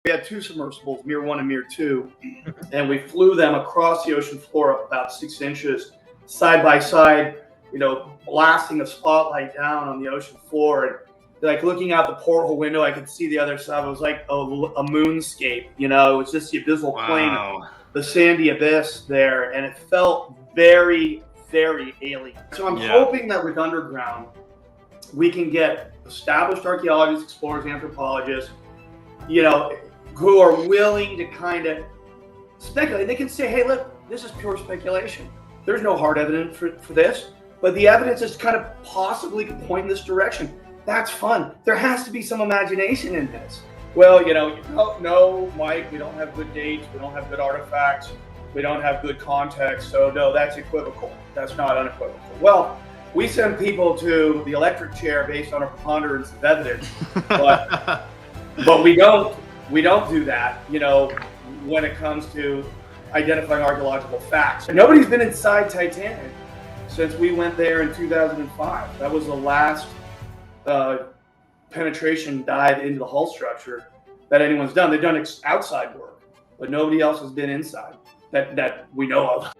We had two submersibles, Mir 1 and Mir 2, and we flew them across the ocean floor up about 6 inches, side by side, blasting a spotlight down on the ocean floor. And like looking out the porthole window, I could see the other side. It was like a moonscape, it was just the abysmal plain, the sandy abyss there, and it felt very, very alien. So I'm hoping that with Underground, we can get established archaeologists, explorers, anthropologists, who are willing to kind of speculate. They can say, hey, look, this is pure speculation. There's no hard evidence for this, but the evidence is kind of possibly could point in this direction. That's fun. There has to be some imagination in this. Well, no, Mike, we don't have good dates. We don't have good artifacts. We don't have good context. So no, that's equivocal. That's not unequivocal. Well, we send people to the electric chair based on a preponderance of evidence, but we don't do that, when it comes to identifying archaeological facts. Nobody's been inside Titanic since we went there in 2005. That was the last penetration dive into the hull structure that anyone's done. They've done outside work, but nobody else has been inside that we know of.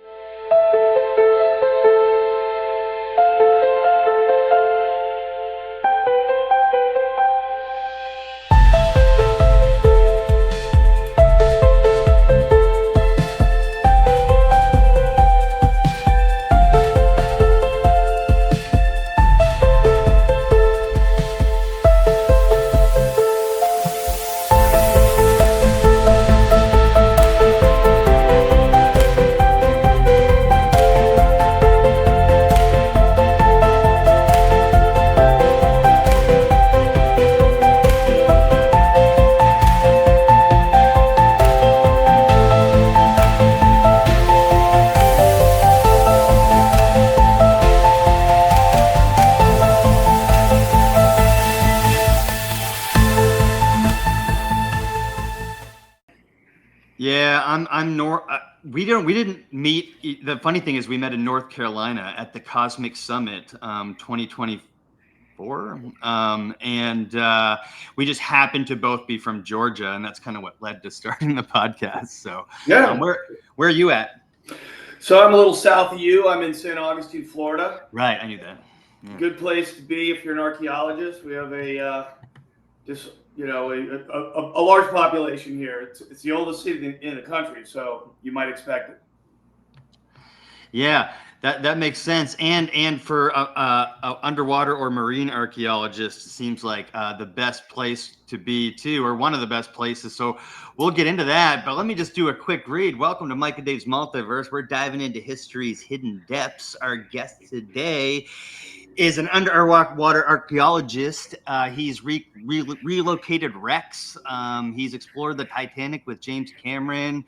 We didn't meet. The funny thing is we met in North Carolina at the Cosmic Summit 2024. And we just happened to both be from Georgia, and that's kind of what led to starting the podcast. So where are you at? So I'm a little south of you. I'm in St. Augustine, Florida. Right, I knew that. Yeah. Good place to be if you're an archaeologist. We have a large population here. It's the oldest city in the country, so you might expect it. Yeah, that makes sense. And for underwater or marine archaeologists, it seems like the best place to be too, or one of the best places. So we'll get into that. But let me just do a quick read. Welcome to Mike and Dave's Multiverse. We're diving into history's hidden depths. Our guest today is an underwater archaeologist. He's relocated wrecks. He's explored the Titanic with James Cameron.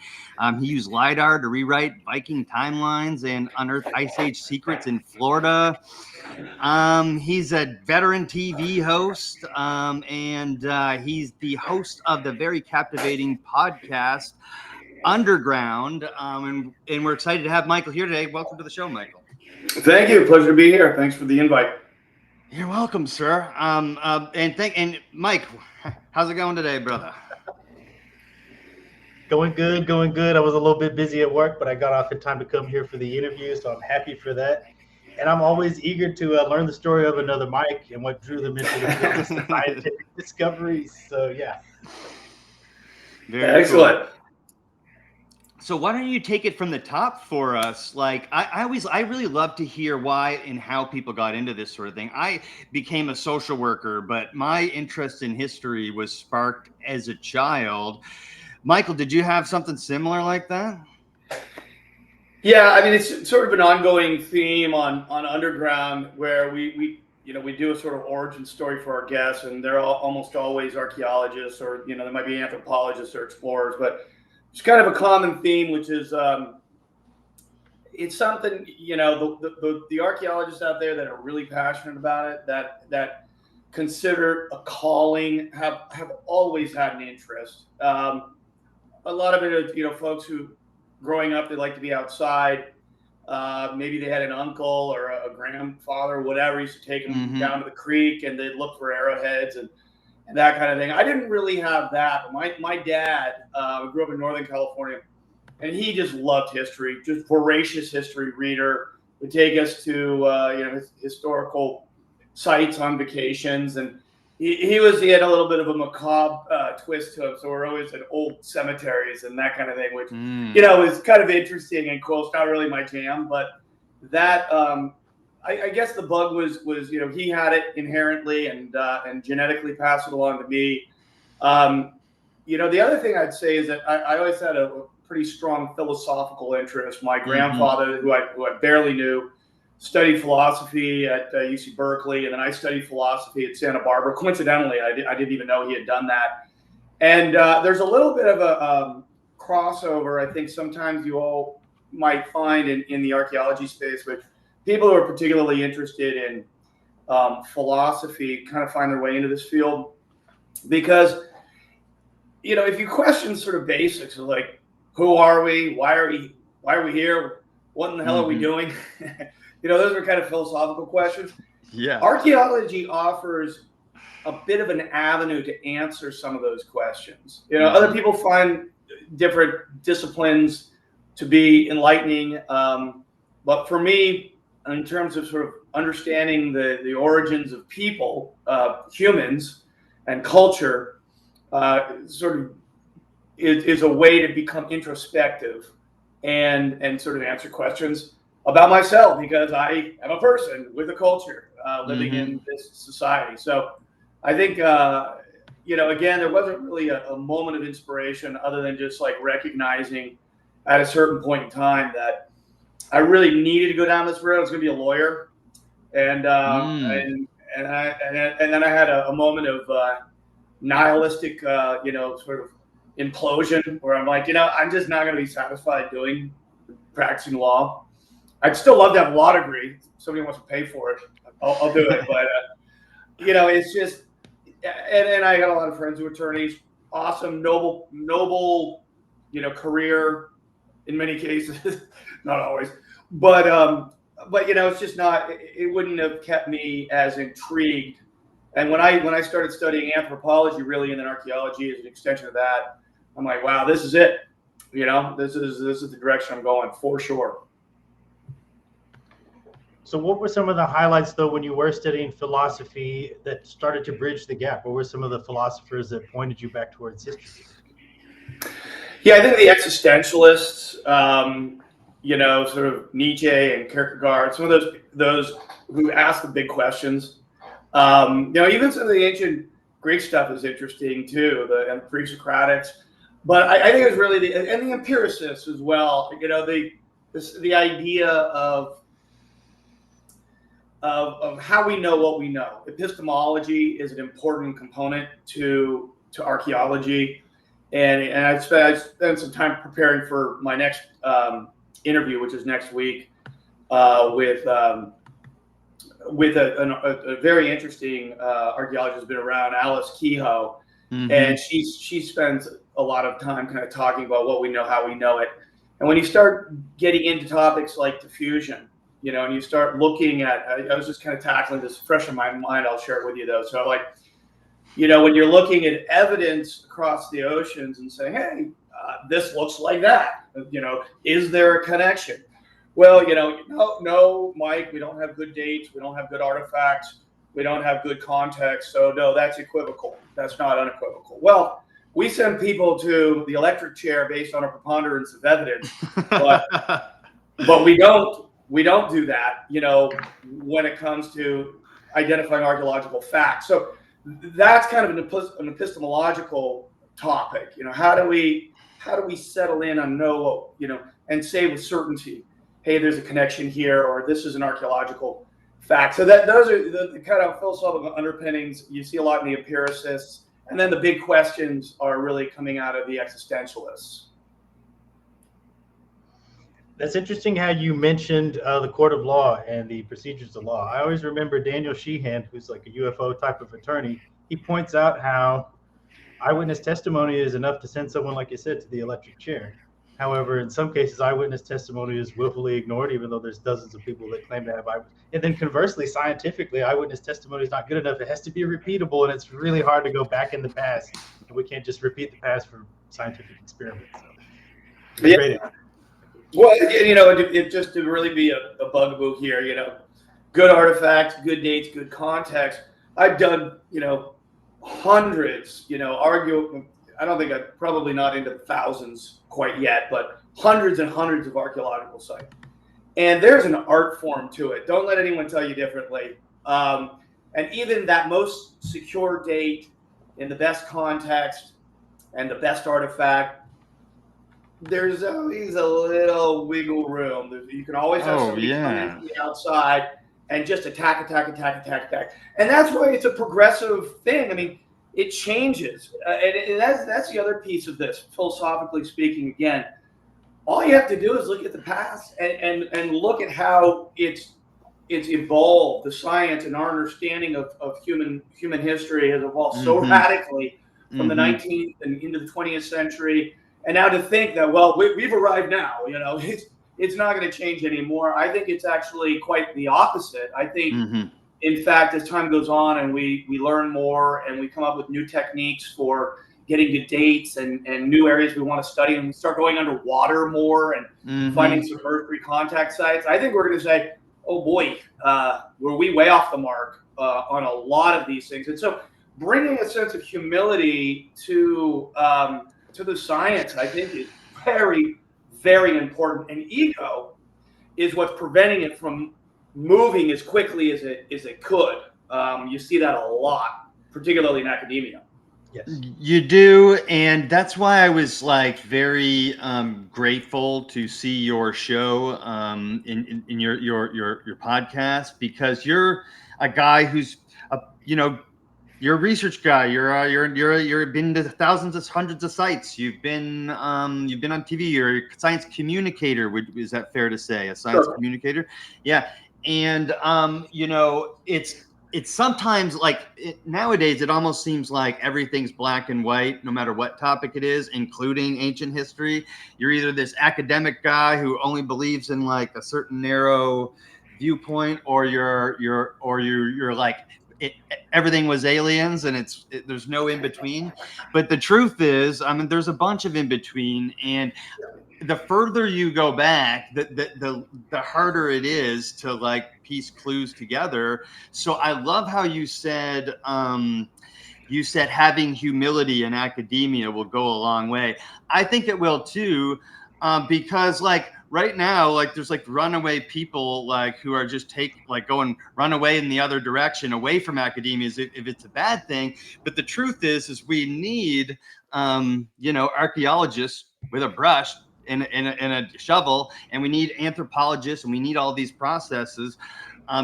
He used LiDAR to rewrite Viking timelines and unearth Ice Age secrets in Florida. He's a veteran TV host, and he's the host of the very captivating podcast, Underground. And we're excited to have Michael here today. Welcome to the show, Michael. Thank you. Pleasure to be here. Thanks for the invite. You're welcome, sir. And Mike, how's it going today, brother? Going good. I was a little bit busy at work, but I got off in time to come here for the interview, so I'm happy for that. And I'm always eager to learn the story of another Mike and what drew them into the scientific discoveries. So yeah. Very excellent. Cool. So why don't you take it from the top for us? Like I really love to hear why and how people got into this sort of thing. I became a social worker, but my interest in history was sparked as a child. Michael, did you have something similar like that? Yeah, I mean, it's sort of an ongoing theme on Underground where we do a sort of origin story for our guests, and they're almost always archaeologists, or there might be anthropologists or explorers, but it's kind of a common theme, which is it's something the archaeologists out there that are really passionate about it, that consider a calling, have always had an interest. A lot of it is folks who growing up they like to be outside. Maybe they had an uncle or a grandfather or whatever used to take them down to the creek, and they'd look for arrowheads and that kind of thing. I didn't really have that. My dad grew up in Northern California, and he just loved history, just voracious history reader. Would take us to historical sites on vacations, and he had a little bit of a macabre twist to him. So we're always at old cemeteries and that kind of thing, which is kind of interesting and cool. It's not really my jam, but that I guess the bug was he had it inherently and genetically passed it along to me. The other thing I'd say is that I always had a pretty strong philosophical interest. My grandfather, who I barely knew, studied philosophy at UC Berkeley, and then I studied philosophy at Santa Barbara. Coincidentally, I didn't even know he had done that. And there's a little bit of a crossover, I think sometimes you all might find in the archaeology space, with people who are particularly interested in philosophy kind of find their way into this field. Because, if you question sort of basics of like, who are we? Why are we here? What in the hell are we doing? Those are kind of philosophical questions. Yeah. Archaeology offers a bit of an avenue to answer some of those questions. Other people find different disciplines to be enlightening. But for me, in terms of sort of understanding the origins of people, humans, and culture, sort of is a way to become introspective and sort of answer questions about myself, because I am a person with a culture living in this society. So I think, again, there wasn't really a moment of inspiration other than just like recognizing at a certain point in time that I really needed to go down this road. I was going to be a lawyer. And then I had a moment of nihilistic, sort of implosion where I'm like, I'm just not going to be satisfied practicing law. I'd still love to have a law degree. If somebody wants to pay for it, I'll do it. But, it's just, and I got a lot of friends who are attorneys, awesome, noble, career in many cases, not always. But it's just not, it wouldn't have kept me as intrigued. And when I started studying anthropology, really, and then archaeology as an extension of that, I'm like, wow, this is it. This is the direction I'm going for sure. So what were some of the highlights, though, when you were studying philosophy that started to bridge the gap? What were some of the philosophers that pointed you back towards history? Yeah, I think the existentialists, sort of Nietzsche and Kierkegaard, some of those who ask the big questions. Even some of the ancient Greek stuff is interesting too, and pre-Socratics. But I think it's really the empiricists as well. The idea of how we know what we know. Epistemology is an important component to archaeology, and I spent some time preparing for my next interview, which is next week, with a very interesting archaeologist who's been around, Alice Kehoe, and she spends a lot of time kind of talking about what we know, how we know it, and when you start getting into topics like diffusion, and you start looking at, I was just kind of tackling this fresh in my mind. I'll share it with you though. So like, when you're looking at evidence across the oceans and saying, hey, this looks like that, is there a connection? Well, no, Mike, we don't have good dates. We don't have good artifacts. We don't have good context. So no, that's equivocal. That's not unequivocal. Well, we send people to the electric chair based on a preponderance of evidence, but we don't do that, when it comes to identifying archaeological facts. So that's kind of an epistemological topic. How do we settle in on know, and say with certainty, hey, there's a connection here, or this is an archaeological fact. So those are the kind of philosophical underpinnings you see a lot in the empiricists, and then the big questions are really coming out of the existentialists. That's interesting how you mentioned the court of law and the procedures of law. I always remember Daniel Sheehan, who's like a UFO type of attorney. He points out how eyewitness testimony is enough to send someone, like you said, to the electric chair. However, in some cases, eyewitness testimony is willfully ignored, even though there's dozens of people that claim to have eyewitness. And then conversely, scientifically, eyewitness testimony is not good enough. It has to be repeatable, and it's really hard to go back in the past. And we can't just repeat the past for scientific experiments. So it's Yeah. great. Well, it just to really be a bugaboo here, good artifacts, good dates, good context. I've done, hundreds, I don't think I'm probably not into the thousands quite yet, but hundreds and hundreds of archaeological sites. And there's an art form to it. Don't let anyone tell you differently. And even that most secure date in the best context and the best artifact, there's always a little wiggle room. You can always have somebody come in from the outside and just attack. And that's why it's a progressive thing. I mean, it changes. And that's the other piece of this, philosophically speaking. Again, all you have to do is look at the past and look at how it's evolved. The science and our understanding of human history has evolved so radically from the 19th and into the 20th century. And now to think that, well, we've arrived now, it's not going to change anymore. I think it's actually quite the opposite. I think, in fact, as time goes on and we learn more and we come up with new techniques for getting to dates and new areas we want to study, and we start going underwater more and finding submerged contact sites, I think we're going to say, oh boy, were we way off the mark on a lot of these things. And so bringing a sense of humility to the science, I think, is very, very important. And ego is what's preventing it from moving as quickly as it could. You see that a lot, particularly in academia. Yes, you do, and that's why I was like very grateful to see your show in your podcast, because you're a guy who's you're a research guy. You're been to thousands of hundreds of sites. You've been on TV. You're a science communicator. Is that fair to say? A science communicator? Yeah. And it's sometimes like nowadays it almost seems like everything's black and white, no matter what topic it is, including ancient history. You're either this academic guy who only believes in like a certain narrow viewpoint, or you're like, everything was aliens, and there's no in between. But the truth is, I mean, there's a bunch of in between, and the further you go back, the harder it is to like piece clues together. So I love how you said having humility in academia will go a long way. I think it will too, because like right now, like there's like runaway people like who are just going run away in the other direction, away from academia, if it's a bad thing. But the truth is we need archaeologists with a brush and a shovel, and we need anthropologists, and we need all these processes.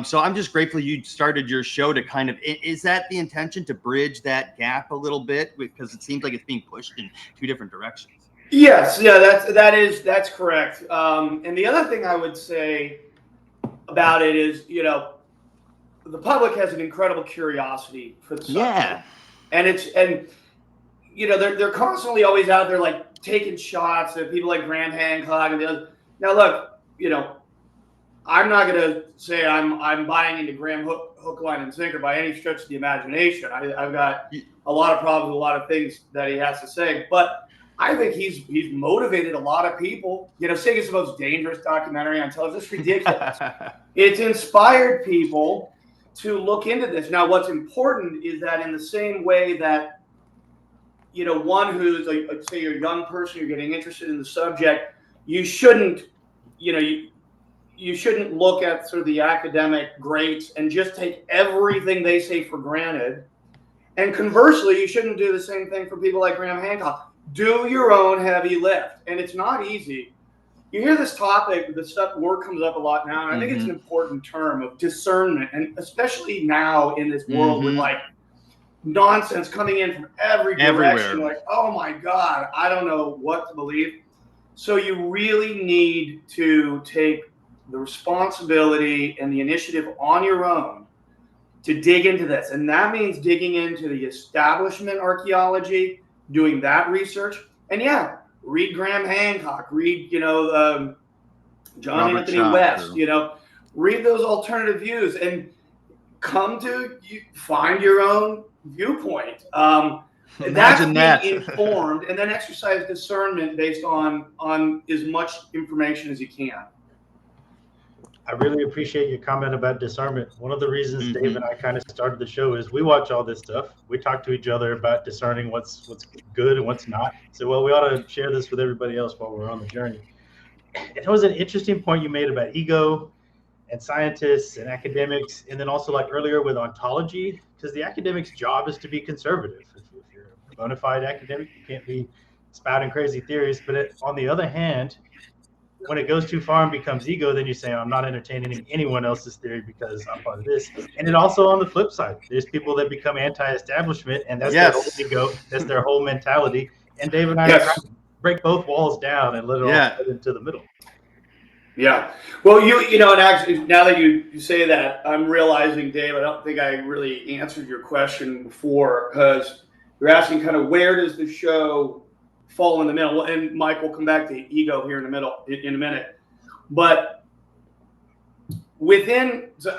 So I'm just grateful you started your show to kind of, is that the intention, to bridge that gap a little bit? Because it seems like it's being pushed in two different directions. Yes, yeah, that's correct. And the other thing I would say about it is, the public has an incredible curiosity for the subject. And they're constantly always out there like taking shots at people like Graham Hancock and the others. Now look, I'm not going to say I'm buying into Graham hook, line, and sinker by any stretch of the imagination. I've got a lot of problems with a lot of things that he has to say, but I think he's motivated a lot of people. Saying it's the most dangerous documentary on television, it's ridiculous. It's inspired people to look into this. Now, what's important is that in the same way that, one who's like, say you're a young person, you're getting interested in the subject, you shouldn't look at sort of the academic greats and just take everything they say for granted. And conversely, you shouldn't do the same thing for people like Graham Hancock. Do your own heavy lift. And it's not easy. You hear this topic, word comes up a lot now, and I think it's an important term of discernment, and especially now in this world with like nonsense coming in from every direction. Like, oh my God, I don't know what to believe. So you really need to take the responsibility and the initiative on your own to dig into this. And that means digging into the establishment archaeology, doing that research. And yeah, read Graham Hancock, read, John Robert Anthony Schoch, West, or- read those alternative views and find your own viewpoint. That's Imagine being that. informed, and then exercise discernment based on as much information as you can. I really appreciate your comment about discernment. One of the reasons Dave and I kind of started the show is we watch all this stuff. We talk to each other about discerning what's good and what's not. So, well, we ought to share this with everybody else while we're on the journey. It was an interesting point you made about ego and scientists and academics, and then also like earlier with ontology, because the academic's job is to be conservative. If you're a bona fide academic, you can't be spouting crazy theories. But on the other hand, when it goes too far and becomes ego, then you say, I'm not entertaining anyone else's theory because I'm part of this. And then also on the flip side, there's people that become anti-establishment, and that's their whole ego, that's their whole mentality. And Dave and I are trying to break both walls down and let it all fit into the middle. Yeah. Well, and actually, now that you say that, I'm realizing, Dave, I don't think I really answered your question before, because you're asking kind of where does the show fall in the middle, and Mike will come back to ego here in a minute. But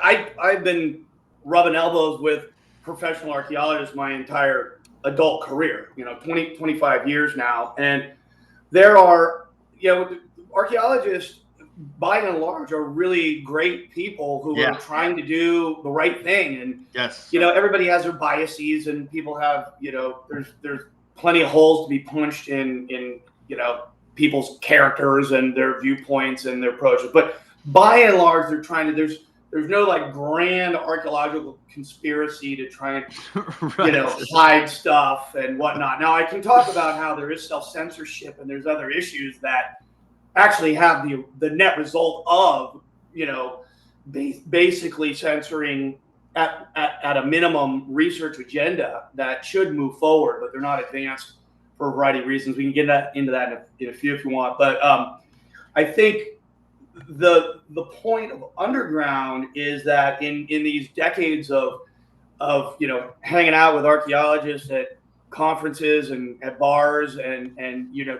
I've been rubbing elbows with professional archaeologists my entire adult career, 25 years now, and there are, archaeologists by and large are really great people who are trying to do the right thing, and everybody has their biases, and people have, there's plenty of holes to be punched in people's characters and their viewpoints and their approaches. But by and large, they're trying to. There's no like grand archaeological conspiracy to try and hide stuff and whatnot. Now I can talk about how there is self-censorship and there's other issues that actually have the net result of basically censoring at a minimum research agenda that should move forward, but they're not advanced for a variety of reasons. We can get into that in a few if you want. But I think the point of underground is that in these decades of hanging out with archaeologists at conferences and at bars and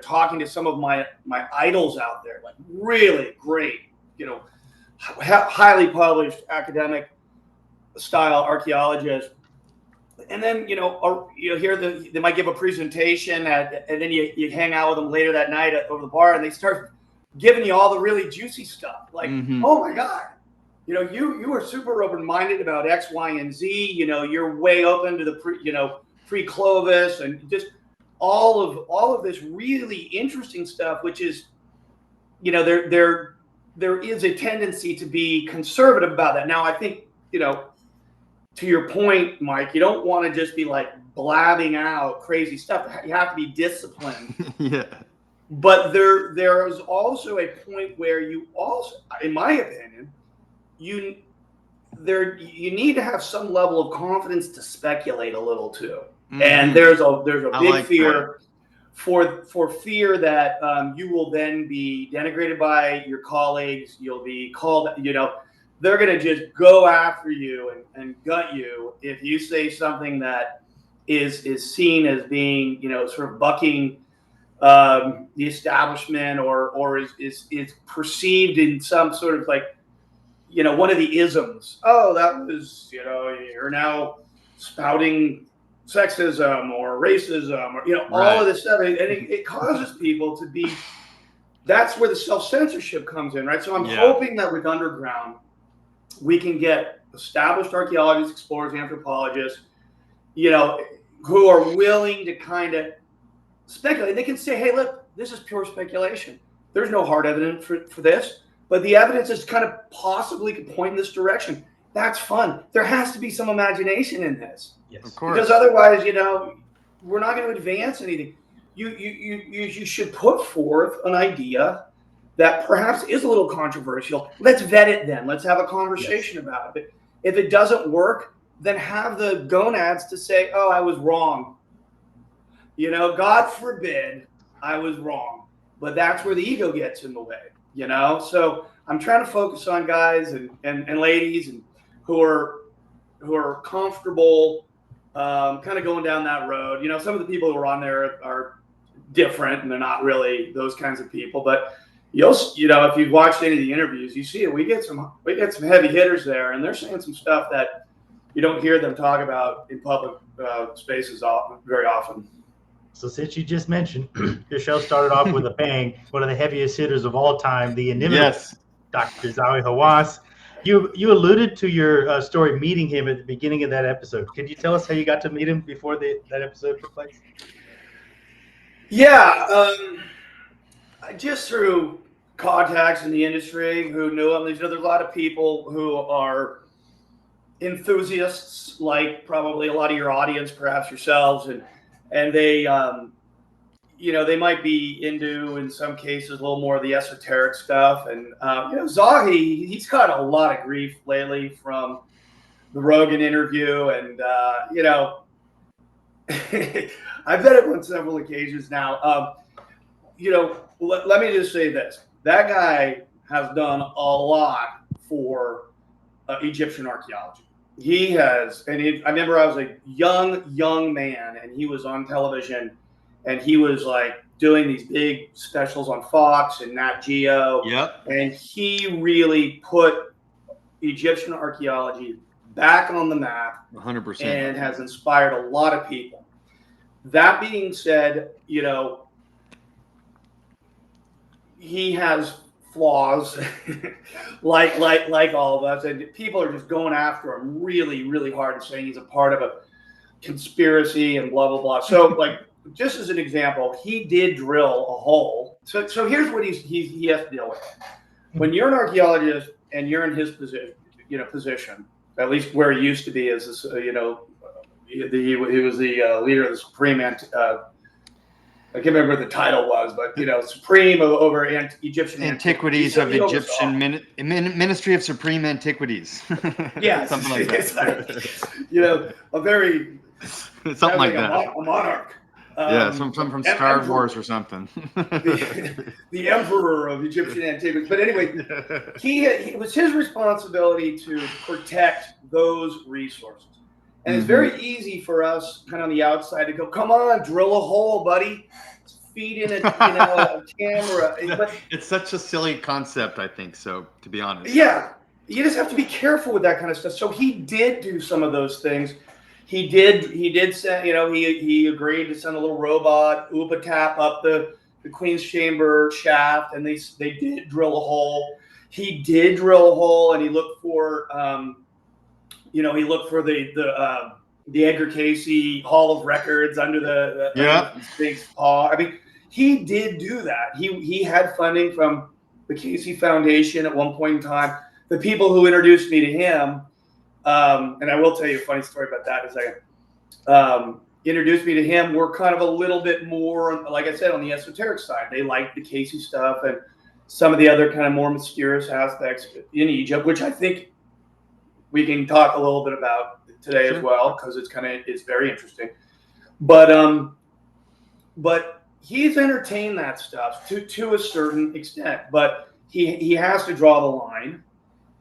talking to some of my idols out there, like really great, highly published academic style archaeologists, and then hear they might give a presentation and then you hang out with them later that night over the bar, and they start giving you all the really juicy stuff, like oh my god, you are super open-minded about X, Y, and Z, you're way open to the pre-Clovis and just all of this really interesting stuff, which is there is a tendency to be conservative about that. Now I think to your point, Mike, you don't want to just be like blabbing out crazy stuff. You have to be disciplined. But there is also a point where you also, in my opinion, you need to have some level of confidence to speculate a little too. And there's a big fear for fear that you will then be denigrated by your colleagues. You'll be called, they're going to just go after you and gut you if you say something that is seen as being, sort of bucking the establishment or is perceived in some sort of like, one of the isms. Oh, that was, you're now spouting sexism or racism or, all of this stuff. And it causes people to be, that's where the self-censorship comes in, right? So I'm hoping that with Underground, we can get established archaeologists, explorers, anthropologists, who are willing to kind of speculate. They can say, hey, look, this is pure speculation. There's no hard evidence for this, but the evidence is kind of possibly could point in this direction. That's fun. There has to be some imagination in this. Yes, of course. Because otherwise, we're not going to advance anything. You should put forth an idea that perhaps is a little controversial. Let's vet it then. Let's have a conversation about it. If it doesn't work, then have the gonads to say, oh, I was wrong. God forbid I was wrong. But that's where the ego gets in the way, So I'm trying to focus on guys and ladies and who are comfortable kind of going down that road. Some of the people who are on there are different, and they're not really those kinds of people. But if you've watched any of the interviews, you see it. We get some heavy hitters there, and they're saying some stuff that you don't hear them talk about in public spaces very often. So since you just mentioned your show started off with a bang, one of the heaviest hitters of all time, the inimitable Dr. Zahi Hawass. You alluded to your story meeting him at the beginning of that episode. Could you tell us how you got to meet him before that episode took place? Yeah, just through contacts in the industry who knew him. There's a lot of people who are enthusiasts, like probably a lot of your audience, perhaps yourselves, and they they might be into, in some cases, a little more of the esoteric stuff. And Zahi, he's got a lot of grief lately from the Rogan interview, and I've met him on several occasions now. Let me just say this: that guy has done a lot for Egyptian archaeology. He has, and I remember I was a young man, and he was on television, and he was like doing these big specials on Fox and Nat Geo. Yep. And he really put Egyptian archaeology back on the map, 100%, and has inspired a lot of people. That being said, he has flaws, like all of us, and people are just going after him really, really hard and saying he's a part of a conspiracy and blah blah blah. So, like, just as an example, he did drill a hole. So here's what he has to deal with. When you're an archaeologist and you're in his position, at least where he used to be, as this, he was the leader of the Supreme. I can't remember what the title was, but Supreme over Egyptian Antiquities of Egyptian Ministry of Supreme Antiquities. Yes, something like that. It's like, a very something like that. A monarch. Something from Star Wars or something. the emperor of Egyptian antiquities. But anyway, it was his responsibility to protect those resources. And it's very easy for us, kind of on the outside, to go, "Come on, drill a hole, buddy. Feed in a camera." But it's such a silly concept, I think. So, to be honest, yeah, you just have to be careful with that kind of stuff. So he did do some of those things. He did send, he agreed to send a little robot Upatap up the Queen's Chamber shaft, and they did drill a hole. He did drill a hole, and he looked for the Edgar Casey Hall of Records under the Sphinx paw. I mean, he did do that. He had funding from the Casey Foundation at one point in time. The people who introduced me to him, and I will tell you a funny story about that in a second, introduced me to him, were kind of a little bit more, like I said, on the esoteric side. They liked the Casey stuff and some of the other kind of more mysterious aspects in Egypt, which I think we can talk a little bit about today as well, because it's very interesting. But he's entertained that stuff to a certain extent, but he has to draw the line.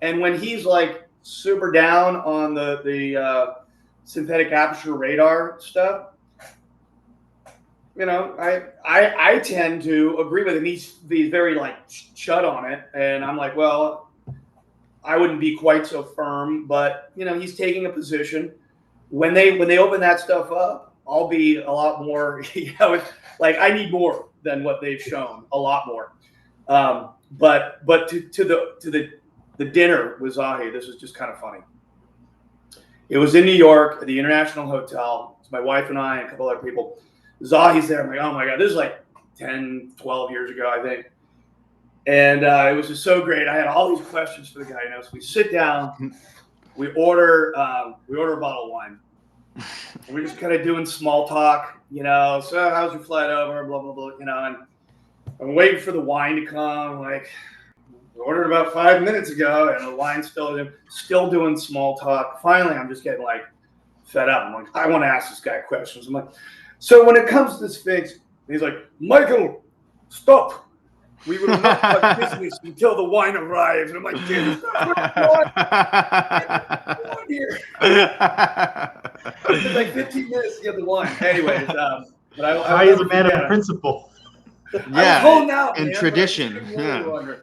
And when he's like super down on the synthetic aperture radar stuff, I tend to agree with him. He's very like shut on it, and I'm like, well, I wouldn't be quite so firm, but he's taking a position. When they open that stuff up, I'll be a lot more. Like, I need more than what they've shown, a lot more. But to the dinner with Zahi, this was just kind of funny. It was in New York at the International Hotel. It's my wife and I and a couple other people. Zahi's there. I'm like, oh my God, this is like 10, 12 years ago, I think. And it was just so great. I had all these questions for the guy. So we sit down, we order a bottle of wine. And we're just kind of doing small talk, so how's your flight over, blah, blah, blah, and I'm waiting for the wine to come. Like, we ordered about 5 minutes ago, and the wine's still doing small talk. Finally, I'm just getting like fed up. I'm like, I want to ask this guy questions. I'm like, so when it comes to the Sphinx, he's like, Michael, stop. We will not have business until the wine arrives. And I'm like, dude, what's going on here? It's like 15 minutes to get the wine. Anyways, But I Zai is a man of principle. I was holding out, and man, tradition. Yeah.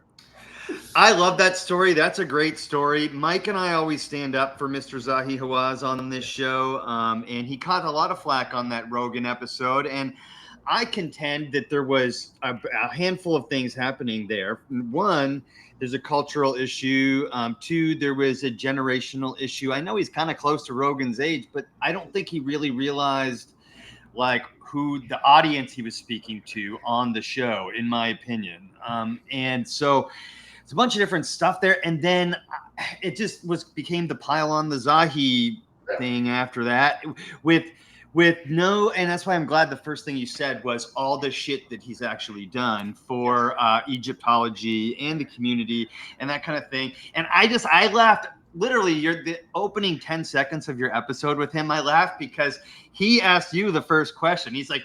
I love that story. That's a great story. Mike and I always stand up for Mr. Zahi Hawass on this show, and he caught a lot of flack on that Rogan episode. And I contend that there was a handful of things happening there. One, there's a cultural issue. Two, there was a generational issue. I know he's kind of close to Rogan's age, but I don't think he really realized like who the audience he was speaking to on the show, in my opinion. And so it's a bunch of different stuff there. And then it just became the pile on the Zahi thing after that with no, and that's why I'm glad the first thing you said was all the shit that he's actually done for Egyptology and the community and that kind of thing. And I laughed literally the opening 10 seconds of your episode with him. I laughed because he asked you the first question. He's like,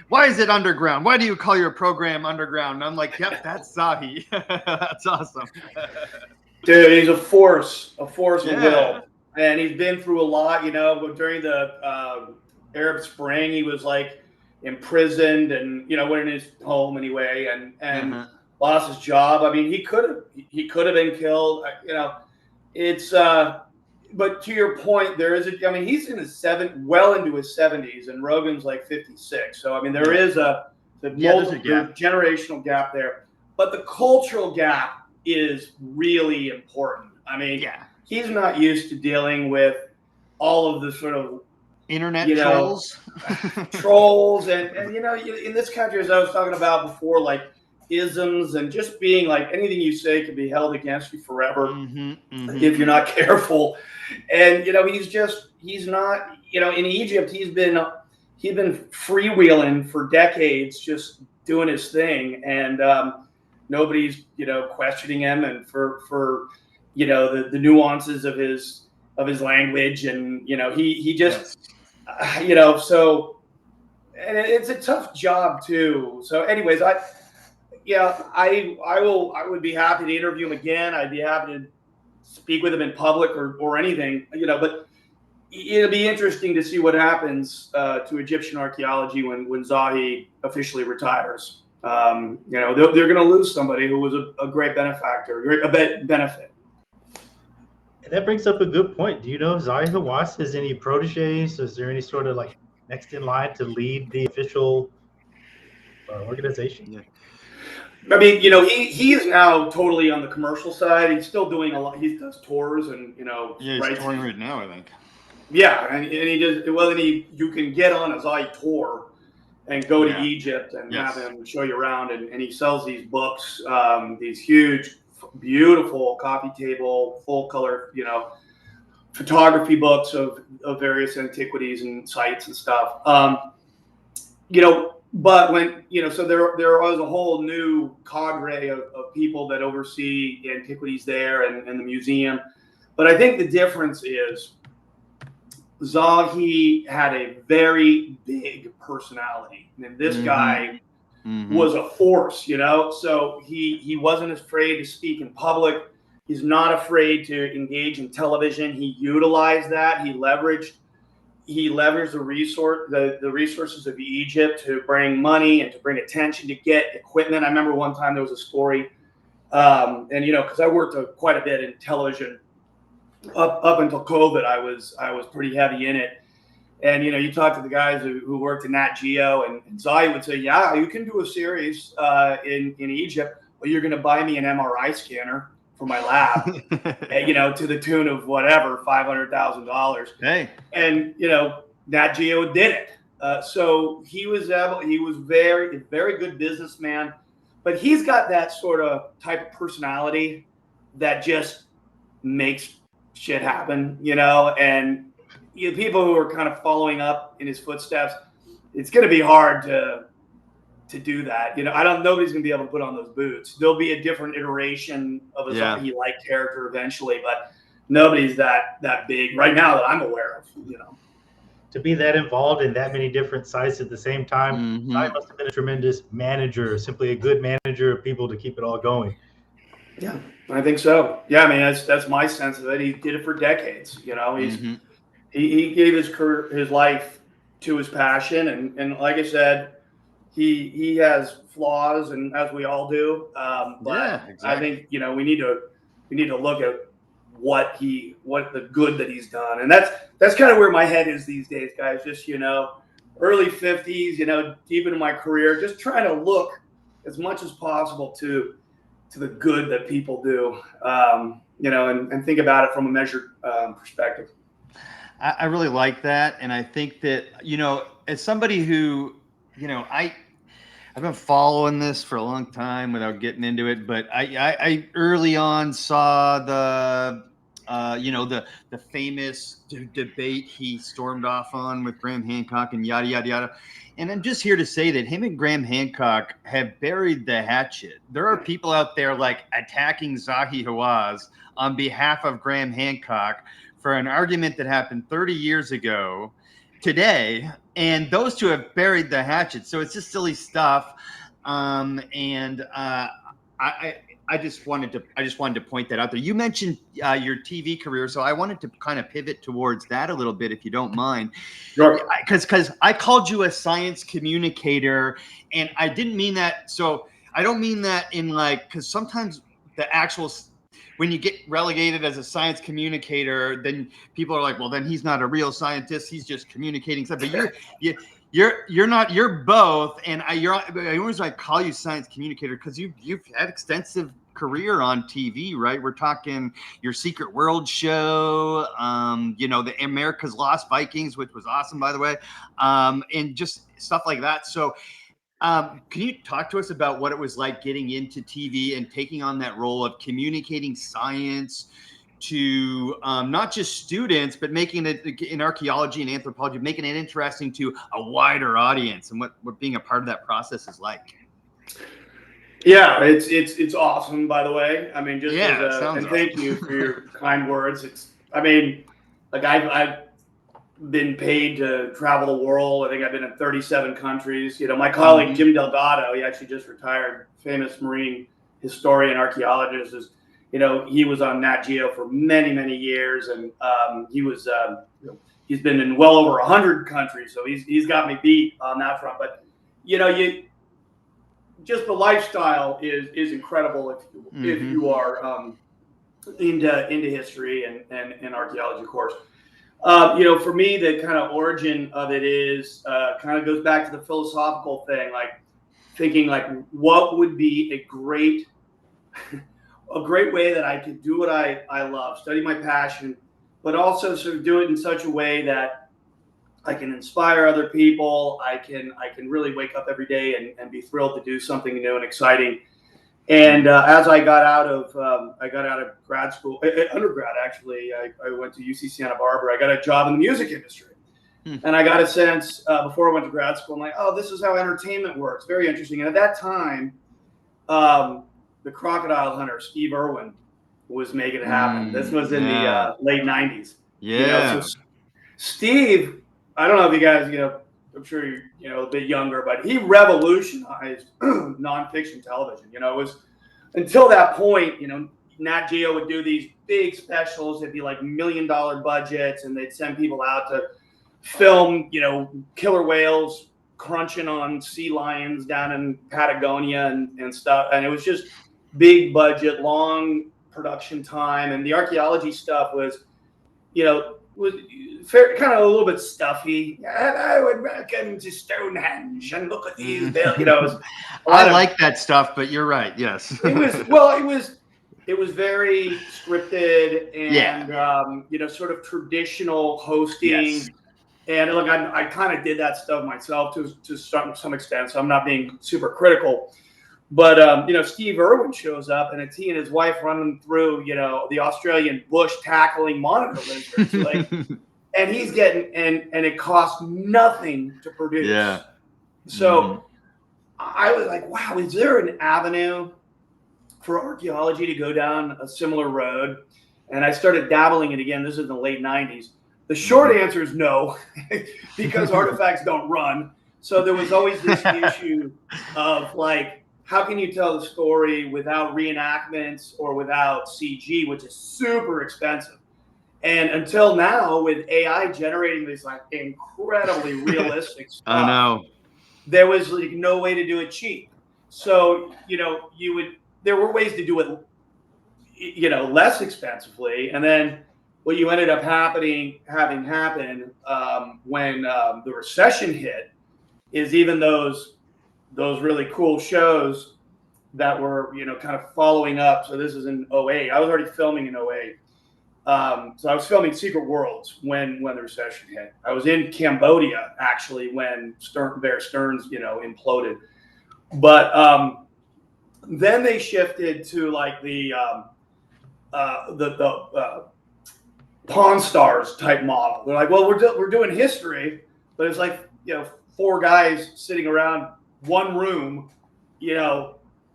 why is it underground? Why do you call your program underground? And I'm like, yep, that's Zahi. That's awesome. Dude, he's a force of will. And he's been through a lot, during the Arab Spring, he was like imprisoned and, went in his home anyway and lost his job. I mean, he could have been killed, it's, but to your point, he's in his well into his 70s and Rogan's like 56. So, I mean, there is a generational gap there, but the cultural gap is really important. I mean, he's not used to dealing with all of the sort of internet trolls, and in this country, as I was talking about before, like isms and just being like anything you say can be held against you forever if you're not careful. And he's not in Egypt he's been freewheeling for decades, just doing his thing, and nobody's questioning him and for the nuances of his language, and he just so, and it's a tough job too. So anyways, I would be happy to interview him again. I'd be happy to speak with him in public or anything, but it'll be interesting to see what happens to Egyptian archaeology when Zahi officially retires. They're going to lose somebody who was a great benefactor, a benefit. And that brings up a good point. Do you know if Zahi Hawass has any proteges? Is there any sort of like next in line to lead the official organization? Yeah. I mean, he is now totally on the commercial side. He's still doing a lot. He does tours and he's touring right now, I think. Yeah, and he does. Well, then you can get on a Zahi tour and go to Egypt and have him show you around, and he sells these books, these huge, beautiful coffee table, full color, photography books of various antiquities and sites and stuff. But when so there was a whole new cadre of people that oversee antiquities there and the museum. But I think the difference is Zahi had a very big personality. And this guy was a force, so he wasn't afraid to speak in public. He's not afraid to engage in television. He utilized that. He leveraged the resources of Egypt to bring money and to bring attention, to get equipment. I remember one time there was a story, and because I worked quite a bit in television up until COVID, I was pretty heavy in it. And you talk to the guys who worked in Nat Geo, and Zahi would say, "Yeah, you can do a series in Egypt, but you're going to buy me an MRI scanner for my lab, and, to the tune of whatever $500,000." Hey, and Nat Geo did it. So he was very good businessman, but he's got that sort of type of personality that just makes shit happen, and people who are kind of following up in his footsteps, it's going to be hard to do that. Nobody's going to be able to put on those boots. There'll be a different iteration of a Zahi-like character eventually, but nobody's that big right now that I'm aware of, To be that involved in that many different sites at the same time, Zahi must have been a tremendous manager, simply a good manager of people to keep it all going. Yeah, I think so. Yeah, I mean, that's my sense of it. He did it for decades. He gave his life to his passion, and like I said, he has flaws, and as we all do. But Yeah, exactly. I think we need to look at what the good that he's done, and that's kind of where my head is these days, guys. Just early 50s, deep into my career, just trying to look as much as possible to the good that people do, and think about it from a measured perspective. I really like that, and I think that as somebody who I've been following this for a long time without getting into it, but I early on saw the famous debate he stormed off on with Graham Hancock and yada yada yada. And I'm just here to say that him and Graham Hancock have buried the hatchet. There are people out there like attacking Zahi Hawass on behalf of Graham Hancock for an argument that happened 30 years ago today, and those two have buried the hatchet. So it's just silly stuff. I just wanted to point that out there. You mentioned your TV career, so I wanted to kind of pivot towards that a little bit, if you don't mind. Sure. Because I called you a science communicator, and I didn't mean that. So I don't mean that in because sometimes the actual when you get relegated as a science communicator, then people are like, well, then he's not a real scientist. He's just communicating stuff. But you're not. You're both. And I always call you science communicator because you've had extensive career on TV, right? We're talking your Secret World show, the America's Lost Vikings, which was awesome, by the way, and just stuff like that. So. Can you talk to us about what it was like getting into TV and taking on that role of communicating science to not just students, but making it in archaeology and anthropology, making it interesting to a wider audience, and what being a part of that process is like? Yeah, it's awesome, by the way. I mean, just yeah, and awesome. Thank you for your kind words. I've been paid to travel the world. I think I've been in 37 countries. My colleague Jim Delgado, he actually just retired, famous marine historian, archaeologist, he was on Nat Geo for many, many years, and he's been in well over 100 countries, so he's got me beat on that front. But just the lifestyle is incredible if you are into history and archaeology, of course. For me, the kind of origin of it is kind of goes back to the philosophical thing, like thinking what would be a great way that I could do what I love, study my passion, but also sort of do it in such a way that I can inspire other people. I can really wake up every day and be thrilled to do something new and exciting. And as I got out of grad school, undergrad actually, I went to UC Santa Barbara. I got a job in the music industry, and I got a sense before I went to grad school. I'm like, oh, this is how entertainment works. Very interesting. And at that time, the crocodile hunter Steve Irwin was making it happen. This was in the late '90s. Yeah. So Steve, I don't know if you guys, I'm sure you're a bit younger, but he revolutionized nonfiction television. It was until that point, Nat Geo would do these big specials. It'd be like $1 million budgets, and they'd send people out to film, killer whales crunching on sea lions down in Patagonia and stuff. And it was just big budget, long production time. And the archaeology stuff was kind of a little bit stuffy. I would welcome to Stonehenge and look at these buildings. I like that stuff, but you're right. Yes, it was very scripted and sort of traditional hosting. Yes. And look, I kind of did that stuff myself to some extent, so I'm not being super critical. But Steve Irwin shows up, and it's he and his wife running through the Australian bush tackling monitor lizards, and he's getting and it costs nothing to produce. Yeah. So I was like, wow, is there an avenue for archaeology to go down a similar road? And I started dabbling it again. This is in the late '90s. The short answer is no, because artifacts don't run. So there was always this issue of how can you tell the story without reenactments or without CG, which is super expensive? And until now, with AI generating these like incredibly realistic stuff, I know. there was like no way to do it cheap. So there were ways to do it, less expensively. And then what you ended up having happen when the recession hit is even those really cool shows that were kind of following up. So this is in 2008. I was already filming in 2008. So I was filming Secret Worlds when the recession hit. I was in Cambodia actually when Bear Stearns imploded. But then they shifted to like the Pawn Stars type model. They're like, well, we're doing history, but it's like 4 guys sitting around one room,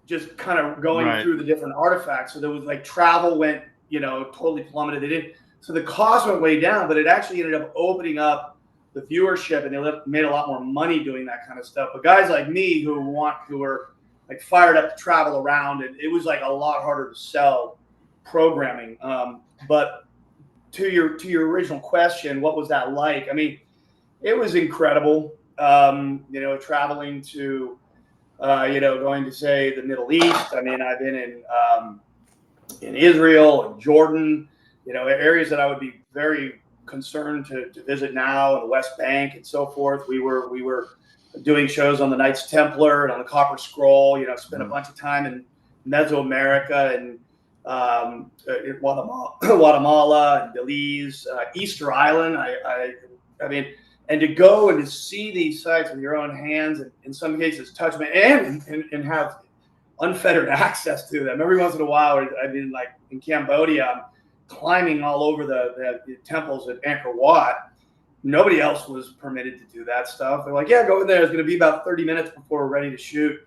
just kind of going through the different artifacts. So there was like travel went totally plummeted. They didn't. So the cost went way down, but it actually ended up opening up the viewership, and they made a lot more money doing that kind of stuff. But guys like me who were like fired up to travel around, and it was like a lot harder to sell programming. But to your original question, what was that like? I mean, it was incredible. Traveling to, going to say the Middle East. I mean, I've been in Israel and Jordan, areas that I would be very concerned to visit now, in the West Bank and so forth. We were doing shows on the Knights Templar and on the Copper Scroll. Spent a bunch of time in Mesoamerica and in Guatemala and Belize, Easter Island. I mean, and to go and to see these sites with your own hands, and in some cases touch them, and have unfettered access to them. Every once in a while, I mean, like in Cambodia, I'm climbing all over the temples at Angkor Wat. Nobody else was permitted to do that stuff. They're like, yeah, go in there. It's going to be about 30 minutes before we're ready to shoot.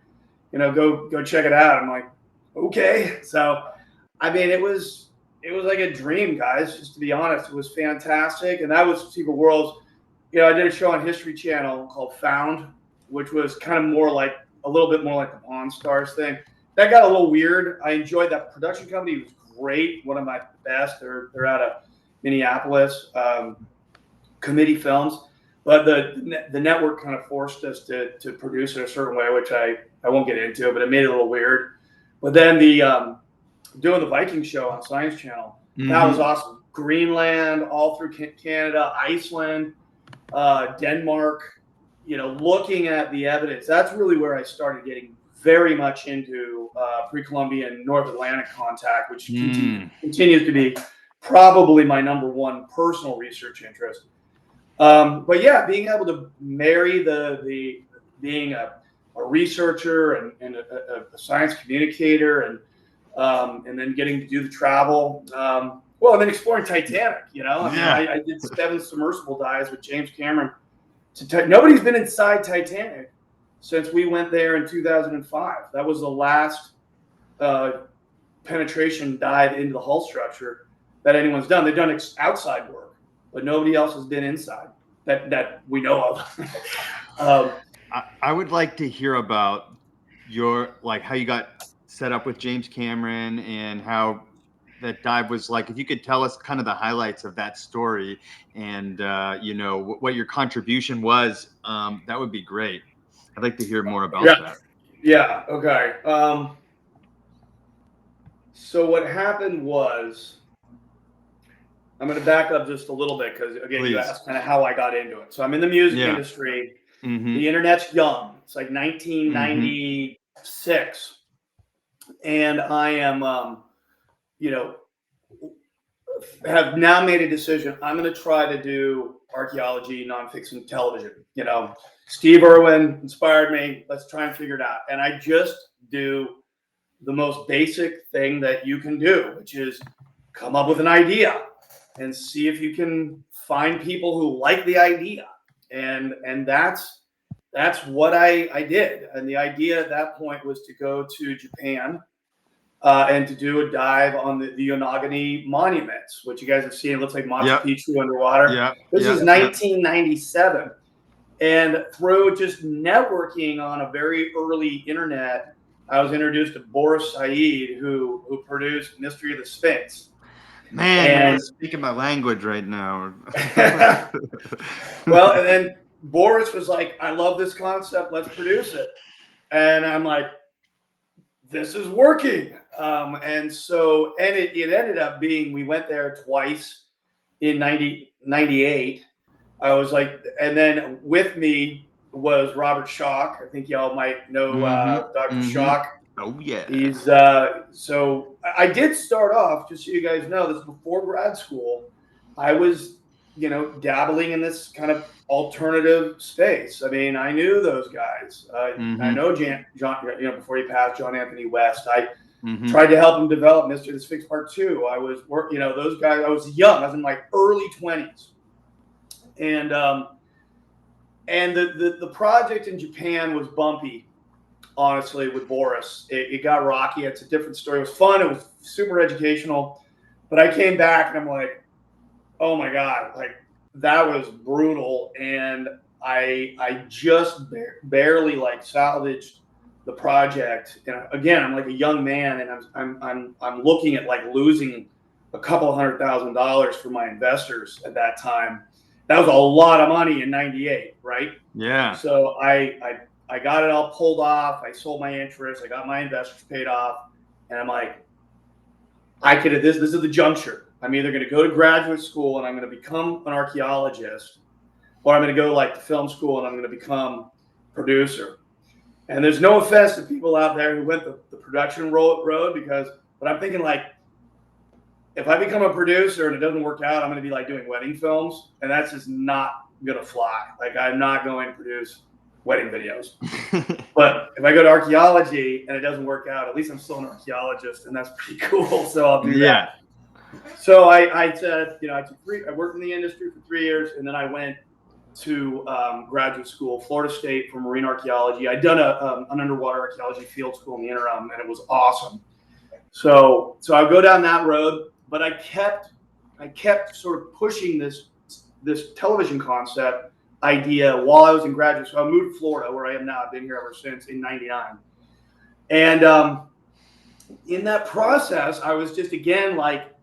Go check it out. I'm like, okay. So, I mean, it was like a dream, guys. Just to be honest, it was fantastic. And that was Secret Worlds. I did a show on History Channel called Found, which was kind of a little bit more like the Pawn Stars thing. That got a little weird. I enjoyed that production company. It was great. One of my best. They're out of Minneapolis, Committee Films. But the network kind of forced us to produce it a certain way, which I won't get into, but it made it a little weird. But then doing the Vikings show on Science Channel, that was awesome. Greenland, all through Canada, Iceland, Denmark, looking at the evidence. That's really where I started getting very much into pre-Columbian North Atlantic contact, which continues to be probably my number one personal research interest. But yeah, being able to marry the being a researcher and a science communicator, and then getting to do the travel. And then exploring Titanic, I did 7 submersible dives with James Cameron. Nobody's been inside Titanic since we went there in 2005. That was the last penetration dive into the hull structure that anyone's done. They've done outside work, but nobody else has been inside that we know of. I would like to hear about how you got set up with James Cameron and how that dive was like. If you could tell us kind of the highlights of that story and what your contribution was, that would be great. I'd like to hear more about that. Yeah. Okay. So what happened was, I'm going to back up just a little bit because, again, you asked kind of how I got into it. So I'm in the music industry. The internet's young. It's like 1996. And I am, have now made a decision. I'm going to try to do archaeology, nonfiction television. Steve Irwin inspired me. Let's try and figure it out. And I just do the most basic thing that you can do, which is come up with an idea and see if you can find people who like the idea. And that's what I did. And the idea at that point was to go to Japan and to do a dive on the Yonaguni monuments, which you guys have seen. It looks like Machu Picchu underwater. This is 1997. And through just networking on a very early internet, I was introduced to Boris Said, who produced Mystery of the Sphinx. Man, you're speaking my language right now. Well, and then Boris was like, I love this concept. Let's produce it. And I'm like, this is working. And it ended up being, we went there twice in 98. I was like, and then with me was Robert Schock. I think y'all might know Dr. Schock. Oh yeah. He's so I did start off, just so you guys know, this is before grad school. I was, dabbling in this kind of alternative space. I mean, I knew those guys. I know John, before he passed, John Anthony West. I tried to help him develop Mr. The Sphinx Part 2. I was those guys. I was young. I was in my early 20s. And the project in Japan was bumpy, honestly, with Boris. It got rocky. It's a different story. It was fun. It was super educational. But I came back and I'm like, oh my God, like that was brutal. And I just barely like salvaged the project. And again, I'm like a young man, and I'm looking at like losing a couple $100,000 for my investors at that time. That was a lot of money in 98, right? Yeah. So I got it all pulled off. I sold my interest. I got my investors paid off. And I'm like, this is the juncture. I'm either going to go to graduate school and I'm going to become an archaeologist, or I'm going to go like to film school and I'm going to become producer. And there's no offense to people out there who went the production road but I'm thinking like, if I become a producer and it doesn't work out, I'm going to be like doing wedding films, and that's just not going to fly. Like I'm not going to produce wedding videos. But if I go to archaeology and it doesn't work out, at least I'm still an archaeologist, and that's pretty cool. So I'll do that. So I said, I worked in the industry for 3 years, and then I went to graduate school, Florida State, for marine archaeology. I'd done an underwater archaeology field school in the interim, and it was awesome. So I go down that road. But I kept sort of pushing this television concept idea while I was in graduate school. I moved to Florida, where I am now. I've been here ever since, in 99. And in that process, I was just, again, like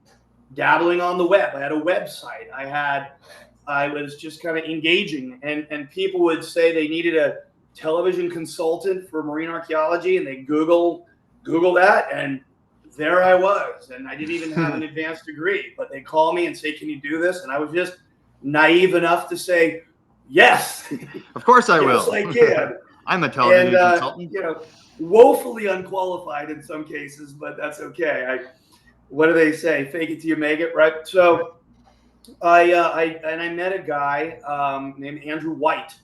dabbling on the web. I had a website. I was just kind of engaging. And people would say they needed a television consultant for marine archaeology, and they Google that, and there I was, and I didn't even have an advanced degree, but they call me and say, can you do this? And I was just naive enough to say, yes. Of course I will. Yes, I can. I'm a television consultant. Woefully unqualified in some cases, but that's okay. What do they say? Fake it till you make it, right? So I met a guy named Andrew White,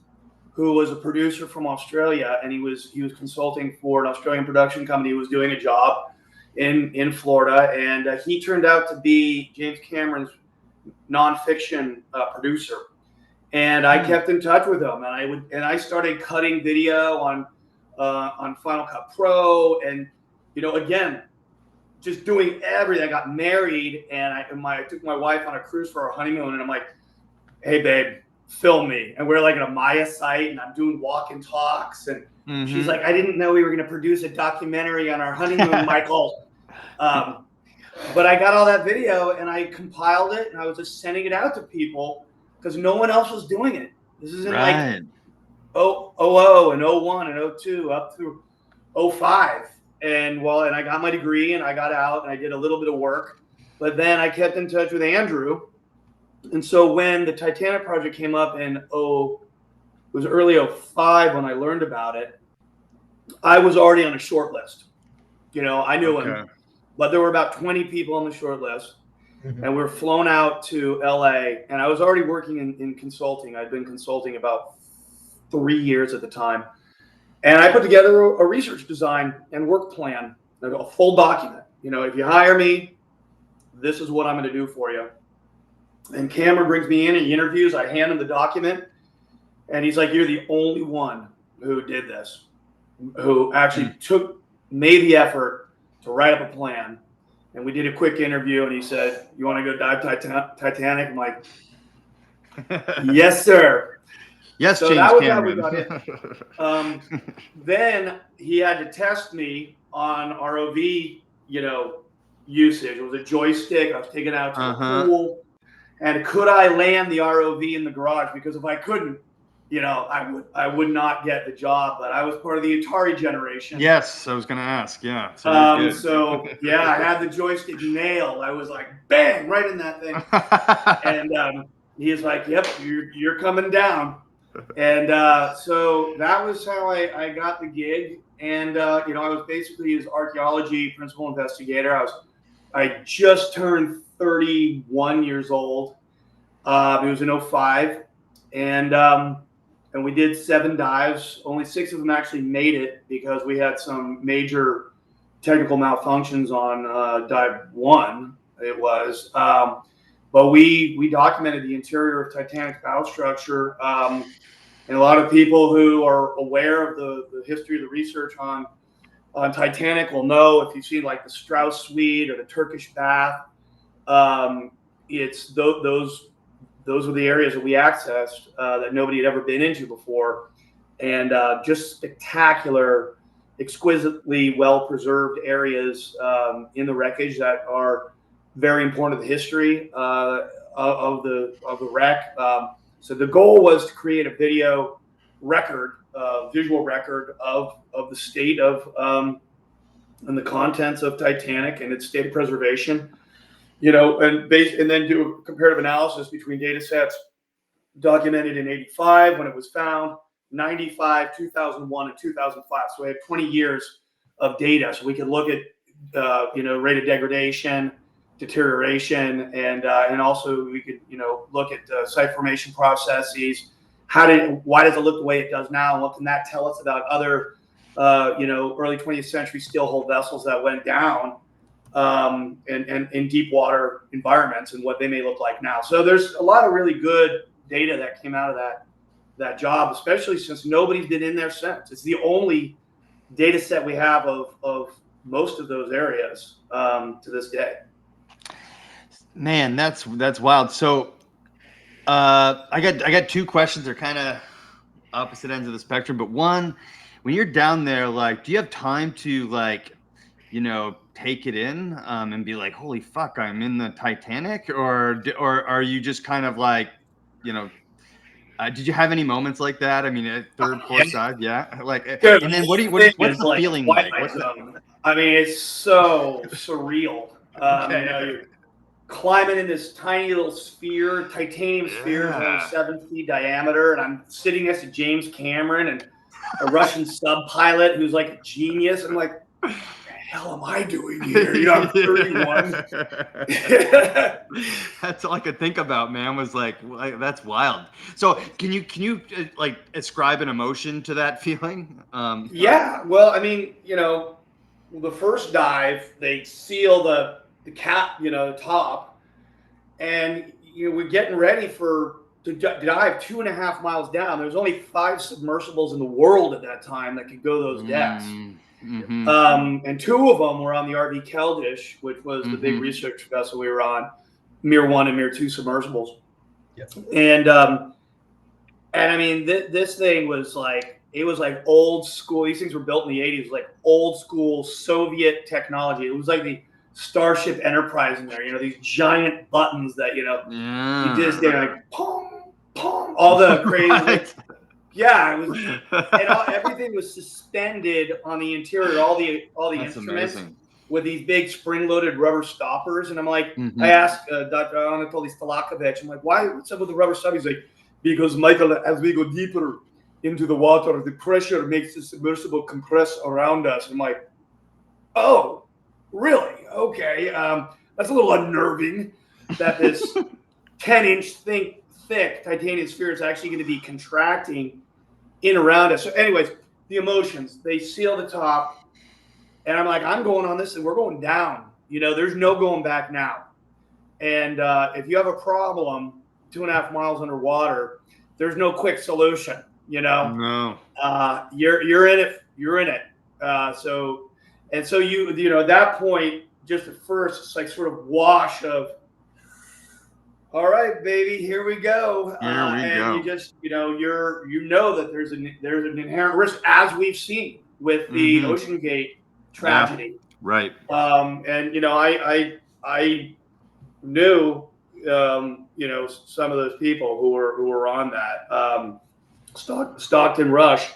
who was a producer from Australia, and he was consulting for an Australian production company who was doing a job in Florida, and he turned out to be James Cameron's nonfiction producer. And I kept in touch with him, and I started cutting video on Final Cut Pro, and again, just doing everything. I got married, and I took my wife on a cruise for our honeymoon, and I'm like, hey babe, film me. And we're like at a Maya site, and I'm doing walk and talks, and she's like, I didn't know we were going to produce a documentary on our honeymoon, Michael. But I got all that video, and I compiled it, and I was just sending it out to people because no one else was doing it. This is in like 00 and 01 and 02 up through 05. And I got my degree, and I got out, and I did a little bit of work. But then I kept in touch with Andrew. And so when the Titanic project came up in it was early 05 when I learned about it, I was already on a short list. I knew him, but there were about 20 people on the short list, and we were flown out to LA, and I was already working in consulting. I'd been consulting about 3 years at the time. And I put together a research design and work plan, a full document. If you hire me, this is what I'm going to do for you. And Cameron brings me in, and he interviews. I hand him the document, and he's like, you're the only one who did this, who actually made the effort to write up a plan. And we did a quick interview, and he said, you want to go dive Titanic? I'm like, yes, sir. Yes, so James that was Cameron. how we got in. Then he had to test me on ROV, usage. It was a joystick. I was taken out to Uh-huh. the pool. And could I land the ROV in the garage? Because if I couldn't, I would not get the job. But I was part of the Atari generation. Yes, I was gonna ask. Yeah, so you're good. So yeah, I had the joystick nailed. I was like, bang, right in that thing. And he's like, "Yep, you're coming down." And so that was how I got the gig. And I was basically his archaeology principal investigator. I just turned 31 years old. It was in 05. And we did 7 dives. Only 6 of them actually made it because we had some major technical malfunctions on dive 1. It was. But we documented the interior of Titanic's bow structure. And a lot of people who are aware of the history of the research on Titanic will know, if you've seen like the Strauss suite or the Turkish bath, it's those were the areas that we accessed that nobody had ever been into before, and just spectacular, exquisitely well preserved areas in the wreckage that are very important to the history of the wreck. So the goal was to create a video record, visual record of the state of and the contents of Titanic and its state of preservation. And then do a comparative analysis between data sets documented in 85 when it was found, 95, 2001, and 2005. So we had 20 years of data, so we could look at rate of degradation, deterioration, and also we could look at site formation processes. Why does it look the way it does now? And what can that tell us about other early 20th century steel hull vessels that went down and in deep water environments, and what they may look like now? So there's a lot of really good data that came out of that job, especially since nobody's been in there since. It's the only data set we have of most of those areas to this day. Man, that's wild. So I got 2 questions. They're kind of opposite ends of the spectrum, but one, when you're down there, like, do you have time to take it in and be like, holy fuck, I'm in the Titanic? Or are you just kind of like, did you have any moments like that? I mean, at third, fourth side, yeah. Like, Dude, and then what's the feeling like? I mean, it's so surreal. Okay. You're climbing in this tiny little sphere, titanium sphere, is only 7 feet diameter, and I'm sitting next to James Cameron and a Russian sub pilot who's like a genius. I'm like, what the hell am I doing here? I'm 31. That's all I could think about, man. Was like that's wild. So can you like ascribe an emotion to that feeling? Yeah. Well, I mean, the first dive, they seal the cap, the top, and we're getting ready to dive 2.5 miles down. There's only 5 submersibles in the world at that time that could go those depths. Mm-hmm. And 2 of them were on the RV Keldysh, which was the big research vessel we were on, Mir 1 and Mir 2 submersibles. Yep. And I mean, this thing was like, it was like old school. These things were built in the 80s, like old school Soviet technology. It was like the Starship Enterprise in there, these giant buttons that, you just, they're like, pong, pong, all the crazy. Right. Yeah, it was, and everything was suspended on the interior, all the That's instruments amazing. With these big spring-loaded rubber stoppers. And I'm like, I asked Dr. Anatoly Stalakovich, I'm like, what's up with the rubber stoppers? He's like, because, Michael, as we go deeper into the water, the pressure makes the submersible compress around us. I'm like, oh, really? Okay. That's a little unnerving that this 10-inch thick titanium sphere is actually going to be contracting in around us. So anyways, the emotions, they seal the top, and I'm like, I'm going on this, and we're going down. There's no going back now. And if you have a problem 2.5 miles underwater, there's no quick solution. No. You're in it. You're in it. So at that point, just at first, it's like sort of wash of, all right, baby, here we go. You just, that there's an inherent risk, as we've seen with the Ocean Gate tragedy. Right. And I knew some of those people who were on that. Stockton Rush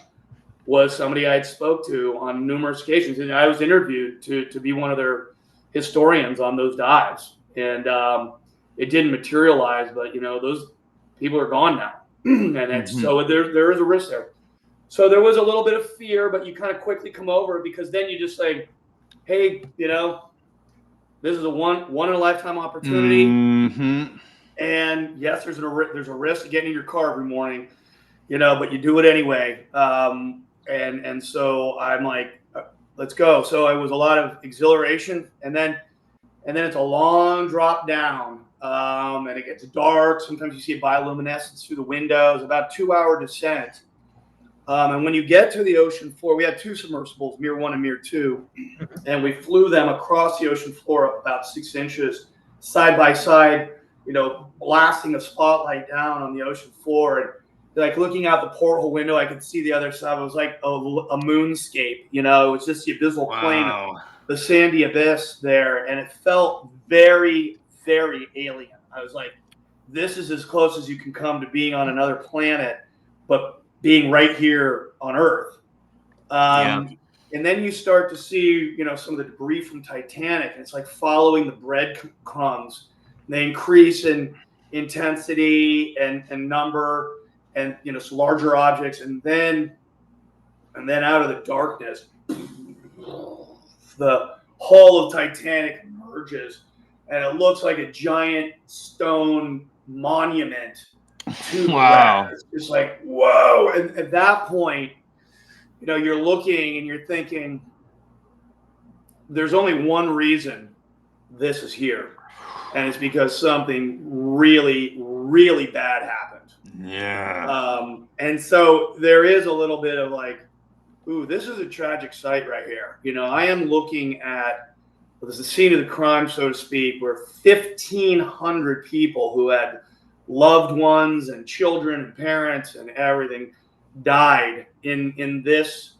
was somebody I had spoke to on numerous occasions, and I was interviewed to be one of their historians on those dives, and it didn't materialize. But those people are gone now, and so there is a risk there. So there was a little bit of fear, but you kind of quickly come over it, because then you just say, hey, this is a one in a lifetime opportunity. And yes, there's a risk of getting in your car every morning, but you do it anyway. And so I'm like, let's go. So it was a lot of exhilaration, and then it's a long drop down, and it gets dark. Sometimes you see bioluminescence through the windows. About 2-hour descent. And when you get to the ocean floor, we had 2 submersibles, Mir 1 and Mir 2, and we flew them across the ocean floor up about 6 inches, side by side, blasting a spotlight down on the ocean floor. And like looking out the porthole window, I could see the other side. It was like a moonscape, it was just the abysmal plain of the sandy abyss there. And it felt very, very alien. I was like, this is as close as you can come to being on another planet, but being right here on Earth. And then you start to see, some of the debris from Titanic, and it's like following the breadcrumbs. They increase in intensity and number, and some larger objects, and then out of the darkness, the hull of Titanic emerges, and it looks like a giant stone monument to the wreck. It's just like, whoa. And at that point, you're looking and you're thinking, there's only one reason this is here, and it's because something really, really bad happened. And so there is a little bit of like, ooh, this is a tragic sight right here. I am looking at, this is the scene of the crime, so to speak, where 1,500 people who had loved ones and children and parents and everything died in this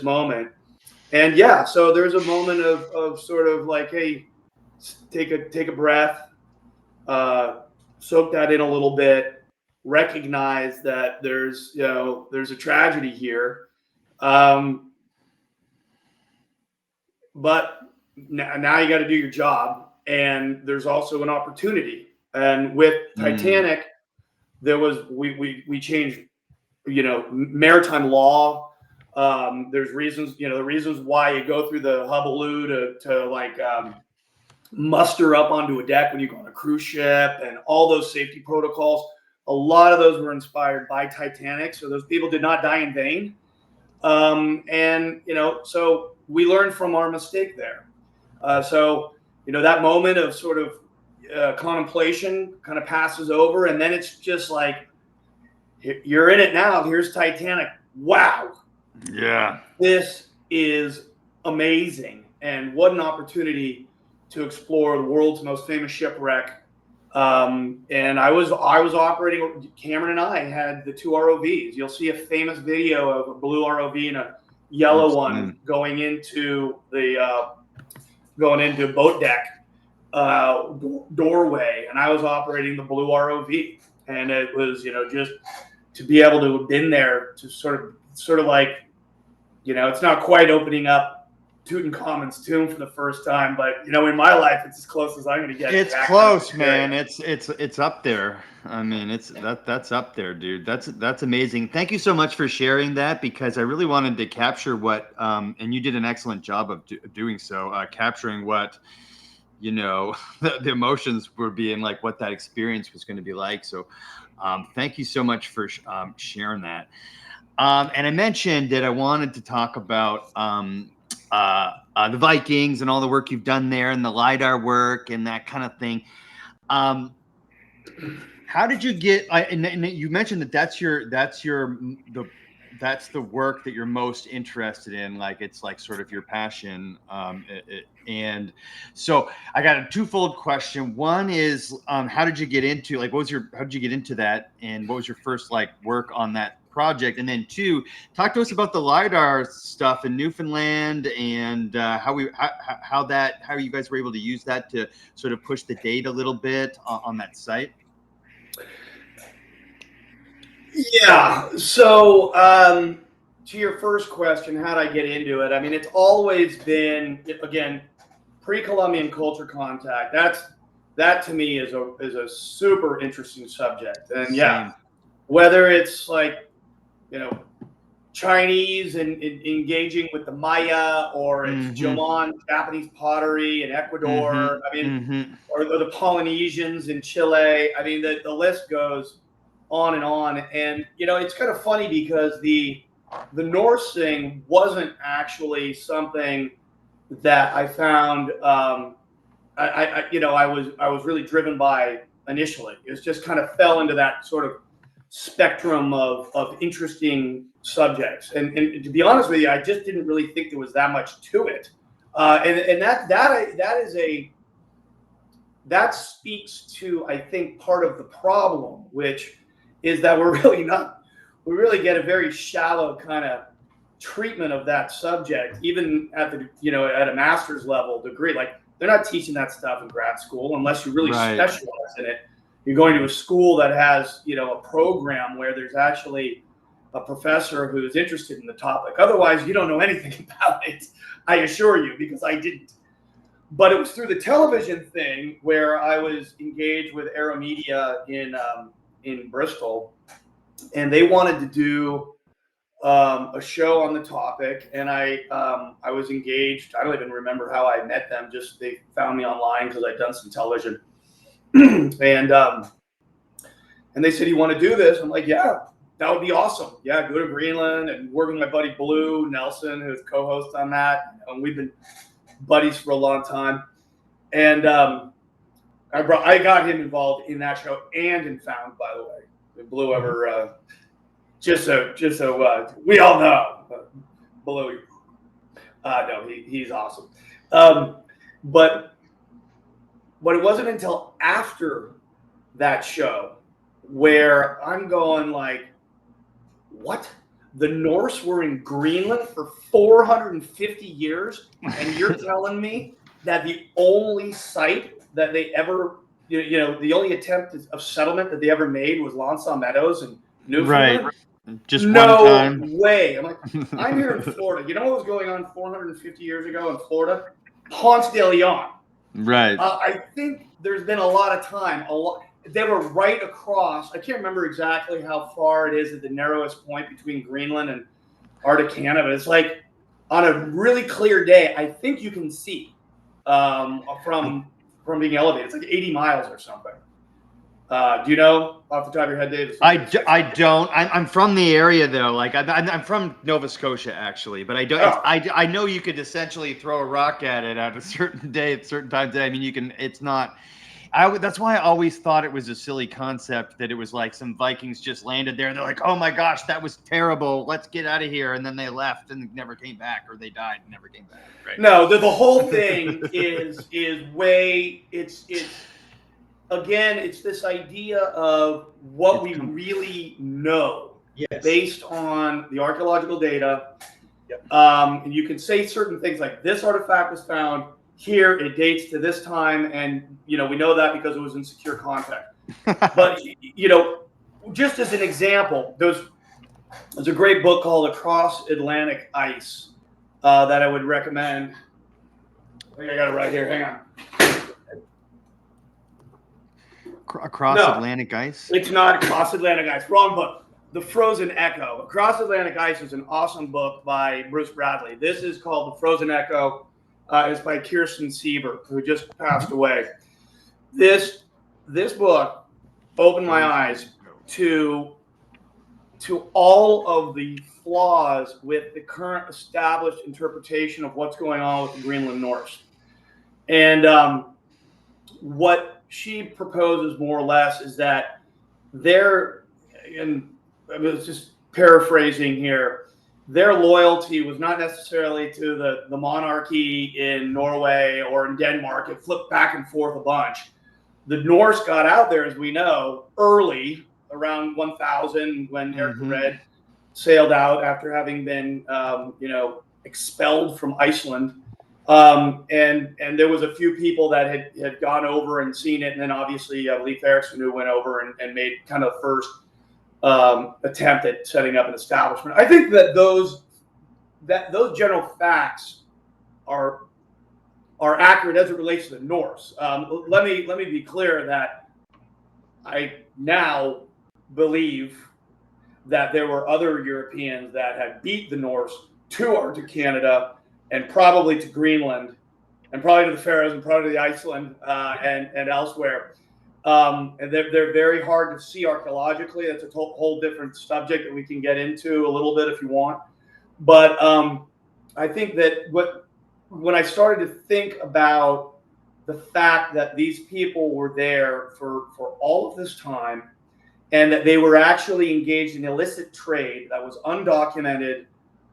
moment. And so there's a moment of sort of like, hey, take a breath, soak that in a little bit, recognize that there's a tragedy here, but now you got to do your job, and there's also an opportunity. And with Titanic, there was we changed maritime law. There's reasons, the reasons why you go through the hullabaloo to like muster up onto a deck when you go on a cruise ship, and all those safety protocols. A lot of those were inspired by Titanic, so those people did not die in vain. And so we learned from our mistake there. So that moment of sort of contemplation kind of passes over, and then it's just like, you're in it now. Here's Titanic. Wow. Yeah. This is amazing. And what an opportunity to explore the world's most famous shipwreck. And I was operating, Cameron and I had the 2 ROVs. You'll see a famous video of a blue ROV and a yellow one going into boat deck doorway. And I was operating the blue ROV. And it was, just to be able to have been there to sort of like, it's not quite opening up Tutankhamun's tomb for the first time, but in my life, it's as close as I'm going to get. It's close, man. It's up there. I mean, that's up there, dude. That's amazing. Thank you so much for sharing that, because I really wanted to capture what, and you did an excellent job of doing so, capturing what, the emotions were being like, what that experience was going to be like. So, thank you so much for sharing that. And I mentioned that I wanted to talk about the Vikings and all the work you've done there, and the LiDAR work and that kind of thing. How did you get? And you mentioned that that's the work that you're most interested in. Like, it's like sort of your passion. And so I got a twofold question. One is, how did you get into, like, how did you get into that? And what was your first like work on that project? And then 2, talk to us about the LiDAR stuff in Newfoundland and how you guys were able to use that to sort of push the data a little bit on that site. Yeah. So to your first question, how did I get into it? I mean, it's always been, again, pre-Columbian culture contact. That to me is a super interesting subject. And yeah, whether it's like, Chinese and engaging with the Maya, or it's Jomon, Japanese pottery in Ecuador. I mean, or the Polynesians in Chile. I mean, the list goes on and on. And it's kind of funny because the Norse thing wasn't actually something that I found. I was really driven by initially. It was just kind of fell into that sort of spectrum of interesting subjects, and to be honest with you, I just didn't really think there was that much to it, and that speaks to, I think, part of the problem, which is that we really get a very shallow kind of treatment of that subject, even at at a master's level degree. Like, they're not teaching that stuff in grad school unless you really specialize in it. You're going to a school that has, a program where there's actually a professor who's interested in the topic. Otherwise, you don't know anything about it, I assure you, because I didn't. But it was through the television thing where I was engaged with Aeromedia in Bristol, and they wanted to do a show on the topic, and I was engaged. I don't even remember how I met them. Just they found me online because I'd done some television. And they said, "You want to do this?" I'm like, "Yeah, that would be awesome. Yeah, go to Greenland and work with my buddy Blue Nelson, who's co-host on that. And we've been buddies for a long time." And I got him involved in that show and in Found, by the way. If Blue ever, just so we all know, Blue. No, he's awesome. But it wasn't until after that show where I'm going like, what? The Norse were in Greenland for 450 years, and you're telling me that the only site that they ever, the only attempt of settlement that they ever made was Lansing Meadows in Newfoundland? Right. Just no one time. way. I'm like, I'm here in Florida. You know what was going on 450 years ago in Florida? Ponce de Leon. Right. I think there's been a lot of time. They were right across. I can't remember exactly how far it is at the narrowest point between Greenland and Arctic Canada. It's like on a really clear day, I think you can see from being elevated. It's like 80 miles or something. Do you know off the top of your head, Dave? I don't. I'm from the area though. Like I'm from Nova Scotia actually, but I don't. Oh. I know you could essentially throw a rock at it at a certain day at certain times. I mean, you can. It's not. That's why I always thought it was a silly concept that it was like some Vikings just landed there and they're like, "Oh my gosh, that was terrible. Let's get out of here," and then they left and never came back, or they died and never came back. Right? No, the whole thing is way. It's. Again, it's this idea of what we really know based on the archaeological data. Yep. And you can say certain things like, this artifact was found here, it dates to this time, and we know that because it was in secure contact. But just as an example, there's a great book called Across Atlantic Ice that I would recommend. I think I got it right here. Hang on. Across Atlantic Ice? It's not Across Atlantic Ice. Wrong book. The Frozen Echo. Across Atlantic Ice is an awesome book by Bruce Bradley. This is called The Frozen Echo. It's by Kirsten Sieber, who just passed away. This book opened my eyes to all of the flaws with the current established interpretation of what's going on with the Greenland Norse. And what she proposes more or less is that and I was just paraphrasing here, their loyalty was not necessarily to the monarchy in Norway or in Denmark. It flipped back and forth a bunch. The Norse got out there, as we know, early, around 1000 when Eric Red sailed out after having been, expelled from Iceland. And there was a few people that had gone over and seen it. And then obviously Leif Erikson, who went over and made kind of the first attempt at setting up an establishment. I think that those general facts are accurate as it relates to the Norse. Let me be clear that I now believe that there were other Europeans that had beat the Norse to Arctic Canada and probably to Greenland and probably to the Faroes and probably to Iceland and elsewhere. And they're very hard to see archaeologically. That's a whole different subject that we can get into a little bit if you want. But I think that when I started to think about the fact that these people were there for all of this time and that they were actually engaged in illicit trade that was undocumented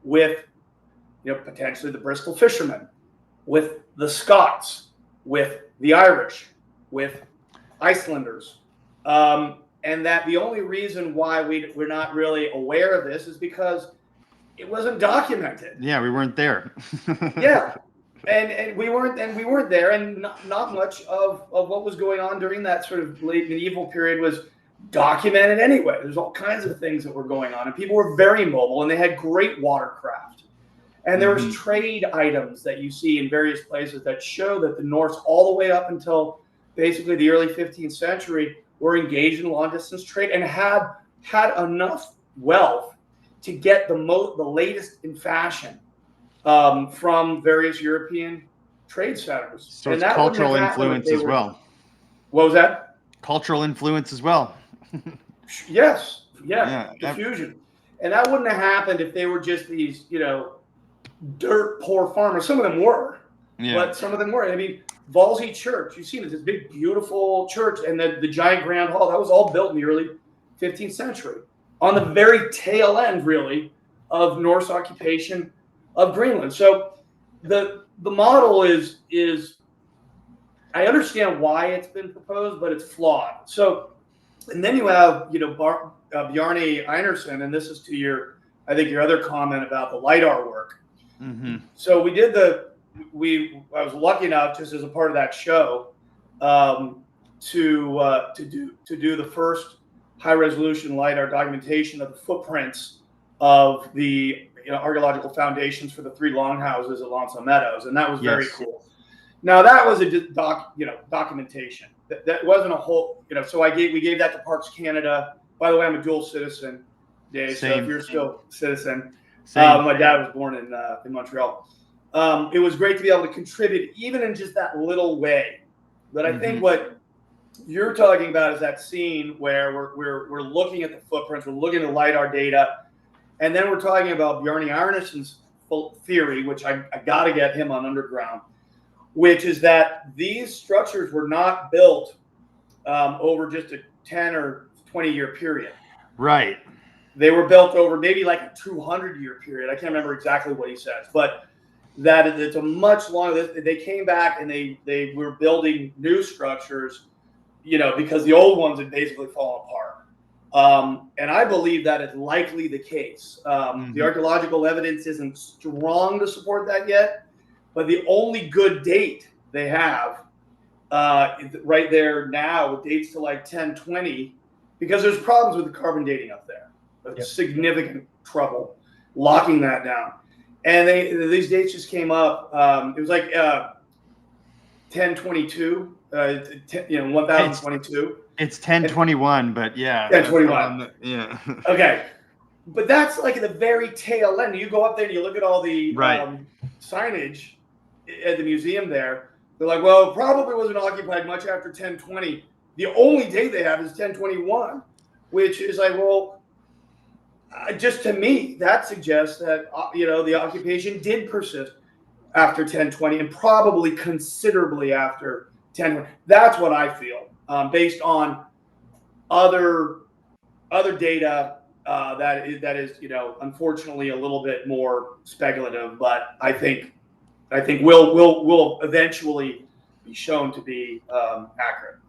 with, potentially the Bristol fishermen, with the Scots, with the Irish, with Icelanders, and that the only reason why we're not really aware of this is because it wasn't documented. Yeah, we weren't there. Yeah, and we weren't there, and not much of what was going on during that sort of late medieval period was documented anyway. There's all kinds of things that were going on, and people were very mobile, and they had great watercraft. And there was trade items that you see in various places that show that the Norse, all the way up until basically the early 15th century, were engaged in long-distance trade and had enough wealth to get the latest in fashion from various European trade centers. So it's cultural influence as well. What was that? Cultural influence as well. Yes. Yeah. Diffusion. And that wouldn't have happened if they were just these, dirt poor farmers. Some of them were, but some of them were. I mean, Valsey Church, you've seen it, this big, beautiful church, and the giant grand hall, that was all built in the early 15th century, on the very tail end, really, of Norse occupation of Greenland. So the model is I understand why it's been proposed, but it's flawed. So, and then you have, Bjarne Einarsson, and this is to your other comment about the LiDAR work. Mm-hmm. So I was lucky enough, just as a part of that show, to do the first high resolution LiDAR documentation of the footprints of the archaeological foundations for the 3 longhouses at Lonso Meadows, and that was very cool. Now that was a documentation. That wasn't a whole, So we gave that to Parks Canada. By the way, I'm a dual citizen, Dave. So if you're still a citizen. My dad was born in Montreal. It was great to be able to contribute, even in just that little way. But I think what you're talking about is that scene where we're looking at the footprints, we're looking at the LiDAR data, and then we're talking about Bjarne Einarsson's theory, which I got to get him on Underground, which is that these structures were not built over just a 10 or 20-year period. Right. They were built over maybe like a 200-year period. I can't remember exactly what he says, but that it's a much longer. They came back and they were building new structures, because the old ones had basically fallen apart. And I believe that is likely the case. The archaeological evidence isn't strong to support that yet, but the only good date they have right there now dates to like 1020, because there's problems with the carbon dating up there. Significant trouble locking that down, and these dates just came up. It was like 1022, 1022. It's 1021, but yeah, 1021. Yeah. Okay, but that's like at the very tail end. You go up there and you look at all the signage at the museum there. They're like, well, it probably wasn't occupied much after 1020. The only date they have is 1021, which is like, well. Just to me, that suggests that the occupation did persist after 1020 and probably considerably after 1020. That's what I feel, based on other data that is unfortunately a little bit more speculative, but I think will eventually be shown to be accurate.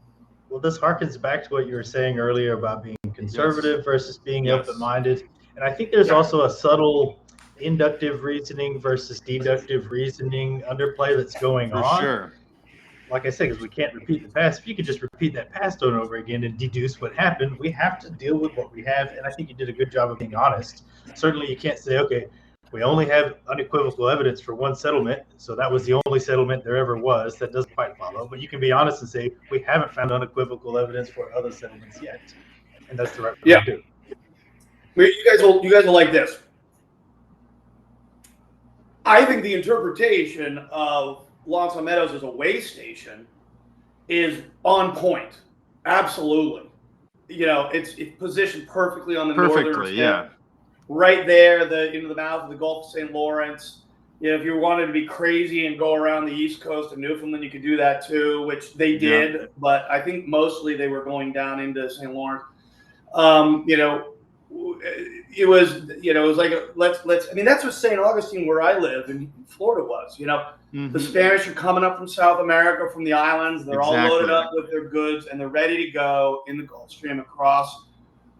Well, this harkens back to what you were saying earlier about being conservative versus being open-minded. And I think there's also a subtle inductive reasoning versus deductive reasoning underplay that's going For on. sure. Like I said, because we can't repeat the past. If you could just repeat that past over and over again and deduce what happened, we have to deal with what we have. And I think you did a good job of being honest. Certainly, you can't say, okay, we only have unequivocal evidence for one settlement, so that was the only settlement there ever was. That doesn't quite follow. But you can be honest and say, we haven't found unequivocal evidence for other settlements yet. And that's the right Yeah. thing to do. You guys will like this. I think the interpretation of Lonesome Meadows as a way station is on point. Absolutely. It's positioned perfectly on the northern tip. Right there, the mouth of the Gulf of St. Lawrence. If you wanted to be crazy and go around the east coast of Newfoundland, you could do that too, which they did. Yeah. But I think mostly they were going down into St. Lawrence. It was like let's. I mean, that's what St. Augustine, where I live in Florida, was. The Spanish are coming up from South America, from the islands. They're all loaded up with their goods, and they're ready to go in the Gulf Stream across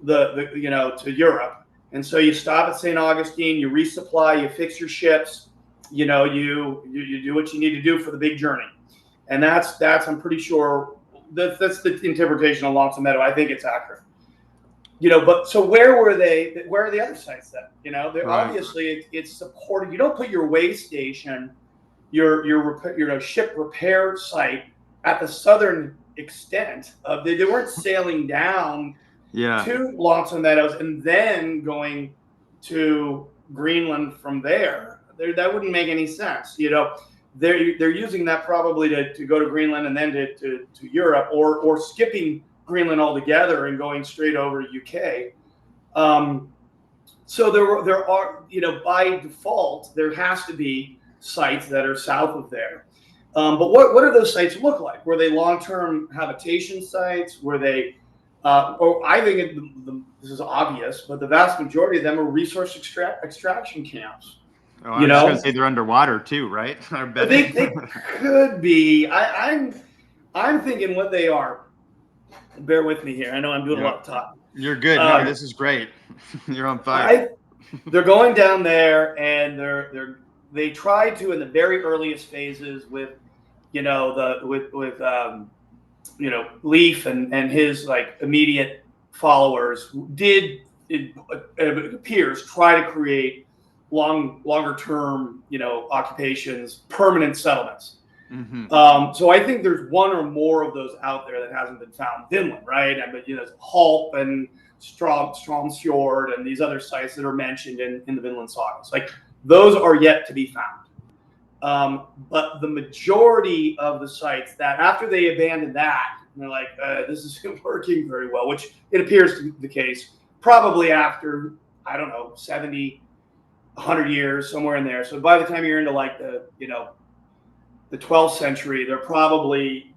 the to Europe. And so you stop at St. Augustine, you resupply, you fix your ships, you do what you need to do for the big journey. And that's I'm pretty sure that's the interpretation of Lonesome Meadow. I think it's accurate. But so where were they? Where are the other sites then? They're right. Obviously it's supported. You don't put your way station, your ship repair site at the southern extent of they weren't sailing down to Lonesome Meadows and then going to Greenland from there. That wouldn't make any sense. They're using that probably to go to Greenland and then to Europe or skipping Greenland altogether and going straight over to UK. So there are by default there has to be sites that are south of there. But what do those sites look like? Were they long-term habitation sites? Were they I think this is obvious, but the vast majority of them are resource extraction camps. Oh, I was just going to say they're underwater too, right? They could be. I'm thinking what they are. Bear with me here. I know I'm doing a lot of talking. You're good. No, this is great. You're on fire. They're going down there, and they try to in the very earliest phases with Leaf and his immediate followers it appears try to create longer term occupations, permanent settlements. Mm-hmm. So I think there's one or more of those out there that hasn't been found in Vinland, right? But Hulp and Stromsfjord and these other sites that are mentioned in the Vinland sagas, those are yet to be found. But the majority of the sites that after they abandoned that, and they're like, this isn't working very well, which it appears to be the case, probably after, 70, 100 years, somewhere in there. So by the time you're into the 12th century, they're probably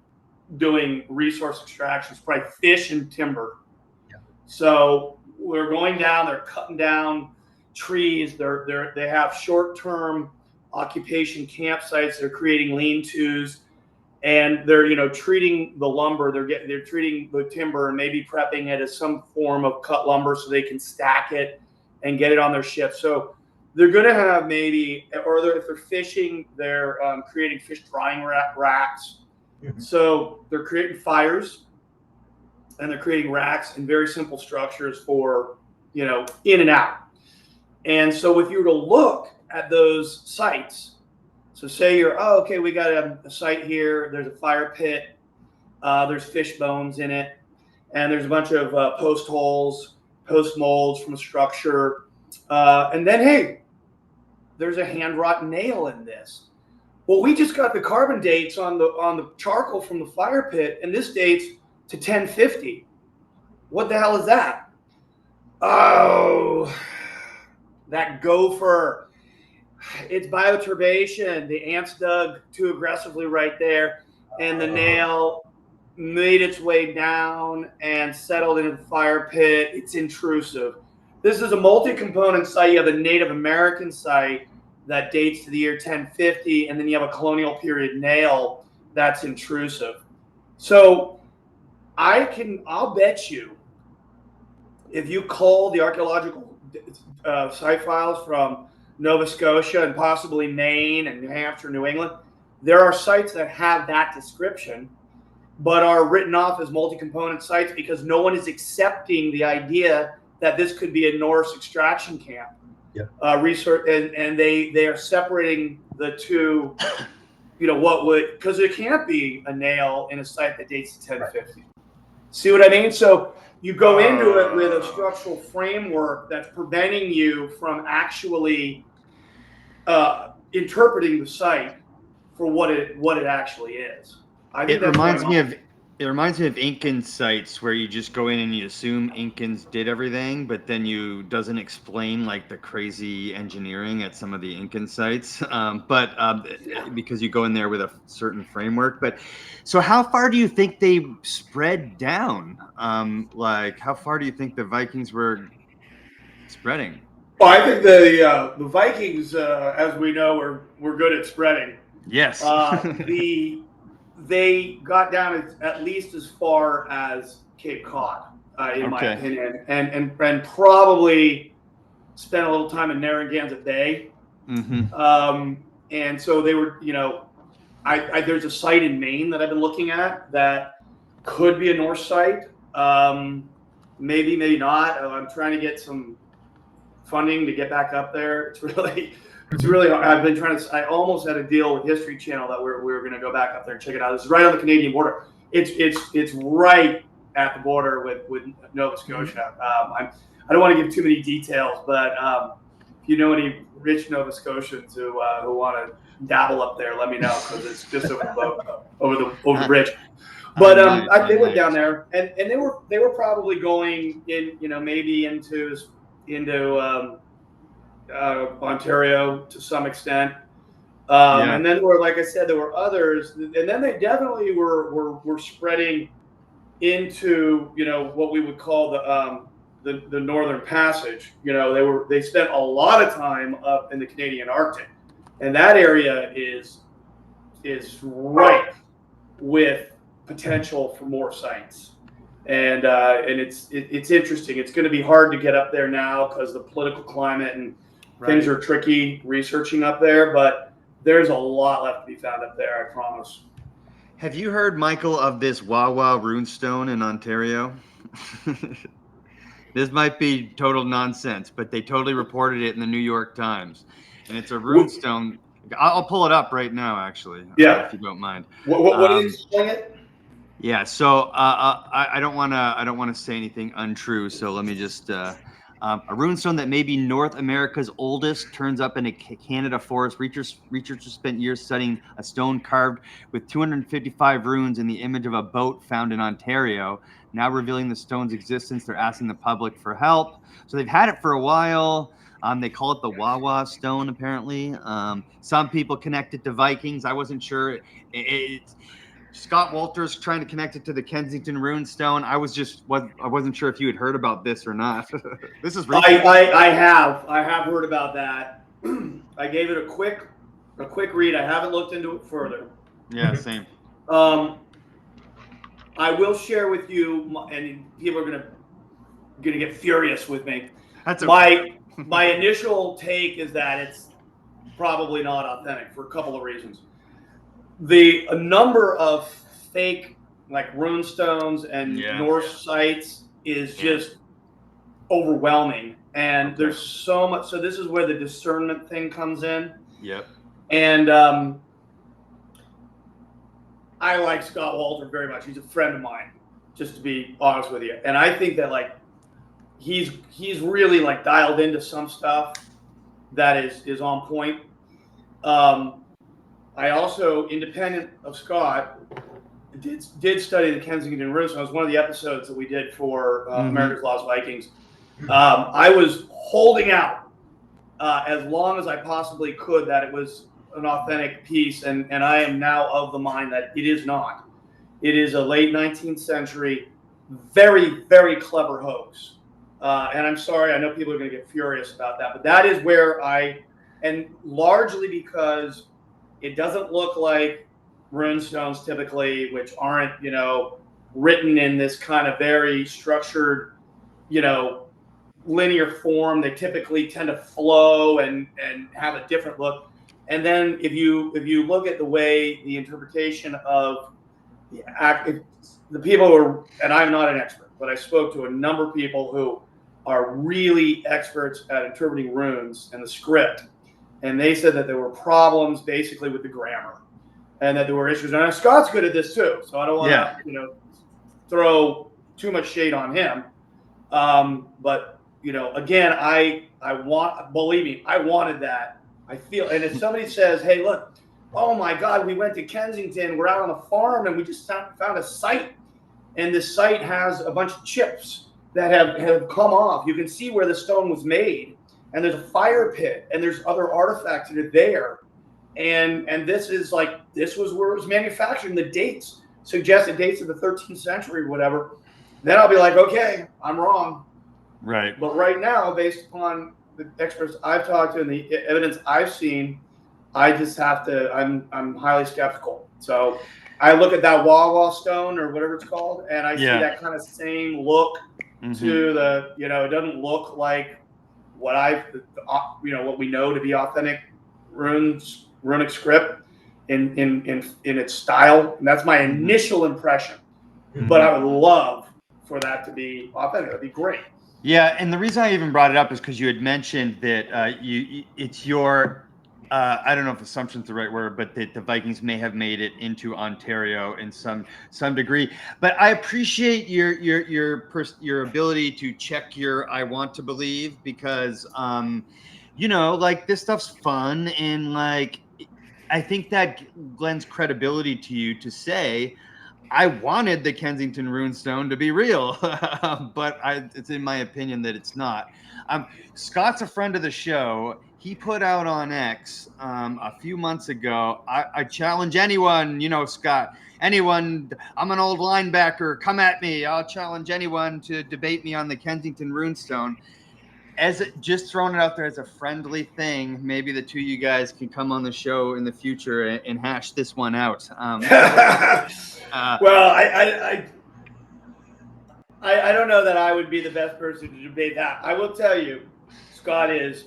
doing resource extractions, probably fish and timber. Yeah. So we're going down, they're cutting down trees, they have short-term occupation campsites, they're creating lean-tos, and they're treating the lumber, they're treating the timber and maybe prepping it as some form of cut lumber so they can stack it and get it on their ship. So they're going to have maybe, if they're fishing, they're creating fish drying racks. Mm-hmm. So they're creating fires and they're creating racks and very simple structures for, in and out. And so if you were to look at those sites, so say we got a site here, there's a fire pit, there's fish bones in it, and there's a bunch of post holes, post molds from a structure. And then, hey, there's a hand-wrought nail in this. Well, we just got the carbon dates on the charcoal from the fire pit, and this dates to 1050. What the hell is that? Oh, that gopher. It's bioturbation. The ants dug too aggressively right there, and the nail made its way down and settled into the fire pit. It's intrusive. This is a multi-component site. You have a Native American site that dates to the year 1050, and then you have a colonial period nail that's intrusive. So I'll bet you, if you call the archaeological site files from Nova Scotia and possibly Maine and New Hampshire, New England. There are sites that have that description, but are written off as multi-component sites because no one is accepting the idea that this could be a Norse extraction camp. Yeah. Research and they are separating the two. What would, because it can't be a nail in a site that dates to 1050. See what I mean? So you go into it with a structural framework that's preventing you from actually interpreting the site for what it actually is. I think It reminds me of Incan sites where you just go in and you assume Incans did everything, but then you doesn't explain like the crazy engineering at some of the Incan sites. Because you go in there with a certain framework. But so how far do you think they spread down? Like how far do you think the Vikings were spreading? Well, I think the Vikings, as we know, were good at spreading. Yes. They got down at least as far as Cape Cod, in my opinion, and probably spent a little time in Narragansett Bay. Mm-hmm. And so they were, there's a site in Maine that I've been looking at that could be a Norse site. Maybe, maybe not. I'm trying to get some funding to get back up there. It's really hard. I've been trying to. I almost had a deal with History Channel that we were going to go back up there and check it out. It's right on the Canadian border. It's right at the border with Nova Scotia. I don't want to give too many details, but if you know any rich Nova Scotians who want to dabble up there, let me know, because it's just over the boat, over the bridge. But they went down there, and they were probably going in, maybe into Ontario to some extent. And then like I said, there were others, and then they definitely were spreading into, what we would call the Northern Passage. They spent a lot of time up in the Canadian Arctic, and that area is ripe with potential for more sites. And it's interesting. It's going to be hard to get up there now because the political climate and things are tricky researching up there, but there's a lot left to be found up there, I promise. Have you heard, Michael, of this Wawa runestone in Ontario? This might be total nonsense, but they totally reported it in the New York Times. And it's a runestone. I'll pull it up right now, actually, if you don't mind. What is it? Yeah, so I don't want to say anything untrue. So let me just a runestone that may be North America's oldest turns up in a Canada forest. Researchers spent years studying a stone carved with 255 runes in the image of a boat found in Ontario. Now revealing the stone's existence, they're asking the public for help. So they've had it for a while. They call it the Wawa stone, apparently. Some people connect it to Vikings. I wasn't sure. Scott Walters trying to connect it to the Kensington Runestone. I wasn't sure if you had heard about this or not. This is recent. I have heard about that. I gave it a quick read. I haven't looked into it further. Yeah, same. I will share with you, and people are gonna get furious with me. That's okay. My initial take is that it's probably not authentic for a couple of reasons. A number of fake like runestones and Norse sites is just overwhelming, and there's so much. So this is where the discernment thing comes in. Yep. And I like Scott Walter very much. He's a friend of mine, just to be honest with you. And I think that like he's really like dialed into some stuff that is on point. I also, independent of Scott, did study the Kensington Runestone. It was one of the episodes that we did for America's Lost Vikings. I was holding out as long as I possibly could that it was an authentic piece, and I am now of the mind that it is not. It is a late 19th century, very, very clever hoax. And I'm sorry, I know people are going to get furious about that, but that is where and largely because it doesn't look like runestones typically, which aren't, written in this kind of very structured, linear form. They typically tend to flow and have a different look. And then if you look at the way the interpretation of the people who are, and I'm not an expert, but I spoke to a number of people who are really experts at interpreting runes and the script, and they said that there were problems basically with the grammar, and that there were issues. And Scott's good at this too, so I don't want to throw too much shade on him. But again, believe me, I wanted that. I feel, and if somebody says, "Hey, look, oh my God, we went to Kensington, we're out on the farm, and we just found a site, and this site has a bunch of chips that have come off. You can see where the stone was made, and there's a fire pit, and there's other artifacts that are there, and this was where it was manufactured. And the dates suggested dates of the 13th century, whatever." Then I'll be like, okay, I'm wrong. Right. But right now, based upon the experts I've talked to and the evidence I've seen, I just have to. I'm highly skeptical. So I look at that Wawa stone or whatever it's called, and I see that kind of same look to the. It doesn't look like what what we know to be authentic runic script in its style, and that's my initial impression. But I would love for that to be authentic. That'd be great. Yeah, and the reason I even brought it up is because you had mentioned that it's your. I don't know if assumption's the right word, but that the Vikings may have made it into Ontario in some degree. But I appreciate your ability to check your "I want to believe" because like this stuff's fun, and like I think that lends credibility to you to say, I wanted the Kensington Runestone to be real, but it's in my opinion that it's not. Scott's a friend of the show. He put out on X a few months ago. I challenge anyone, Scott, anyone. I'm an old linebacker. Come at me. I'll challenge anyone to debate me on the Kensington Runestone. Just throwing it out there as a friendly thing. Maybe the two of you guys can come on the show in the future and hash this one out. Well, I don't know that I would be the best person to debate that. I will tell you, Scott is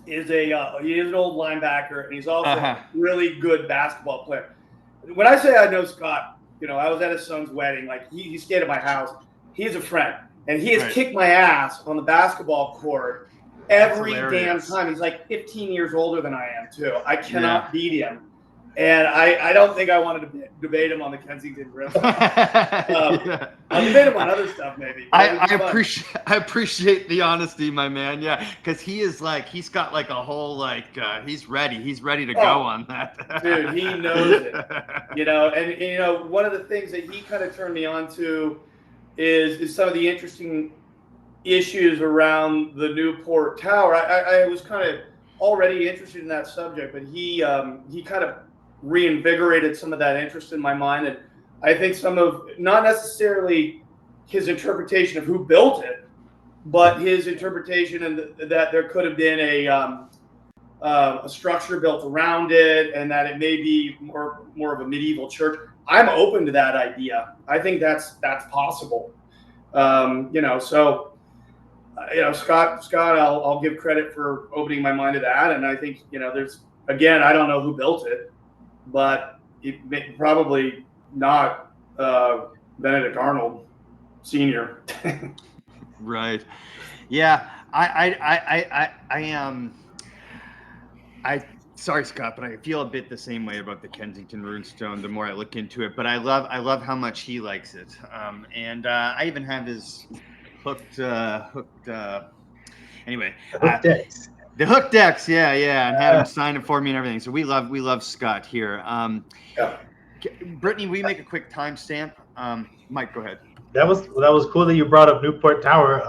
an old linebacker, and he's also a really good basketball player. When I say I know Scott, I was at his son's wedding. Like he stayed at my house. He's a friend, and he has kicked my ass on the basketball court every damn time. He's like 15 years older than I am too. I cannot beat him. And I don't think I wanted to debate him on the Kensington River. I'll debate him on other stuff, maybe. I appreciate the honesty, my man. Yeah, because he's got like a whole he's ready. He's ready to go on that. Dude, he knows it. And one of the things that he kind of turned me on to is some of the interesting issues around the Newport Tower. I was kind of already interested in that subject, but he kind of reinvigorated some of that interest in my mind, and I think some of not necessarily his interpretation of who built it, but his interpretation and that there could have been a structure built around it, and that it may be more of a medieval church. I'm open to that idea. I think that's possible. Scott, I'll give credit for opening my mind to that, and I think there's again, I don't know who built it, but it probably not Benedict Arnold Sr. Right. Yeah. I am. Sorry, Scott, but I feel a bit the same way about the Kensington Runestone the more I look into it. But I love how much he likes it. And I even have his hooked. Anyway. The hook decks, yeah, and had him sign it for me and everything. So we love Scott here. Brittany, will you make a quick timestamp? Mike, go ahead. That was cool that you brought up Newport Tower.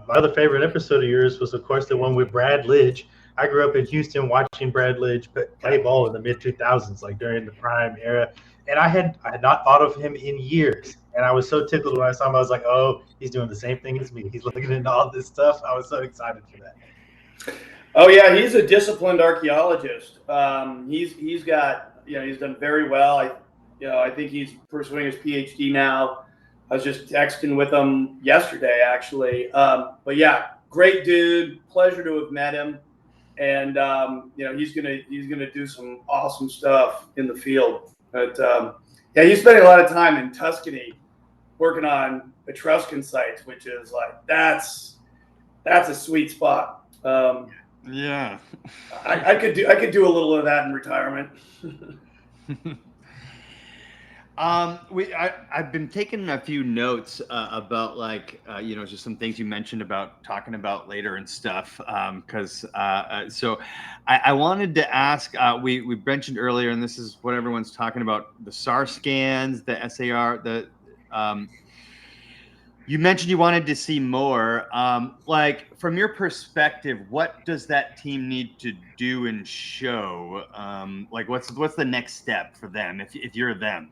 My other favorite episode of yours was, of course, the one with Brad Lidge. I grew up in Houston watching Brad Lidge play ball in the mid 2000s, like during the prime era, and I had not thought of him in years. And I was so tickled when I saw him. I was like, oh, he's doing the same thing as me. He's looking into all this stuff. I was so excited for that. Oh yeah, he's a disciplined archaeologist. He's got he's done very well. I think he's pursuing his PhD now. I was just texting with him yesterday, actually. But yeah, great dude. Pleasure to have met him. And he's gonna do some awesome stuff in the field. But he's spending a lot of time in Tuscany working on Etruscan sites, which is like that's a sweet spot. Yeah, I could do a little of that in retirement. I've been taking a few notes about just some things you mentioned about talking about later and stuff. Because so I wanted to ask. We mentioned earlier, and this is what everyone's talking about: the SAR scans, the SAR, You mentioned you wanted to see more. From your perspective, what does that team need to do and show? What's the next step for them if you're them?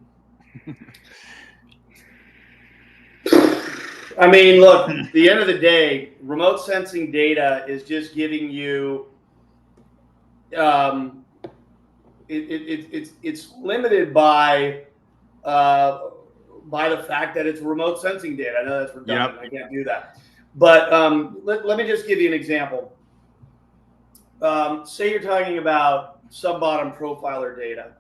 I mean, look, at the end of the day, remote sensing data is just giving you it's limited by the fact that it's remote sensing data. I know that's redundant. Yep. I can't do that. But let me just give you an example. Say you're talking about sub-bottom profiler data.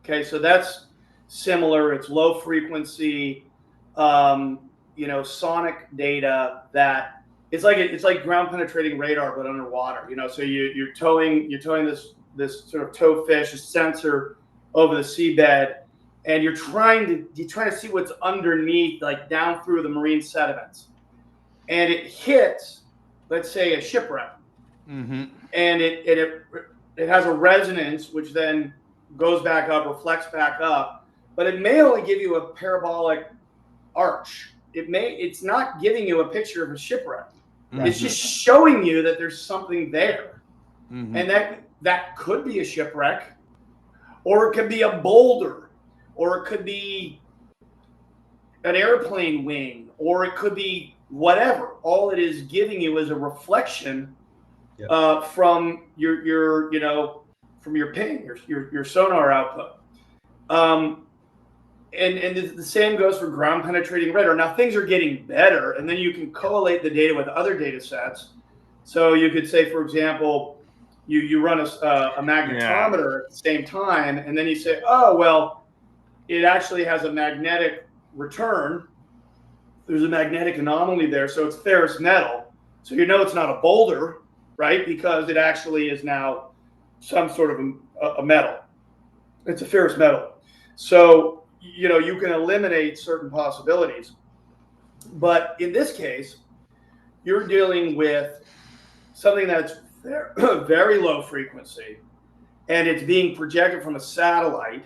Okay, so that's similar. It's low frequency, sonic data that it's like ground penetrating radar but underwater. So you're towing this sort of tow fish, a sensor over the seabed, and you're trying to see what's underneath, like down through the marine sediments, and it hits, let's say, a shipwreck, mm-hmm. and it has a resonance which then goes back up, reflects back up, but it may only give you a parabolic arch. It's not giving you a picture of a shipwreck. Mm-hmm. It's just showing you that there's something there, mm-hmm. and that could be a shipwreck, or it could be a boulder, or it could be an airplane wing, or it could be whatever. All it is giving you is a reflection from your from your ping, your sonar output. And the same goes for ground penetrating radar. Now things are getting better, and then you can collate the data with other data sets. So you could say, for example, you run a magnetometer at the same time, and then you say, oh, well, it actually has a magnetic return. There's a magnetic anomaly there, so it's ferrous metal. So it's not a boulder, right? Because it actually is now some sort of a metal. It's a ferrous metal. So, you can eliminate certain possibilities. But in this case, you're dealing with something that's very low frequency, and it's being projected from a satellite,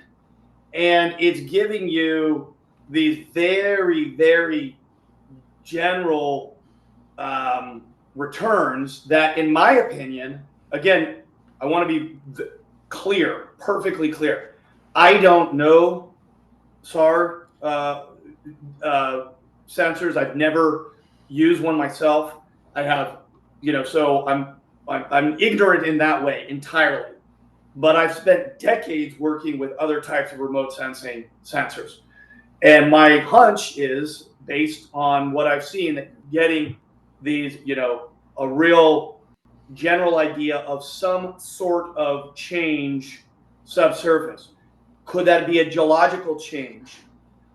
and it's giving you these very, very general returns that, in my opinion, again, I want to be clear, perfectly clear. I don't know SAR sensors. I've never used one myself. I have, so I'm ignorant in that way entirely. But I've spent decades working with other types of remote sensing sensors. And my hunch is, based on what I've seen, that getting these, a real general idea of some sort of change subsurface. Could that be a geological change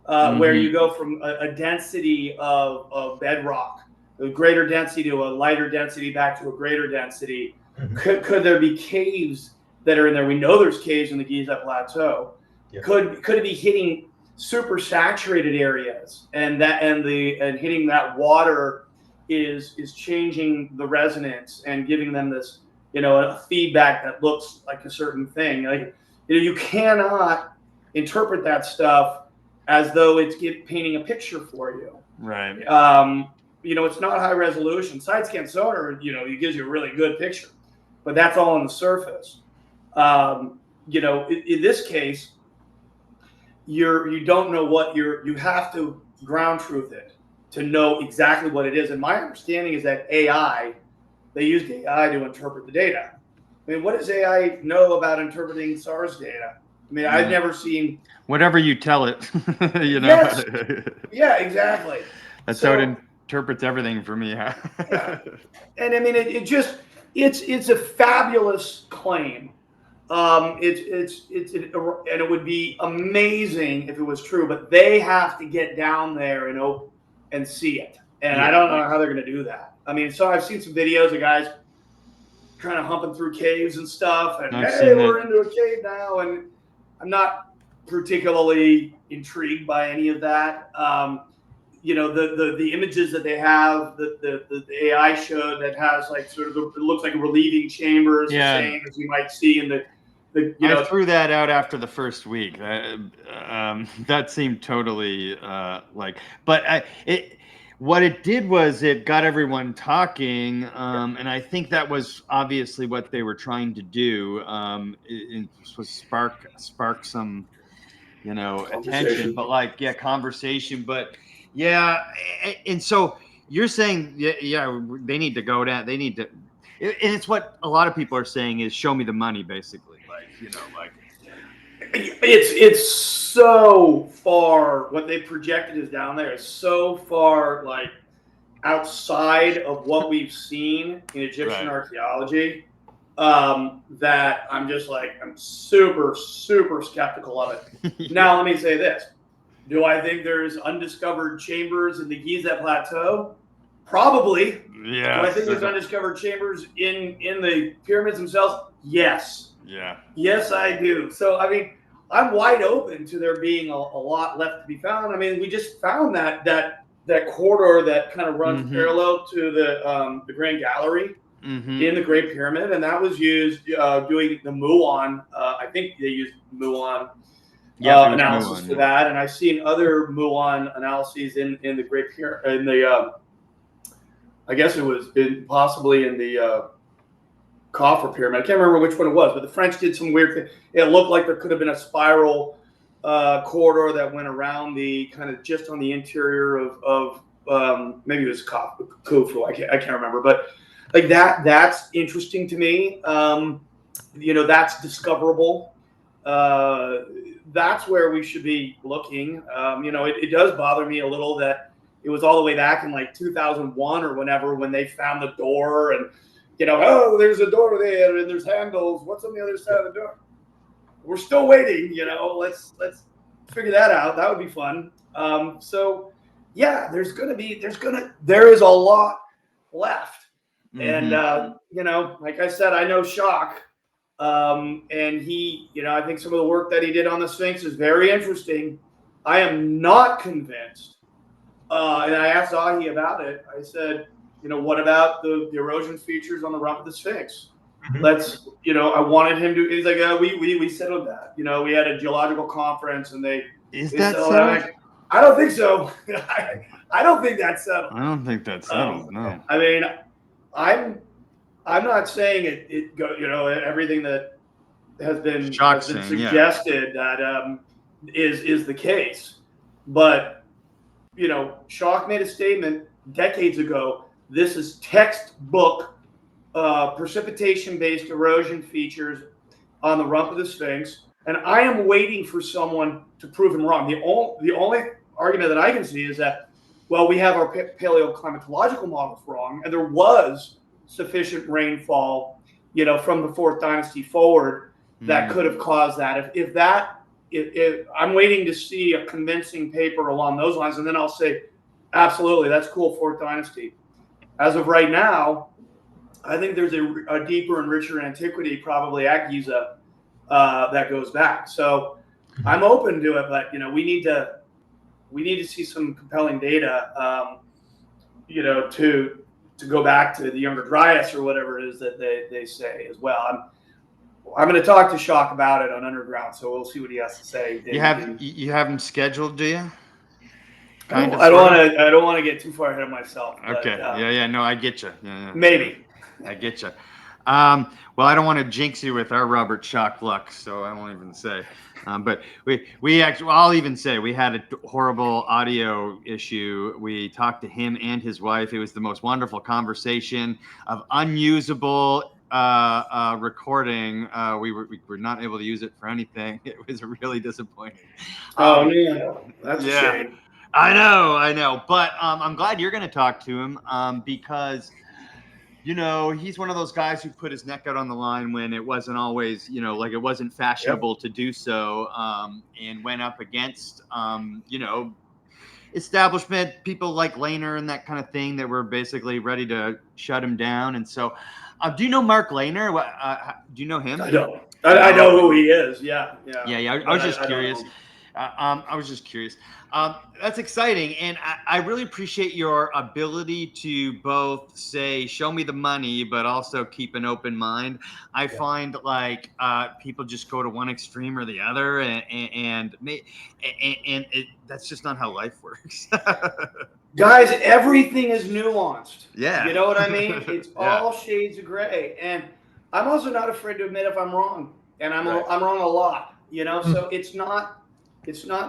where you go from a density of bedrock, a greater density to a lighter density back to a greater density? Mm-hmm. Could there be caves that are in there? We know there's caves in the Giza Plateau. Yeah. Could it be hitting super saturated areas, and hitting that water is changing the resonance and giving them this, a feedback that looks like a certain thing. Like, you cannot interpret that stuff as though it's painting a picture for you. Right. It's not high resolution. Side scan sonar, it gives you a really good picture, but that's all on the surface. In this case, you don't know what you have to ground truth it to know exactly what it is. And my understanding is that they used AI to interpret the data. I mean, what does AI know about interpreting SARS data? I mean, I've never seen... Whatever you tell it, Yes. Yeah, exactly. That's so interprets everything for me. Yeah. And I mean, it's a fabulous claim. And it would be amazing if it was true, but they have to get down there and see it. And I don't know how they're going to do that. I mean, so I've seen some videos of guys kind of humping through caves and stuff, and hey, we're into a cave now, and I'm not particularly intrigued by any of that. You know, the images that they have, the AI showed that has like sort of it looks like relieving chambers, the same as you might see in the I threw that out after the first week. That seemed totally but what it did was it got everyone talking, and I think that was obviously what they were trying to do. It was spark some, attention, but conversation. But and so you're saying, they need to go down. They need to, and it's what a lot of people are saying is show me the money, basically. It's so far, what they projected is down there is so far like outside of what we've seen in Egyptian archaeology, that I'm just like, I'm super skeptical of it. Now let me say this. Do I think there's undiscovered chambers in the Giza Plateau? Probably. Yeah. Do I think there's undiscovered chambers in the pyramids themselves? Yes. Yeah. Yes, I do. So, I mean, I'm wide open to there being a lot left to be found. I mean, we just found that corridor that kind of runs parallel to the Grand Gallery in the Great Pyramid, and that was used doing the muon. I think they used muon analysis for that, and I've seen other muon analyses in the Great Pyramid. In the I guess it was possibly in the Coffer Pyramid. I can't remember which one it was, but the French did some weird thing. It looked like there could have been a spiral corridor that went around the kind of just on the interior of maybe it was Khufu. I can't remember, but like that's interesting to me. That's discoverable. That's where we should be looking. It does bother me a little that it was all the way back in like 2001 or whenever when they found the door and there's a door there and there's handles. What's on the other side of the door? We're still waiting. Let's figure that out. That would be fun. So yeah, there is a lot left. And like I said, I know Shock. And he, I think some of the work that he did on the Sphinx is very interesting. I am not convinced. And I asked Ahi about it. I said, what about the erosion features on the rump of the Sphinx? Let's, I wanted him to. He's like, we settled that. We had a geological conference, and they that settled. I don't think so. I don't think that's settled. I don't think that's settled. No. I mean, I'm not saying it go. Everything that has been suggested that is the case, but Shock made a statement decades ago. This is textbook precipitation-based erosion features on the rump of the Sphinx, and I am waiting for someone to prove him wrong. The only argument that I can see is that, well, we have our paleoclimatological models wrong, and there was sufficient rainfall, from the 4th dynasty forward that could have caused that. If I'm waiting to see a convincing paper along those lines, and then I'll say, absolutely, that's cool, 4th dynasty. As of right now, I think there's a deeper and richer antiquity, probably at Giza, that goes back. So I'm open to it, but we need to see some compelling data, to go back to the Younger Dryas or whatever it is that they say as well. I'm going to talk to Shock about it on Underground, so we'll see what he has to say. You have him scheduled, do you? I don't want to get too far ahead of myself. Okay. But, no, I get you. Yeah. Maybe. I get you. Well, I don't want to jinx you with our Robert Shock luck, so I won't even say. But we actually, I'll even say we had a horrible audio issue. We talked to him and his wife. It was the most wonderful conversation of unusable recording. We were not able to use it for anything. It was really disappointing. Oh, man. That's a shame. I know. But I'm glad you're going to talk to him because, he's one of those guys who put his neck out on the line when it wasn't always, like it wasn't fashionable to do so, and went up against, establishment people like Lehner and that kind of thing that were basically ready to shut him down. And so, do you know Mark Lehner? Do you know him? I don't. I know who he is. Yeah. I was just curious. I was just curious. That's exciting, and I really appreciate your ability to both say, "Show me the money," but also keep an open mind. I find like people just go to one extreme or the other, and that's just not how life works. Guys, everything is nuanced. Yeah. You know what I mean? It's all shades of gray, and I'm also not afraid to admit if I'm wrong, and I'm wrong a lot. So it's not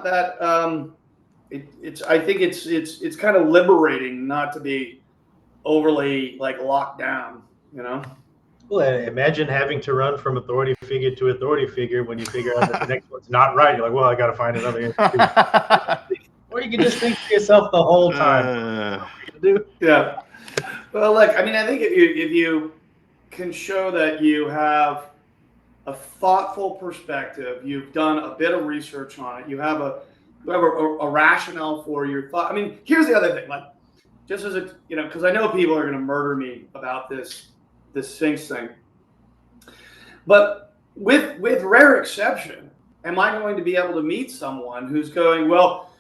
that. I think it's kind of liberating not to be overly like locked down. Well, imagine having to run from authority figure to authority figure when you figure out that the next one's not right. You're like, well, I got to find another institution. Or you can just think to yourself the whole time. Yeah. Well, look, I mean, I think if you can show that you have a thoughtful perspective, you've done a bit of research on it, you have a rationale for your thought. I mean, here's the other thing, like, just as because I know people are going to murder me about this Sphinx thing, but with rare exception, am I going to be able to meet someone who's going, well,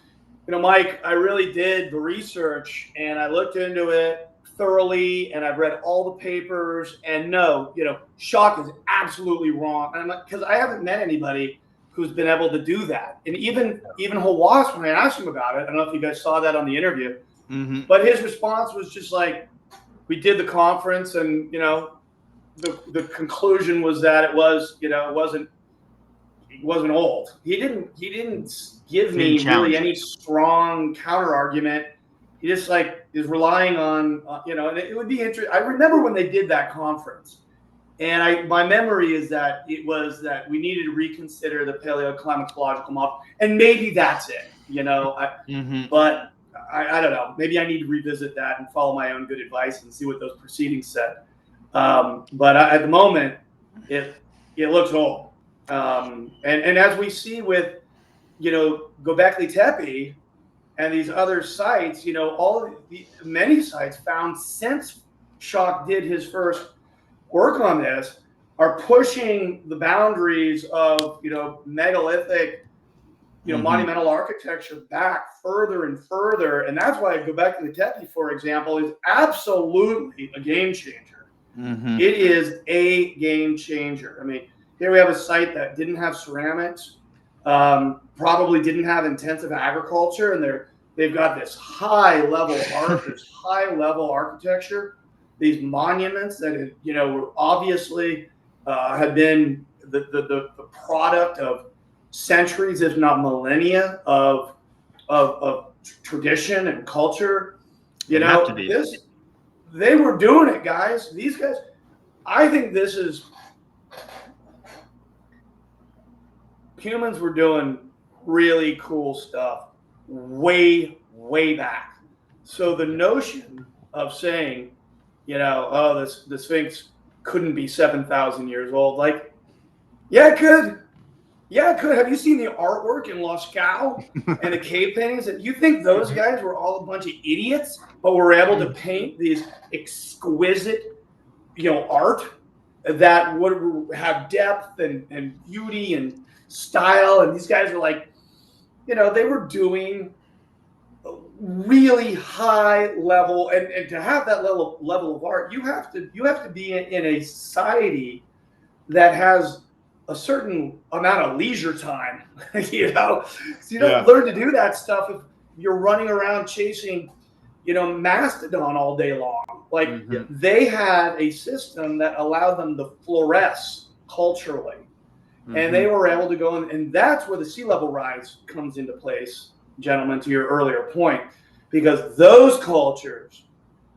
Mike, I really did the research and I looked into it thoroughly and I've read all the papers, and no, shock is absolutely wrong. And I'm like, because I haven't met anybody who's been able to do that. And even Hawass, when I asked him about it, I don't know if you guys saw that on the interview, but his response was just like, we did the conference, and the conclusion was that it wasn't old. He didn't give me really any strong counter argument. He just is relying on and it would be interesting. I remember when they did that conference, and my memory is that it was that we needed to reconsider the paleoclimatological model, and maybe that's it. But I don't know. Maybe I need to revisit that and follow my own good advice and see what those proceedings said. But at the moment, it looks old. And as we see with, Göbekli Tepe and these other sites, many sites found since Schock did his first work on this are pushing the boundaries of, megalithic, monumental architecture back further and further. And that's why Göbekli Tepe, for example, is absolutely a game changer. It is a game changer. I mean, here we have a site that didn't have ceramics, probably didn't have intensive agriculture, and they've got this high level art, this high level architecture, these monuments that were obviously had been the product of centuries, if not millennia, of tradition and culture. They were doing it, guys. These guys, I think humans were doing really cool stuff way back. So the notion of saying, the Sphinx couldn't be 7,000 years old, yeah, it could. Yeah, it could. Have you seen the artwork in Lascaux and the cave paintings? You think those guys were all a bunch of idiots, but were able to paint these exquisite, art that would have depth and beauty and style? And these guys are they were doing really high level, and to have that level of art, you have to be in a society that has a certain amount of leisure time, so you don't learn to do that stuff if you're running around chasing, mastodon all day long. They had a system that allowed them to fluoresce culturally, and they were able to go in, and that's where the sea level rise comes into place, gentlemen, to your earlier point, because those cultures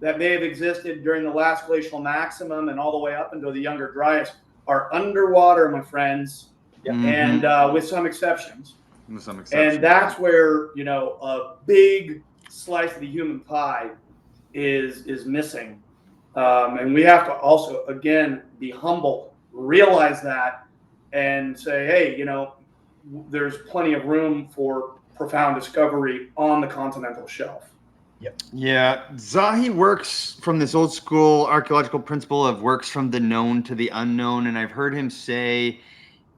that may have existed during the last glacial maximum and all the way up until the Younger Dryas are underwater, my friends, and with some exceptions. With some exceptions. And that's where, you know, a big slice of the human pie is missing. And we have to also, again, be humble, realize that, and say, hey, you know, there's plenty of room for profound discovery on the continental shelf. Yeah, Zahi works from this old school archaeological principle of works from the known to the unknown. And I've heard him say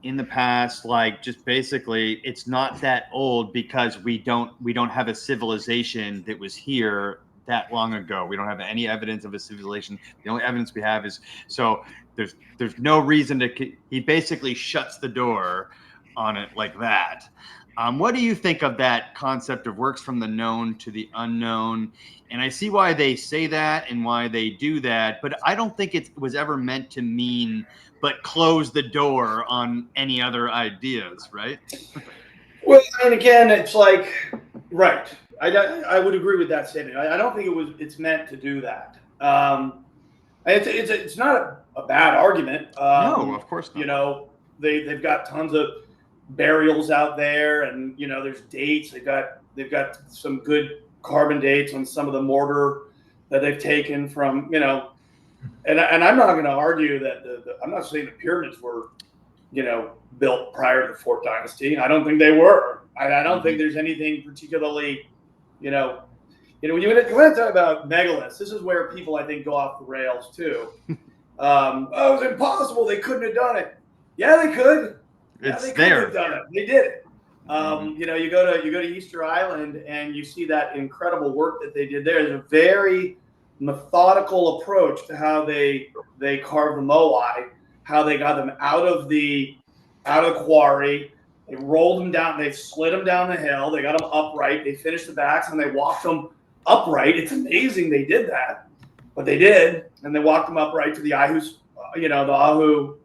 in the past, like, just basically it's not that old because we don't have a civilization that was here that long ago. We don't have any evidence of a civilization. The only evidence we have is, so there's no reason to, he basically shuts the door on it like that. What do you think of that concept of works from the known to the unknown? And I see why they say that and why they do that, but I don't think it was ever meant to mean, but close the door on any other ideas, right? Well, and again, it's like, right. I would agree with that statement. I don't think it's meant to do that. It's not a bad argument. No, of course not. You know, they've got tons of burials out there, and you know, there's dates. They've got some good carbon dates on some of the mortar that they've taken from, you know, and I'm not going to argue that I'm not saying the pyramids were, you know, built prior to the Fourth Dynasty. I don't think they were. I don't think there's anything particularly, you know, when you want to talk about megaliths, this is where people, I think, go off the rails too. Oh, it was impossible. They couldn't have done it. Yeah, they could. Yeah, they could have done it. They did it. You know, you go to Easter Island and you see that incredible work that they did there. There's a very methodical approach to how they carved the moai, how they got them out of the quarry. They rolled them down. They slid them down the hill. They got them upright. They finished the backs and they walked them upright. It's amazing they did that, but they did, and they walked them upright to the Ahu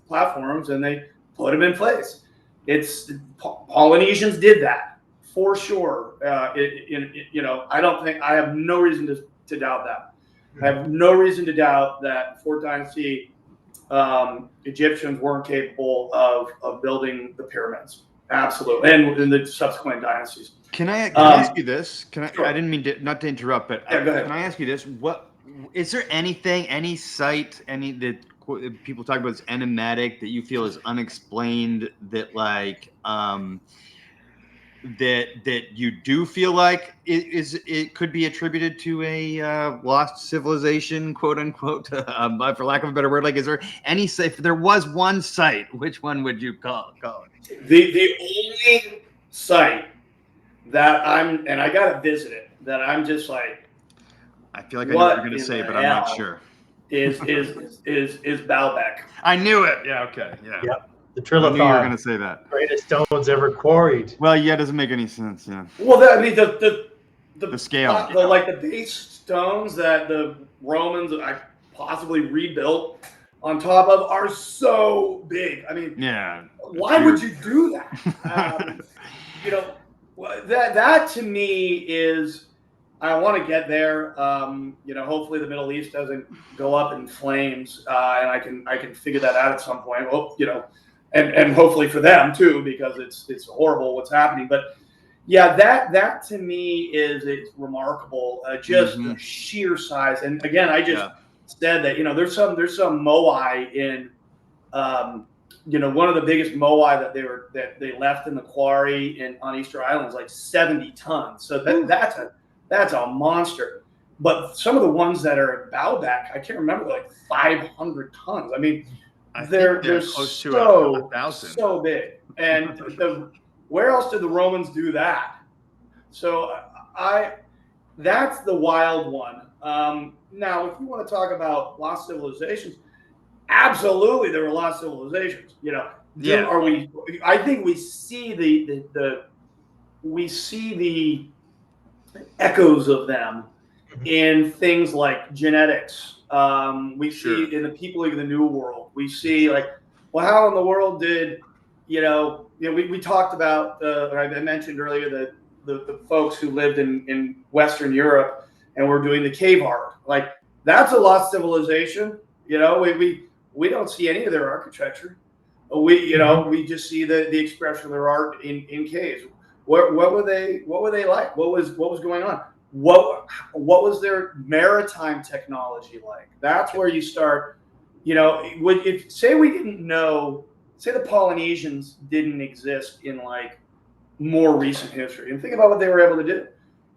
platforms, and they put them in place. It's Polynesians did that for sure. You know, I have no reason to doubt that. I have no reason to doubt that Fourth Dynasty Egyptians weren't capable of building the pyramids. Absolutely, and in the subsequent dynasties. Can I ask you this? Sure. I didn't mean not to interrupt, but yeah, go ahead. Can I ask you this? What is there anything, any site, any that people talk about as enigmatic that you feel is unexplained, that like that you do feel like it could be attributed to a lost civilization, quote unquote, for lack of a better word? Like, is there any site? If there was one site, which one would you call it? The only site that I gotta visit it, that I'm just like, I feel like I know what you're gonna say, but I'm not sure. Is Baalbek. I knew it. Yeah. Okay. Yeah. Yep. The I knew you were Trilithon, gonna say that. greatest stones ever quarried. Well, yeah, it doesn't make any sense. Yeah. Well, I mean the scale, like the base stones that the Romans possibly rebuilt on top of are so big. I mean, yeah. Why would you do that? You know, that to me is, I want to get there. You know, hopefully the Middle East doesn't go up in flames, and I can figure that out at some point. Well, you know, and hopefully for them too, because it's horrible what's happening. But yeah, that to me it's remarkable. Just the sheer size. And again, I just said that, you know, there's some moai in. You know, one of the biggest moai that they left in the quarry on Easter Island is like 70 tons. So that's a monster. But some of the ones that are at Baalbek, I can't remember, like 500 tons. I mean, they're close to 1,000. So big. And where else did the Romans do that? So that's the wild one. Now, if you want to talk about lost civilizations, absolutely, there were lost civilizations. You know, yeah. I think we see the echoes of them in things like genetics. We see in the people of the New World. We see like, well, how in the world did we talked about? I mentioned earlier the folks who lived in Western Europe and were doing the cave art. Like, that's a lost civilization. You know, we don't see any of their architecture. we just see the expression of their art in caves. What were they like? What was going on? What was their maritime technology like? That's where you start. If say we didn't know, say the Polynesians didn't exist in like more recent history, and think about what they were able to do.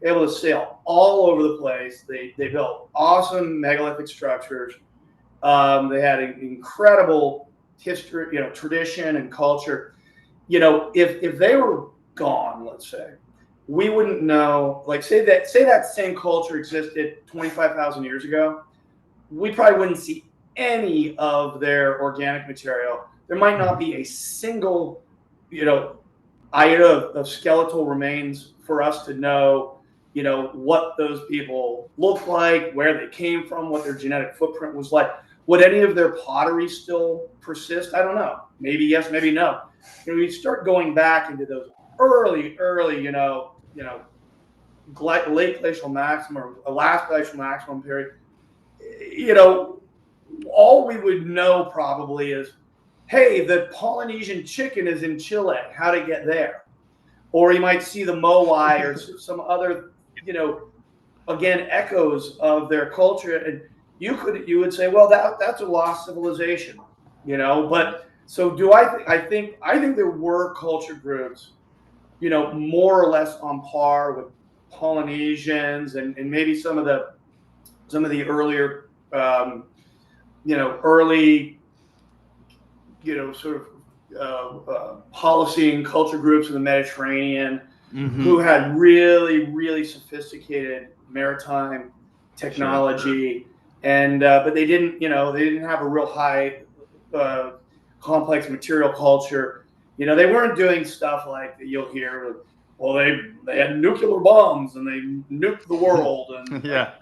Able to sail all over the place. They built awesome megalithic structures. They had an incredible history, tradition and culture. If they were gone, let's say, we wouldn't know. Like say that same culture existed 25,000 years ago, we probably wouldn't see any of their organic material. There might not be a single, iota of skeletal remains for us to know, what those people looked like, where they came from, what their genetic footprint was like. Would any of their pottery still persist? I don't know. Maybe yes, maybe no. We start going back into those early, late glacial maximum or last glacial maximum period. All we would know probably is, hey, the Polynesian chicken is in Chile. How to get there? Or you might see the Moai or some other, again, echoes of their culture, and you would say, well, that's a lost civilization, But so do I think there were culture groups, more or less on par with Polynesians and maybe some of the earlier, early, sort of Holocene culture groups in the Mediterranean who had really, really sophisticated maritime technology. Sure. And but they didn't have a real high complex material culture. They weren't doing stuff like you'll hear. Well, they had nuclear bombs and they nuked the world, and yeah,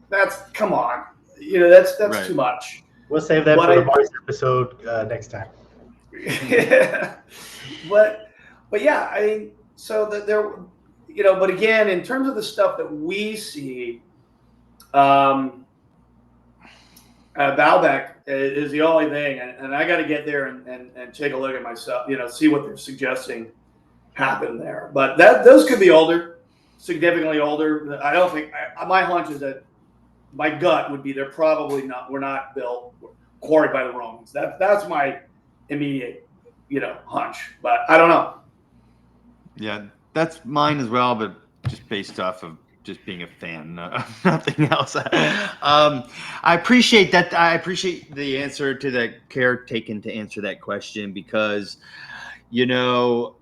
that's come on, that's right. Too much. We'll save that for the Mars episode next time. Yeah, but yeah, I mean, so that there, but again, in terms of the stuff that we see, Baalbek is the only thing, and I got to get there and take a look at myself, see what they're suggesting happened there. But those could be older, significantly older. I don't think my hunch is that my gut would be they're probably not. We're not built, quarried by the Romans. That's my immediate, hunch. But I don't know. Yeah, that's mine as well, but just based off of just being a fan, nothing else. I appreciate that. I appreciate the answer to the care taken to answer that question because, the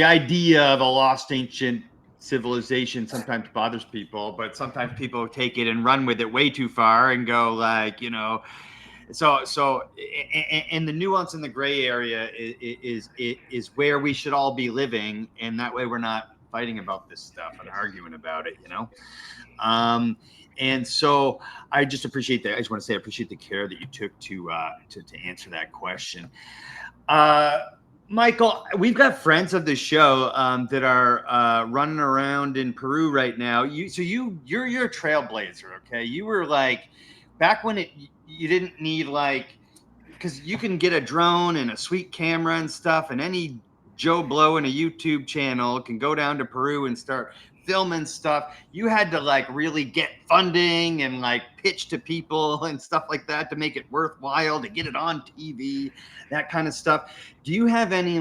idea of a lost ancient civilization sometimes bothers people, but sometimes people take it and run with it way too far and go like, So, and the nuance in the gray area is where we should all be living, and that way we're not fighting about this stuff and arguing about it, And so I just appreciate that. I just want to say I appreciate the care that you took to answer that question. Michael, we've got friends of the show that are running around in Peru right now. You're a trailblazer, okay? You were like back when you didn't need because you can get a drone and a sweet camera and stuff, and any Joe Blow in a YouTube channel can go down to Peru and start filming stuff. You had to really get funding and pitch to people and stuff like that to make it worthwhile, to get it on TV, that kind of stuff. Do you have any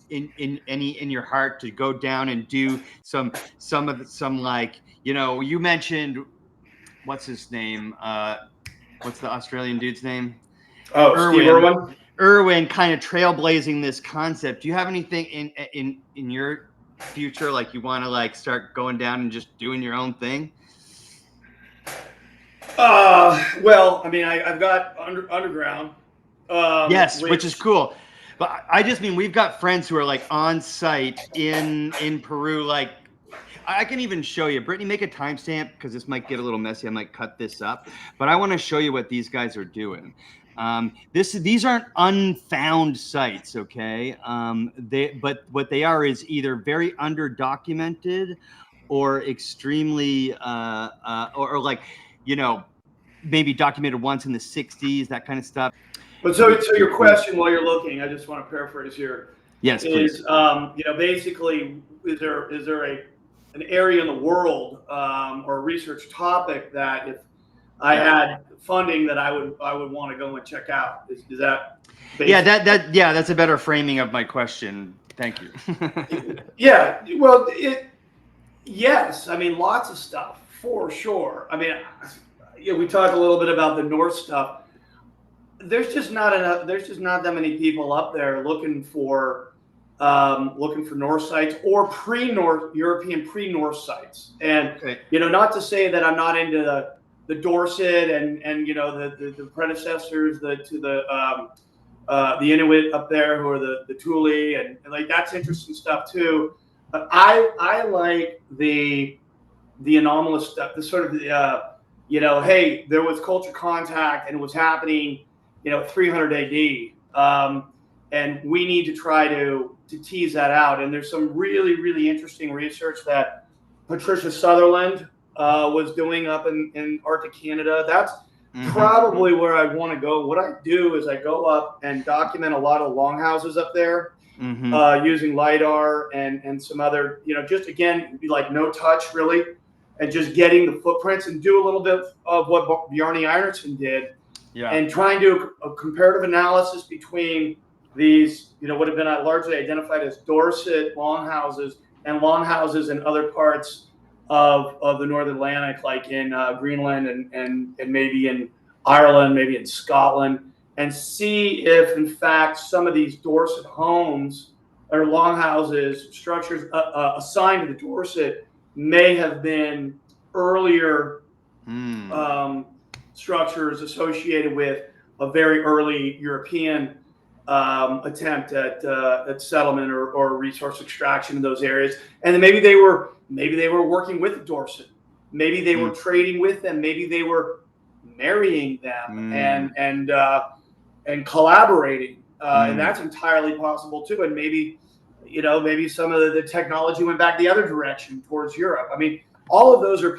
in your heart to go down and do some you mentioned what's his name? What's the Australian dude's name? Oh, Steve Irwin. Irwin kind of trailblazing this concept. Do you have anything in your future you want to start going down and just doing your own thing? Well, I mean, I've got underground. Yes, which is cool. But I just mean we've got friends who are on site in Peru. I can even show you. Brittany, make a timestamp because this might get a little messy. I might cut this up, but I want to show you what these guys are doing. These aren't unfound sites, okay? But what they are is either very underdocumented or extremely maybe documented once in the 60s, that kind of stuff. But so your question while you're looking, I just want to paraphrase here. Yes, please. Is basically, is there an area in the world or a research topic that if I had funding that I would want to go and check out? Is that basically? That's a better framing of my question. Thank you. Yeah, well, yes. I mean, lots of stuff for sure. I mean, we talked a little bit about the North stuff. There's just not enough. There's just not that many people up there looking for North sites or pre-North European pre-North sites. And not to say that I'm not into the Dorset and the predecessors to the Inuit up there who are the Thule and like that's interesting stuff too. But I like the anomalous stuff. The sort of hey, there was culture contact and it was happening 300 AD, and we need to try to tease that out. And there's some really really interesting research that Patricia Sutherland was doing up in Arctic Canada. That's probably where I want to go. What I do is I go up and document a lot of longhouses up there using LiDAR and some other, just again, be like no touch really, and just getting the footprints and do a little bit of what Bjarne Ironson did. Yeah. And trying to do a comparative analysis between these, what have been largely identified as Dorset longhouses and longhouses in other parts of the North Atlantic, like in Greenland and maybe in Ireland, maybe in Scotland, and see if, in fact, some of these Dorset homes or longhouses, structures assigned to the Dorset may have been earlier structures associated with a very early European attempt at settlement or resource extraction in those areas, and then maybe they were working with the Dorset, maybe they were trading with them, maybe they were marrying them and collaborating, and that's entirely possible too. And maybe some of the technology went back the other direction towards Europe. I mean, all of those are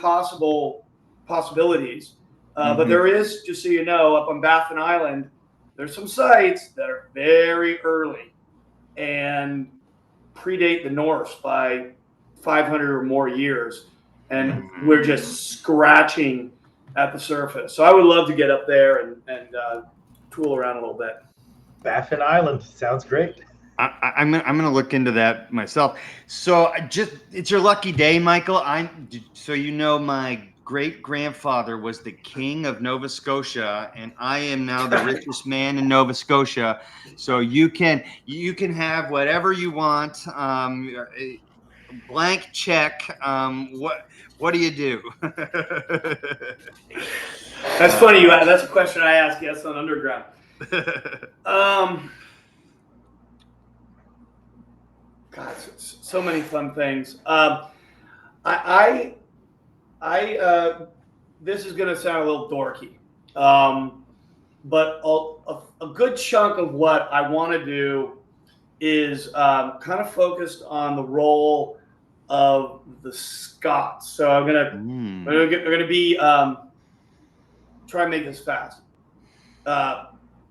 possibilities. But there is, just so you know, up on Baffin Island, there's some sites that are very early and predate the Norse by 500 or more years, and we're just scratching at the surface. So I would love to get up there and tool around a little bit. Baffin Island sounds great. I'm gonna look into that myself. So it's your lucky day, Michael. So my great-grandfather was the king of Nova Scotia, and I am now the richest man in Nova Scotia. So you can have whatever you want. Blank check. What do you do? That's funny. That's a question I ask. Yes, on Underground. God, so many fun things. This is going to sound a little dorky, but a good chunk of what I want to do is kind of focused on the role of the Scots. So I'm gonna be try and make this fast.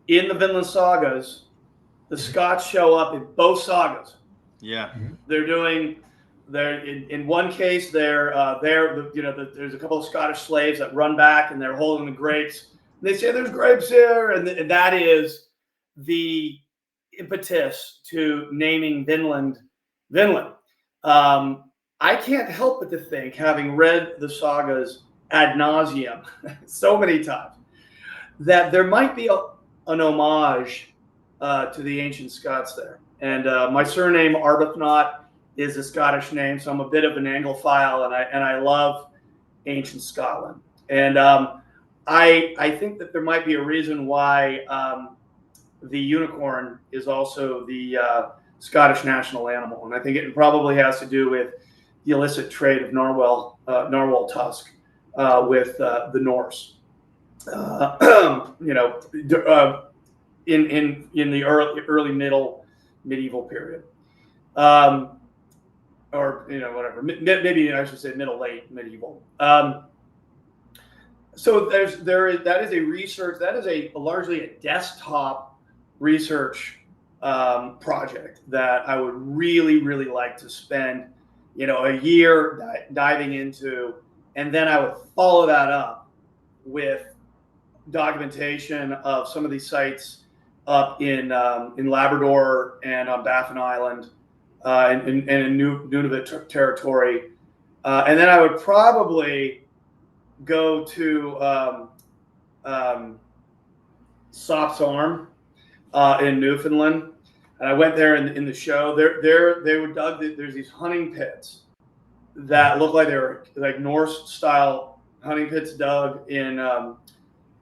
In the Vinland sagas, the Scots show up in both sagas. Yeah, they're in one case there's a couple of Scottish slaves that run back and they're holding the grapes. And they say there's grapes here, and that is the impetus to naming Vinland. I can't help but to think, having read the sagas ad nauseum so many times, that there might be an homage to the ancient Scots there. And my surname Arbuthnot is a Scottish name, so I'm a bit of an Anglophile, and I love ancient Scotland. And I think that there might be a reason why the unicorn is also the Scottish national animal, and I think it probably has to do with the illicit trade of narwhal tusk with the Norse. In the early medieval period, or whatever. Maybe I should say late medieval. So that is a research, that is a largely a desktop research project that I would really, really like to spend, a year diving into, and then I would follow that up with documentation of some of these sites up in Labrador and on Baffin Island, and in Nunavut territory, and then I would probably go to um, Soft's Arm in Newfoundland, and I went there in the show. They were dug. There's these hunting pits that look like they were like Norse style hunting pits dug in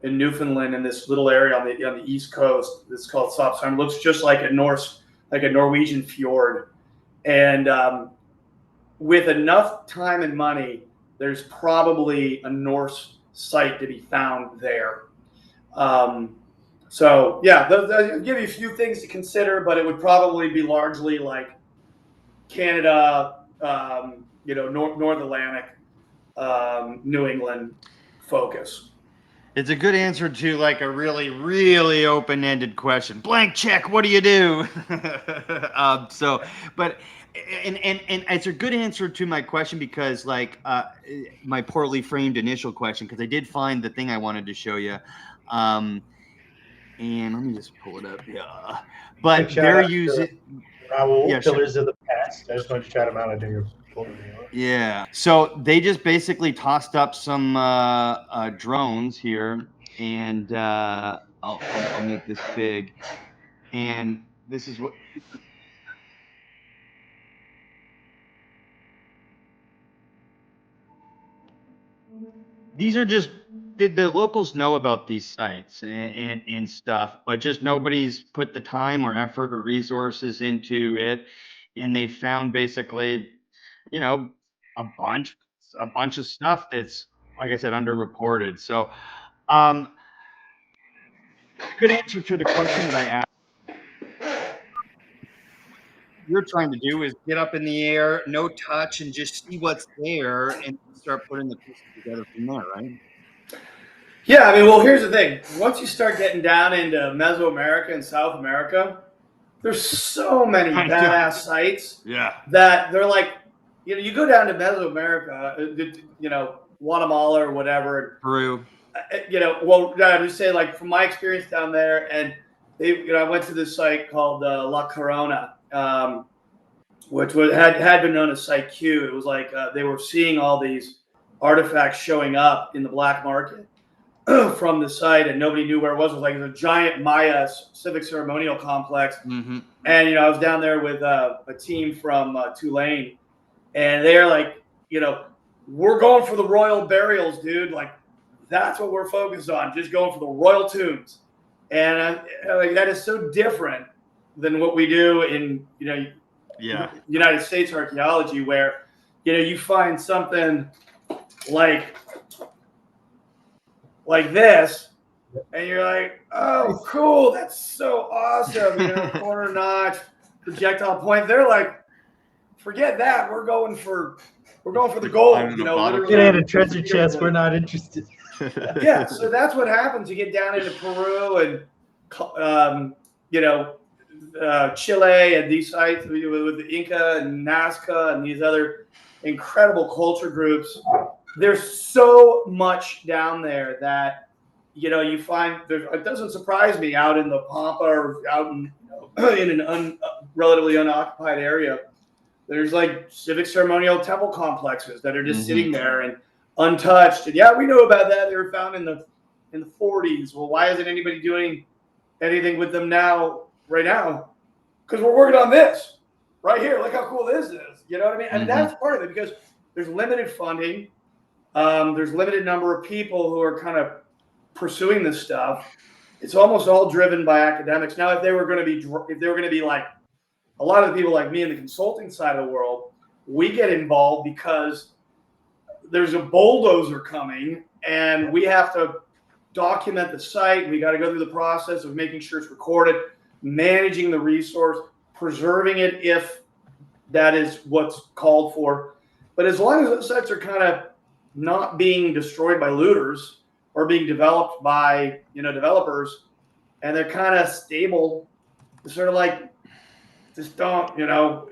Newfoundland, in this little area on the east coast. It's called Soft's Arm. It looks just like a Norwegian fjord, and with enough time and money, there's probably a Norse site to be found there. So yeah, I'll give you a few things to consider, but it would probably be largely like Canada, North Atlantic, New England focus. It's a good answer to like a really, really open-ended question. Blank check. What do you do? But it's a good answer to my question because, like, my poorly framed initial question, because I did find the thing I wanted to show you, and let me just pull it up. Yeah, but they're using Raoul, sure. Pillars of the Past. I just wanted to shout them out. I know you're pulling me up. Yeah. So they just basically tossed up some drones here, and I'll make this big. And this is what. These are just the locals know about these sites and stuff, but just nobody's put the time or effort or resources into it, and they found basically, you know, a bunch of stuff that's, like I said, underreported. So, good answer to the question that I asked. You're trying to do is get up in the air, no touch, and just see what's there, and start putting the pieces together from there, right? Yeah, I mean, well, here's the thing. Once you start getting down into Mesoamerica and South America, there's so many badass sites that they're like, you go down to Mesoamerica, Guatemala or whatever. Peru. Well, I just say, like, from my experience down there, and I went to this site called La Corona, which had been known as Site Q. It was like they were seeing all these artifacts showing up in the black market from the site, and nobody knew where it was. It was like a giant Maya civic ceremonial complex. Mm-hmm. And I was down there with a team from Tulane, and they're like, we're going for the royal burials, dude. Like, that's what we're focused on, just going for the royal tombs. And like, that is so different than what we do in United States archaeology, where you find something like this, and you're like, oh, cool, that's so awesome, corner notch, projectile point. They're like, forget that, we're going for the gold, literally. Get in a treasure chest, we're not interested. Yeah, so that's what happens. You get down into Peru and Chile and these sites with the Inca and Nazca and these other incredible culture groups. There's so much down there that you find. It doesn't surprise me out in the Pampa or out in an relatively unoccupied area. There's like civic ceremonial temple complexes that are just sitting there and untouched. And yeah, we know about that. They were found in the 40s. Well, why isn't anybody doing anything with them right now? Because we're working on this right here. Look how cool this is. You know what I mean? And that's part of it, because there's limited funding. There's limited number of people who are kind of pursuing this stuff. It's almost all driven by academics. Now, if they were going to be like a lot of the people like me in the consulting side of the world, we get involved because there's a bulldozer coming and we have to document the site. We got to go through the process of making sure it's recorded, managing the resource, preserving it if that is what's called for. But as long as the sites are kind of not being destroyed by looters, are being developed by, developers, and they're kind of stable. It's sort of like, just don't,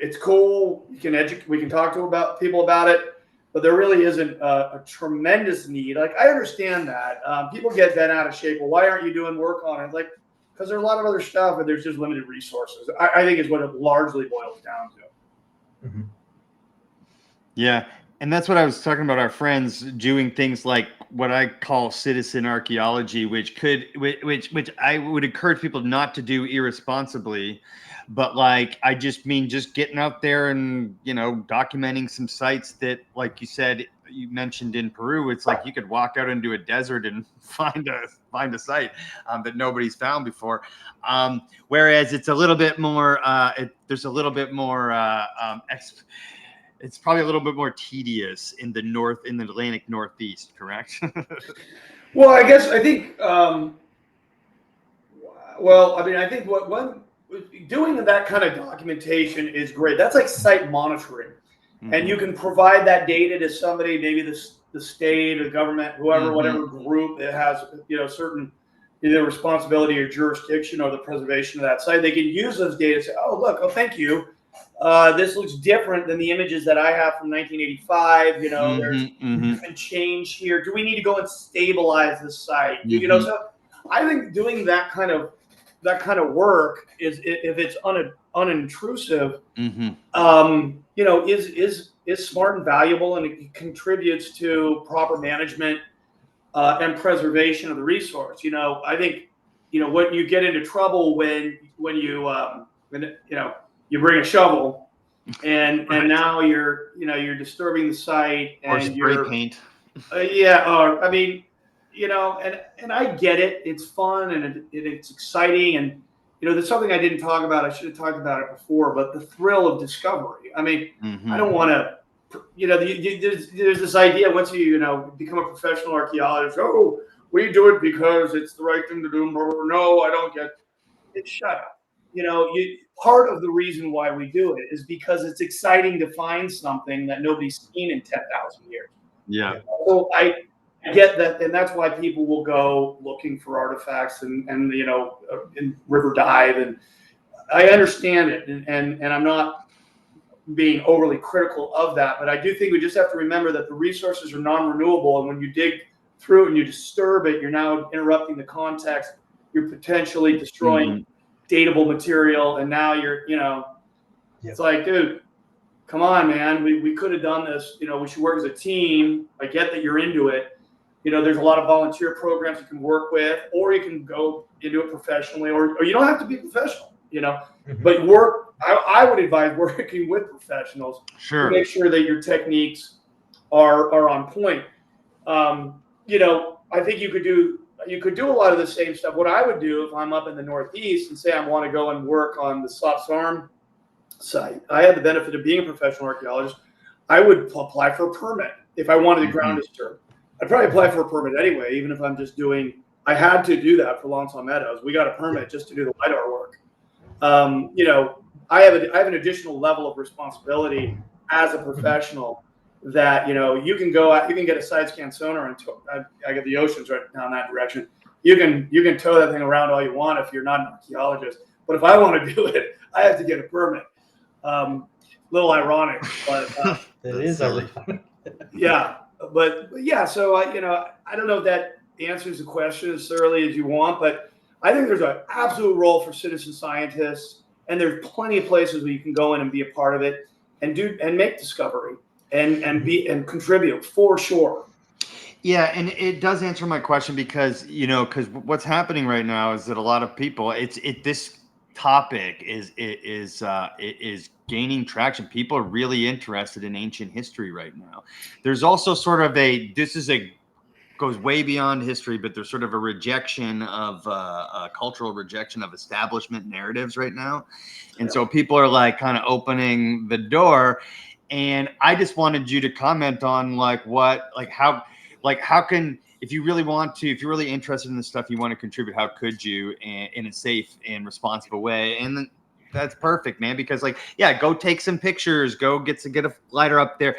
it's cool. We can talk to people about it, but there really isn't a tremendous need. Like, I understand that people get bent out of shape. Well, why aren't you doing work on it? Like, because there's a lot of other stuff, and there's just limited resources. I think is what it largely boils down to. Mm-hmm. Yeah. And that's what I was talking about, our friends doing things like what I call citizen archaeology, which I would encourage people not to do irresponsibly. But like, I just mean just getting out there and, documenting some sites that, like you said, you mentioned in Peru, it's like you could walk out into a desert and find a site that nobody's found before. Whereas it's a little bit more, there's a little bit more, it's probably a little bit more tedious in the Atlantic Northeast, correct? Well, I think, I think doing that kind of documentation is great. That's like site monitoring. Mm-hmm. And you can provide that data to somebody, maybe the state or government, whoever, mm-hmm. whatever group that has, certain either responsibility or jurisdiction or the preservation of that site. They can use those data to say, oh, look, thank you. This looks different than the images that I have from 1985. Mm-hmm, there's been change here. Do we need to go and stabilize the site? Mm-hmm. So I think doing that kind of work is, if it's unintrusive, mm-hmm. Is smart and valuable, and it contributes to proper management and preservation of the resource. I think, when you get into trouble when you bring a shovel and now you're disturbing the site and or spray paint. And I get it. It's fun and it's exciting, and there's something I didn't talk about. I should have talked about it before, but the thrill of discovery. I mean, mm-hmm. I don't want to. There's this idea once you become a professional archaeologist. Oh, we do it because it's the right thing to do. No, I don't get it. Shut up. Part of the reason why we do it is because it's exciting to find something that nobody's seen in 10,000 years. Yeah. So I get that, and that's why people will go looking for artifacts and in river dive, and I understand it, and I'm not being overly critical of that, but I do think we just have to remember that the resources are non-renewable, and when you dig through it and you disturb it, you're now interrupting the context. You're potentially destroying mm-hmm. datable material, and now you're it's like, dude, come on, man, we could have done this. We should work as a team. I get that you're into it. There's a lot of volunteer programs you can work with, or you can go into it professionally, or you don't have to be professional, mm-hmm. but I would advise working with professionals. Sure. To make sure that your techniques are on point. I think you could do a lot of the same stuff. What I would do if I'm up in the Northeast and say I want to go and work on the Slots Arm site, I had the benefit of being a professional archaeologist. I would apply for a permit if I wanted the ground disturbed. I'd probably apply for a permit anyway, even if I'm just doing. I had to do that for Longsaw Meadows. We got a permit just to do the LiDAR work. I have an additional level of responsibility as a professional. That you can go out, you can get a side scan sonar, and I get the oceans right down that direction. You can tow that thing around all you want if you're not an archaeologist. But if I want to do it, I have to get a permit. Little ironic, but it is ironic. Yeah, but yeah. So I don't know if that answers the question as thoroughly as you want, but I think there's an absolute role for citizen scientists, and there's plenty of places where you can go in and be a part of it and make discovery. And contribute for sure. Yeah, and it does answer my question because what's happening right now is that a lot of people this topic is gaining traction. People are really interested in ancient history right now. There's also sort of goes way beyond history, but there's sort of a rejection of a cultural rejection of establishment narratives right now, and so people are like kind of opening the door. And I just wanted you to comment on how can, if you're really interested in this stuff, you want to contribute, how could you in a safe and responsible way? And then that's perfect, man, because go take some pictures, go get a LiDAR up there,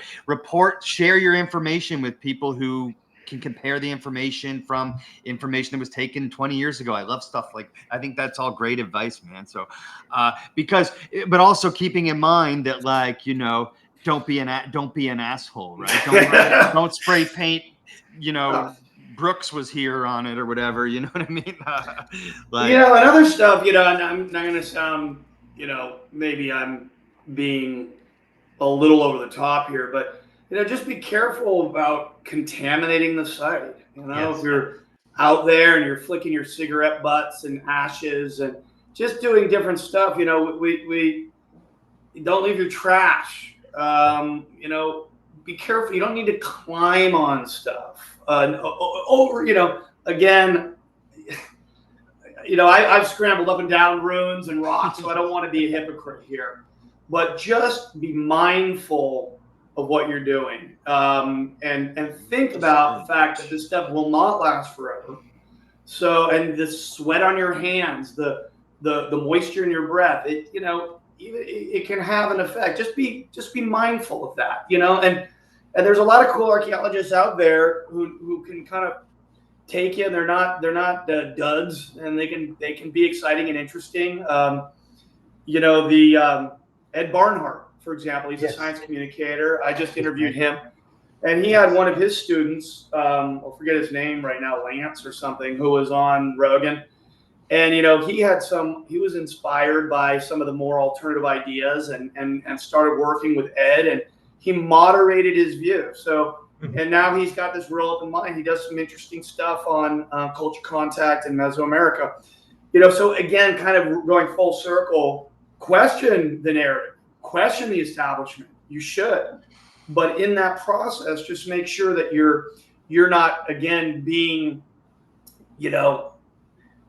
share your information with people who can compare the information from information that was taken 20 years ago. I love stuff like, I think that's all great advice, man. So, but also keeping in mind that, like, you know, don't be an asshole, right? Don't spray paint, you know, Brooks was here on it or whatever, you know what I mean? Like, you know, and other stuff, you know, and I'm not going to sound, you know, maybe I'm being a little over the top here, but, you know, just be careful about contaminating the site. You know, if you're out there and you're flicking your cigarette butts and ashes and just doing different stuff, you know, we don't leave your trash. You know, be careful. You don't need to climb on stuff. Over, you know, again, you know, I've scrambled up and down ruins and rocks, so I don't want to be a hypocrite here. But just be mindful of what you're doing, and think about the fact that this stuff will not last forever. So, and the sweat on your hands, the moisture in your breath, it, you know, it can have an effect. Just be mindful of that, you know. And there's a lot of cool archaeologists out there who can kind of take you, and they're not duds, and they can be exciting and interesting. You know, the Ed Barnhart, for example, he's a science communicator. I just interviewed him, and he had one of his students, I'll forget his name right now, Lance or something, who was on Rogan. And, you know, he was inspired by some of the more alternative ideas and started working with Ed, and he moderated his view. So, and now he's got this real open mind. He does some interesting stuff on culture contact in Mesoamerica. You know, so again, kind of going full circle, question the narrative, question the establishment. You should. But in that process, just make sure that you're not, again, being, you know,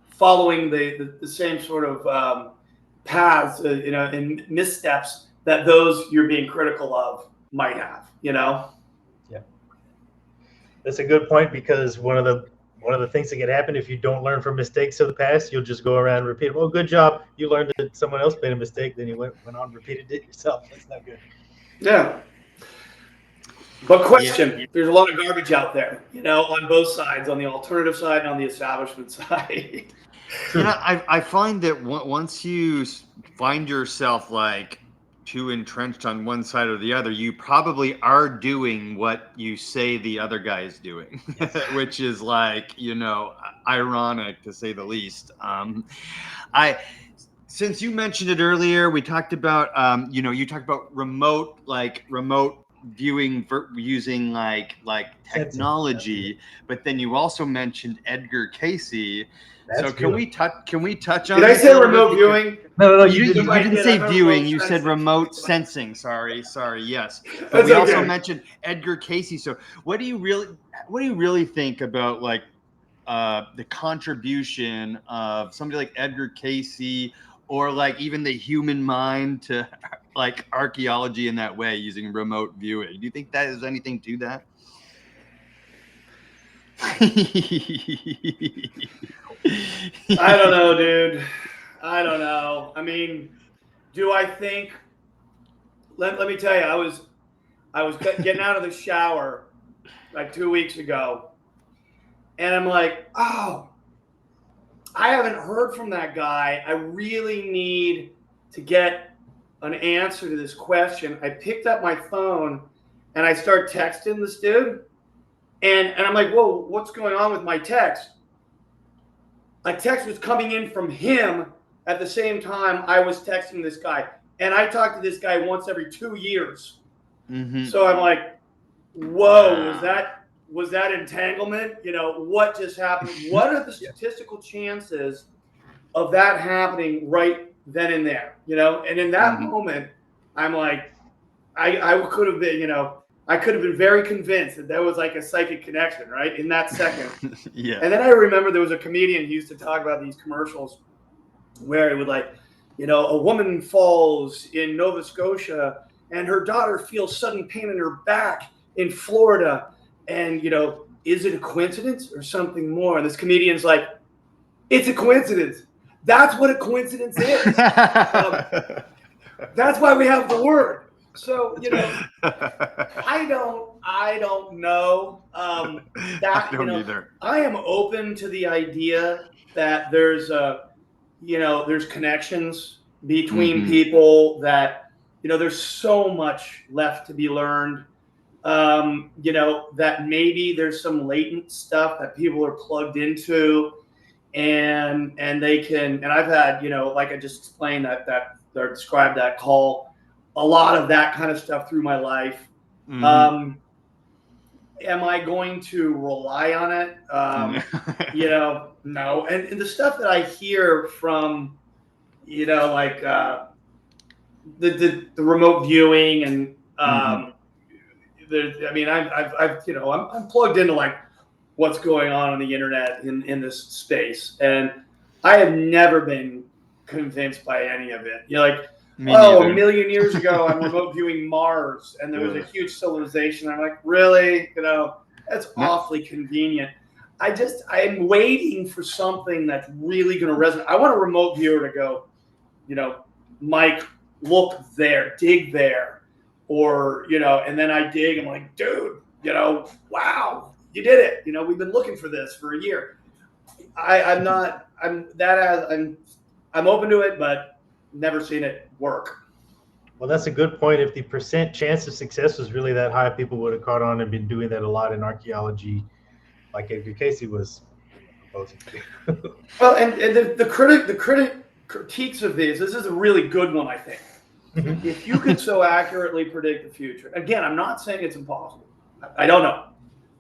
following the same sort of paths, you know, and missteps that those you're being critical of might have, you know? Yeah. That's a good point, because one of the things that can happen if you don't learn from mistakes of the past, you'll just go around and repeat, oh, good job, you learned that someone else made a mistake, then you went on and repeated it yourself. That's not good. Yeah. But question, there's a lot of garbage out there, you know, on both sides, on the alternative side and on the establishment side. You know, I find that once you find yourself like too entrenched on one side or the other, you probably are doing what you say the other guy is doing, which is, like, you know, ironic to say the least. Since you mentioned it earlier, we talked about, you know, you talked about remote viewing using like technology, but then you also mentioned Edgar Casey. So can we touch on? Did I say remote viewing? No. You didn't say viewing. You said remote sensing. Sorry. Yes. But we also mentioned Edgar Casey. So what do you really think about, like, the contribution of somebody like Edgar Casey, or like even the human mind, to like archaeology in that way, using remote viewing? Do you think that is anything to that? I don't know, dude. I don't know. I mean, do I think? Let me tell you, I was getting out of the shower like 2 weeks ago, and I'm like, oh, I haven't heard from that guy. I really need to get an answer to this question. I picked up my phone and I start texting this dude, and I'm like, whoa, what's going on with my text? A text was coming in from him at the same time I was texting this guy. And I talk to this guy once every 2 years. Mm-hmm. So I'm like, whoa, was that entanglement? You know, what just happened? What are the statistical chances of that happening right then and there? You know, and in that moment, I'm like, I could have been, you know, I could have been very convinced that there was like a psychic connection, right? In that second. Yeah. And then I remember there was a comedian who used to talk about these commercials where it would, like, you know, a woman falls in Nova Scotia and her daughter feels sudden pain in her back in Florida. And, you know, is it a coincidence or something more? And this comedian's like, it's a coincidence. That's what a coincidence is. That's why we have the word. So, I don't know. I don't either. I am open to the idea that there's connections between Mhm. people, that, there's so much left to be learned. That maybe there's some latent stuff that people are plugged into, and they can, and I've had, like I just explained, that or described that call, a lot of that kind of stuff through my life. Mhm. Am I going to rely on it? No. And the stuff that I hear from, like the remote viewing, and Mhm. I'm plugged into like what's going on the internet in this space, and I have never been convinced by any of it. You're like, Me oh, a neither. million years ago, I'm remote viewing Mars, and there was a Ugh. huge civilization. I'm like, really? That's No. awfully convenient. I'm waiting for something that's really going to resonate. I want a remote viewer to go, Mike, look there, dig there, or and then I dig. I'm like, dude, wow, you did it. We've been looking for this for a year. I'm not. I'm open to it, but never seen it work. Well, that's a good point. If the percent chance of success was really that high, people would have caught on and been doing that a lot in archaeology, like Edgar Casey was proposing to do. Well, and the critiques of these. This is a really good one, I think. If you could so accurately predict the future, again, I'm not saying it's impossible. I don't know,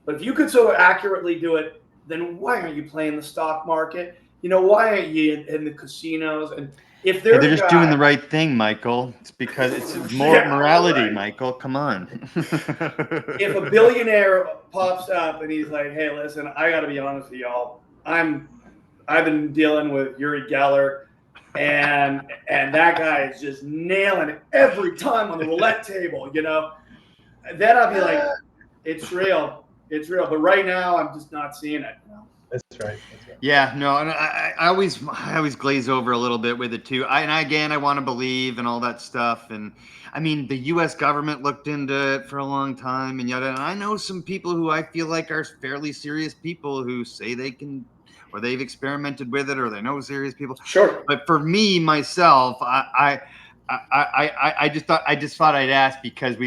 but if you could so accurately do it, then why aren't you playing the stock market? Why aren't you in the casinos? And if Hey, there's they're a just doing guy, the right thing, Michael. It's because it's more yeah, morality, right. Michael. Come on. If a billionaire pops up and he's like, "Hey, listen, I got to be honest with y'all. I've been dealing with Uri Geller, and that guy is just nailing it every time on the roulette table, Then I'll be like, it's real. It's real. But right now, I'm just not seeing it. That's right. That's right. Yeah, no, and I always glaze over a little bit with it too. I want to believe and all that stuff. And I mean, the U.S. government looked into it for a long time, and yada. And I know some people who I feel like are fairly serious people who say they can, or they've experimented with it, or they know serious people. Sure. But for me myself, I just thought I'd ask because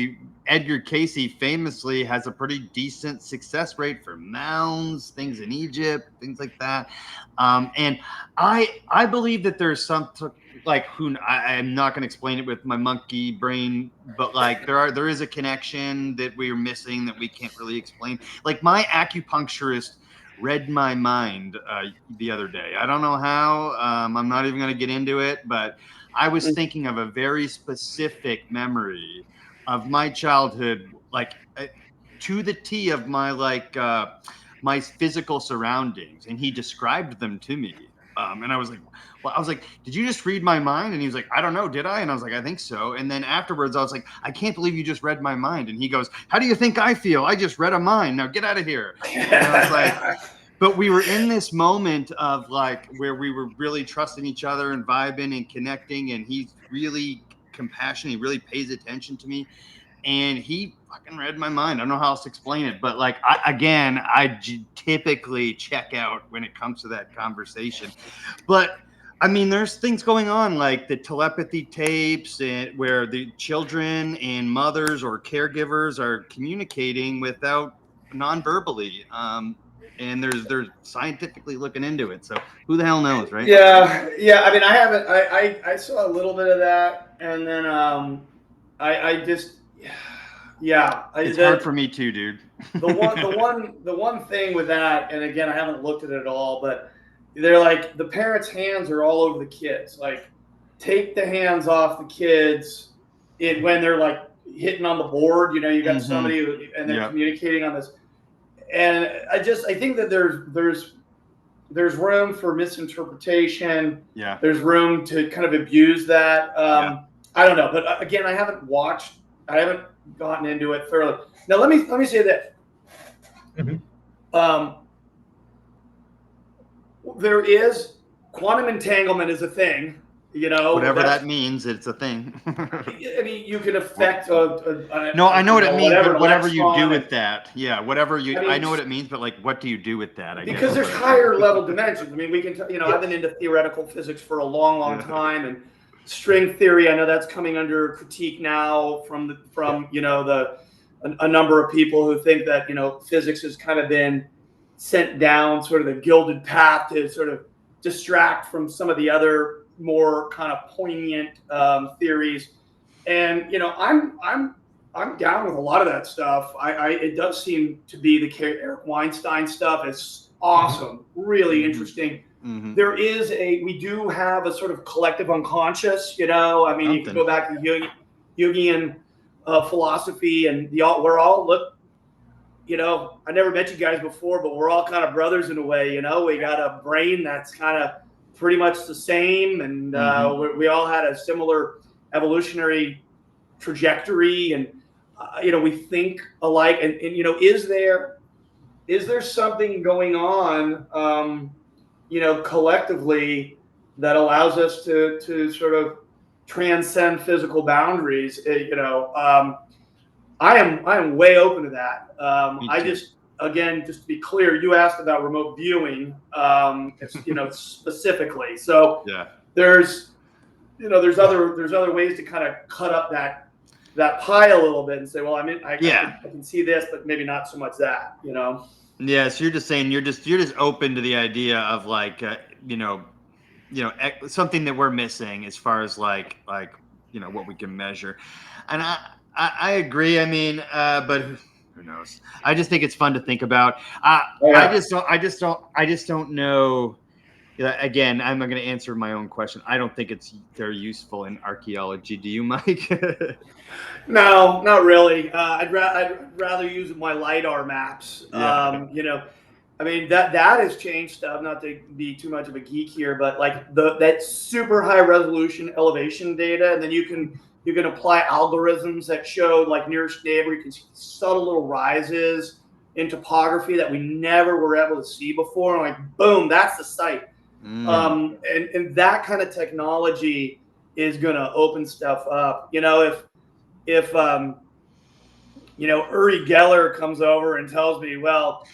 Edgar Casey famously has a pretty decent success rate for mounds, things in Egypt, things like that. And I believe that there's some like I'm not going to explain it with my monkey brain, but like there is a connection that we're missing that we can't really explain. Like my acupuncturist read my mind the other day. I don't know how. I'm not even going to get into it, but I was thinking of a very specific memory of my childhood, like to the T of my my physical surroundings, and he described them to me. And I was like, did you just read my mind? And he was like, I don't know, did I? And I was like, I think so. And then afterwards, I was like, I can't believe you just read my mind. And he goes, how do you think I feel? I just read a mind. Now get out of here. And I was like, but we were in this moment of like where we were really trusting each other and vibing and connecting, and he's really compassionate. He really pays attention to me, and he fucking read my mind. I don't know how else to explain it, but like I typically check out when it comes to that conversation. But I mean, there's things going on like the telepathy tapes, and where the children and mothers or caregivers are communicating without non-verbally. And they're scientifically looking into it. So who the hell knows, right? Yeah. I mean, I haven't. I saw a little bit of that, and then I just yeah. It's hard for me too, dude. The one thing with that, and again, I haven't looked at it at all, but they're like the parents' hands are all over the kids. Like, take the hands off the kids when they're like hitting on the board. You got somebody and they're communicating on this. And I think that there's room for misinterpretation. Yeah. There's room to kind of abuse that. I don't know, but again, I haven't gotten into it thoroughly. Now let me say that there is quantum entanglement is a thing. Whatever that means, it's a thing. I mean, you can affect no, I know what it means, but whatever you do with that, whatever I know what it means, but like, what do you do with that? Because there's higher level dimensions. I mean, we can, I've been into theoretical physics for a long time, and string theory. I know that's coming under critique now from a number of people who think that physics has kind of been sent down sort of the gilded path to sort of distract from some of the other more kind of poignant theories. And I'm down with a lot of that stuff. It does seem to be the Eric Weinstein stuff is awesome, really interesting. Mm-hmm. We do have a sort of collective unconscious. I mean, you can go back to Jungian philosophy, and we're all I never met you guys before, but we're all kind of brothers in a way. We got a brain that's kind of pretty much the same, and we all had a similar evolutionary trajectory, and we think alike. And is there something going on, collectively that allows us to sort of transcend physical boundaries? I am way open to that. I just to be clear, you asked about remote viewing, specifically. So there's other ways to kind of cut up that pie a little bit and say, well, I can see this, but maybe not so much that. Yeah, so you're just saying you're just open to the idea of like something that we're missing as far as like what we can measure, and I agree. I mean, but who knows? I just think it's fun to think about. I just don't know. Again, I'm not going to answer my own question. I don't think they're useful in archaeology. Do you, Mike? No, not really. I'd rather use my LiDAR maps. I mean, that has changed stuff. Not to be too much of a geek here, but like that super high resolution elevation data, and then you can apply algorithms that show like nearest neighbor. You can see subtle little rises in topography that we never were able to see before. And like, boom, that's the site. And that kind of technology is going to open stuff up. If Uri Geller comes over and tells me, well,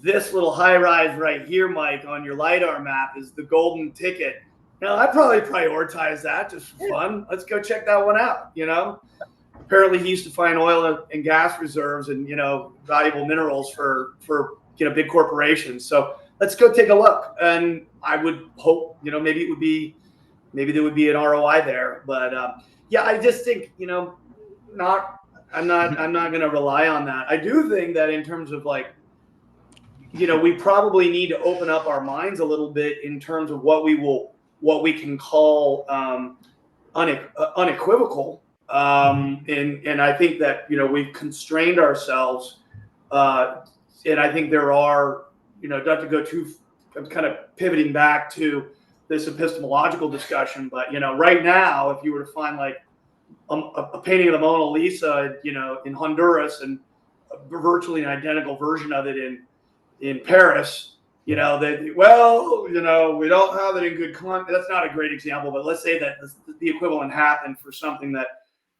this little high rise right here, Mike, on your LiDAR map is the golden ticket. I'd probably prioritize that just for fun. Let's go check that one out. Apparently he used to find oil and gas reserves and valuable minerals for big corporations. So let's go take a look. And I would hope maybe there would be an ROI there. But I just think I'm not going to rely on that. I do think that in terms of like we probably need to open up our minds a little bit in terms of what we can call unequivocal. And I think that we've constrained ourselves, and I think there are not to go too. I'm kind of pivoting back to this epistemological discussion, but right now, if you were to find like a painting of the Mona Lisa, in Honduras, and virtually an identical version of it in Paris, we don't have it in good context. That's not a great example, but let's say that the equivalent happened for something that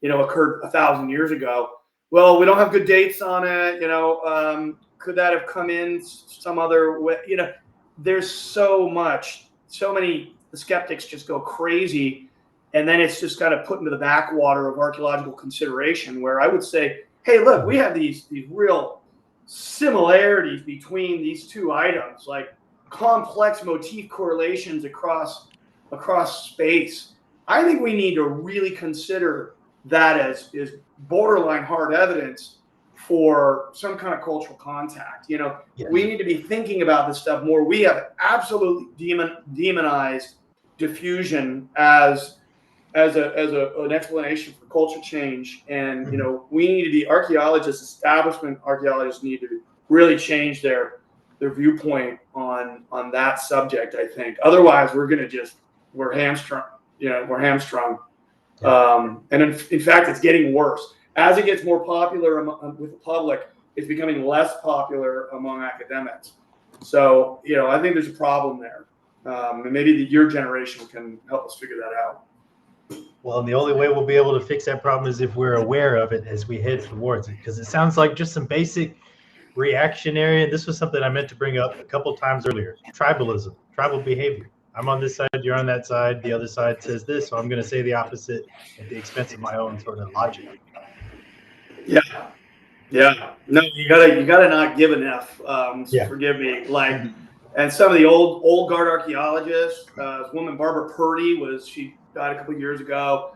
occurred 1,000 years ago. Well, we don't have good dates on it. Could that have come in some other way? There's so many. The skeptics just go crazy, and then it's just kind of put into the backwater of archaeological consideration. Where I would say, hey, look, we have these real similarities between these two items, like complex motif correlations across space. I think we need to really consider that as borderline hard evidence for some kind of cultural contact. We need to be thinking about this stuff more. We have absolutely demonized diffusion as an explanation for culture change, and we need to be establishment archaeologists need to really change their viewpoint on that subject. I think otherwise we're hamstrung. We're hamstrung. And in fact, it's getting worse as it gets more popular with the public. It's becoming less popular among academics. So I think there's a problem there. And maybe your generation can help us figure that out. Well, and the only way we'll be able to fix that problem is if we're aware of it as we head towards it, because it sounds like just some basic reactionary, and this was something I meant to bring up a couple times earlier, tribalism, tribal behavior. I'm on this side, you're on that side, the other side says this, so I'm going to say the opposite at the expense of my own sort of logic. Yeah. Yeah. No, you gotta not give enough. Yeah. Forgive me. Like, and some of the old guard archaeologists, this woman, Barbara Purdy, she died a couple of years ago.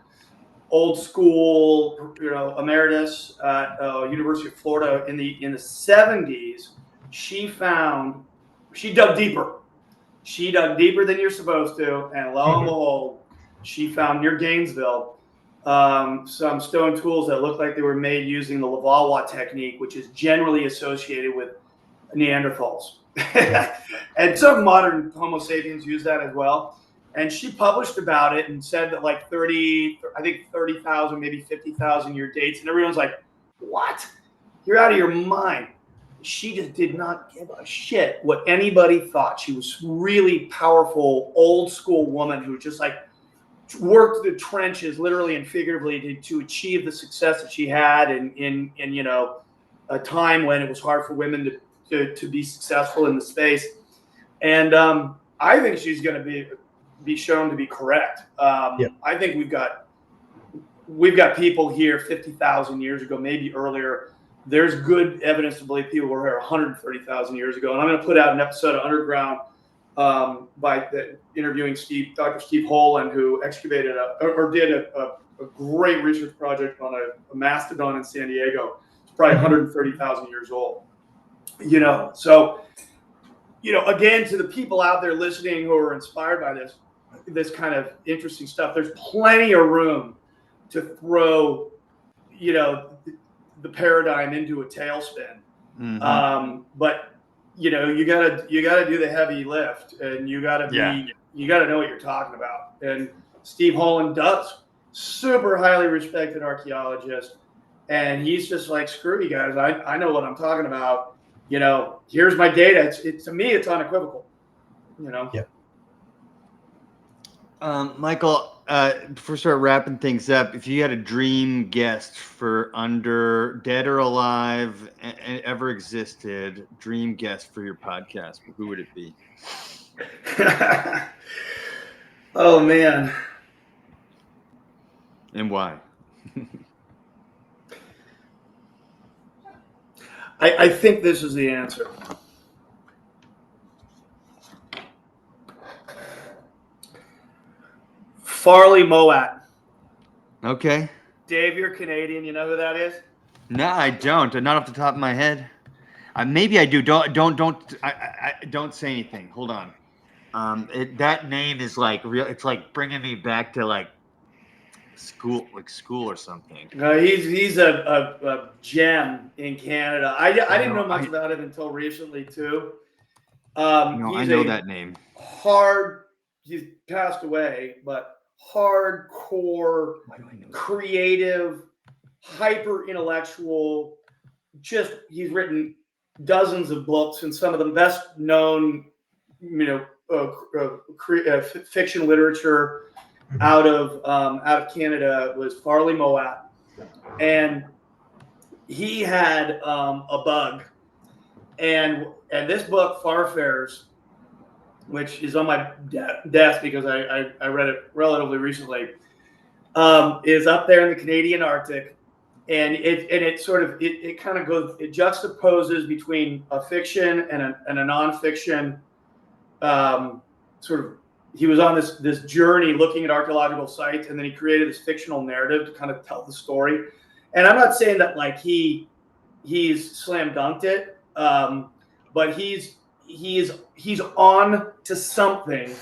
Old school, emeritus at University of Florida in the 70s. She dug deeper. She dug deeper than you're supposed to, and lo and behold, she found near Gainesville some stone tools that looked like they were made using the Levallois technique, which is generally associated with Neanderthals. And some modern Homo sapiens use that as well. And she published about it and said that like 30,000, maybe 50,000 year dates. And everyone's like, what? You're out of your mind. She just did not give a shit what anybody thought. She was really powerful, old school woman who just like worked the trenches literally and figuratively to achieve the success that she had in a time when it was hard for women to be successful in the space. And I think she's going to be shown to be correct. I think we've got people here 50,000 years ago, maybe earlier. There's good evidence to believe people were here 130,000 years ago. And I'm going to put out an episode of Underground by interviewing Dr. Steve Holland, who excavated did a great research project on a mastodon in San Diego. It's probably 130,000 years old. So again, to the people out there listening who are inspired by this kind of interesting stuff, there's plenty of room to throw, the paradigm into a tailspin. But you gotta do the heavy lift, and you gotta know what you're talking about. And Steve Holland does. Super highly respected archaeologist, and he's just like, screw you guys, I know what I'm talking about. Here's my data. It's to me, it's unequivocal. Yeah. Michael, before we start wrapping things up, if you had a dream guest for under dead or alive, ever existed, dream guest for your podcast, who would it be? Oh man. And why? I think this is the answer. Farley Moat. Okay. Dave, you're Canadian. You know who that is? No, I don't. Not off the top of my head. Maybe I do. Don't say anything. Hold on. That name is like real. It's like bringing me back to like school or something. He's a gem in Canada. I didn't know much about him until recently too. I know that name. He's passed away, but hardcore, creative, hyper intellectual. He's written dozens of books, and some of the best known, fiction literature out of Canada was Farley Moat, and he had a bug, and this book Farfares, which is on my desk because I read it relatively recently, is up there in the Canadian Arctic, and it juxtaposes between a fiction and a nonfiction he was on this journey looking at archaeological sites, and then he created this fictional narrative to kind of tell the story. And I'm not saying that like he's slam dunked it, but he's on to something.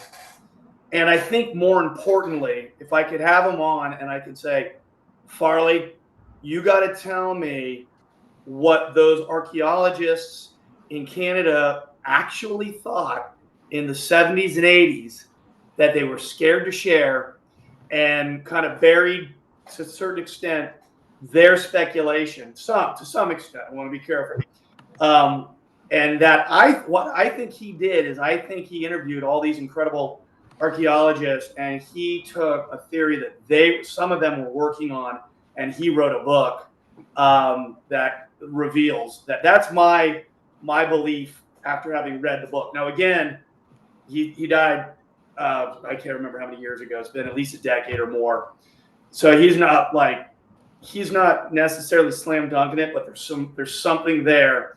And I think more importantly, if I could have him on and I could say, Farley, you got to tell me what those archaeologists in Canada actually thought in the 70s and 80s that they were scared to share, and kind of buried to a certain extent their speculation, to some extent. I want to be careful. And what I think he did is I think he interviewed all these incredible archaeologists, and he took a theory that some of them were working on, and he wrote a book that reveals that. That's my belief after having read the book. Now, again, he died. I can't remember how many years ago. It's been at least a decade or more. So he's not necessarily slam dunking it, but there's something there.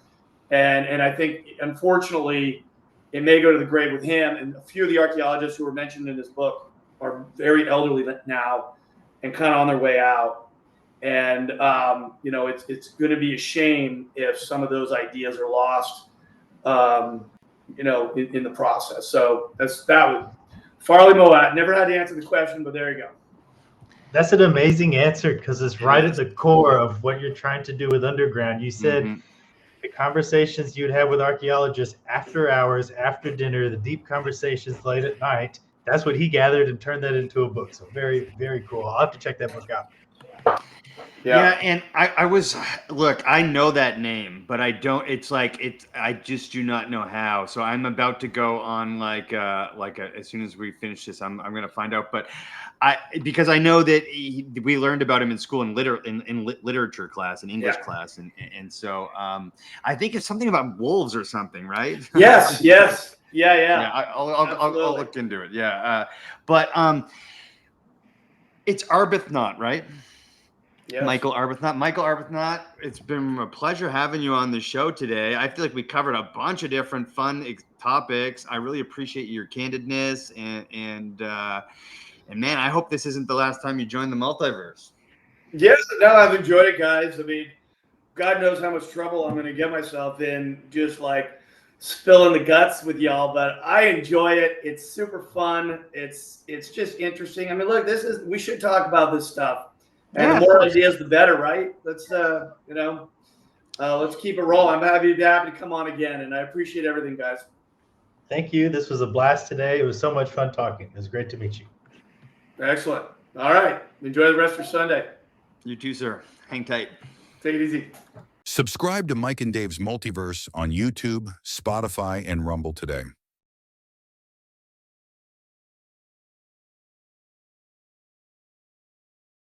And I think, unfortunately, it may go to the grave with him. And a few of the archaeologists who were mentioned in this book are very elderly now and kind of on their way out. And, it's going to be a shame if some of those ideas are lost, in the process. So that was Farley Moat. Never had to answer the question, but there you go. That's an amazing answer, because it's right at the core of what you're trying to do with Underground. You said the conversations you'd have with archaeologists after hours, after dinner, the deep conversations late at night. That's what he gathered and turned that into a book. So very, very cool. I'll have to check that book out. Yeah, and I know that name, but I don't. I just do not know how. So I'm about to go on as soon as we finish this, I'm going to find out. But because I know that we learned about him in school in literature class and English class, and so I think it's something about wolves or something, right? Yes. Yeah. I'll look into it. Yeah, but it's Arbuthnot, right? Yes. Michael Arbuthnot, it's been a pleasure having you on the show today. I feel like we covered a bunch of different fun topics. I really appreciate your candidness, and man, I hope this isn't the last time you join the Multiverse. Yes, no, I've enjoyed it, guys. I mean, God knows how much trouble I'm going to get myself in just like spilling the guts with y'all, but I enjoy it. It's super fun. It's just interesting. I mean, look, we should talk about this stuff. And the more ideas, the better, right? Let's let's keep it rolling. I'm happy to come on again, and I appreciate everything, guys. Thank you. This was a blast today. It was so much fun talking. It was great to meet you. Excellent. All right. Enjoy the rest of your Sunday. You too, sir. Hang tight. Take it easy. Subscribe to Mike and Dave's Multiverse on YouTube, Spotify, and Rumble today.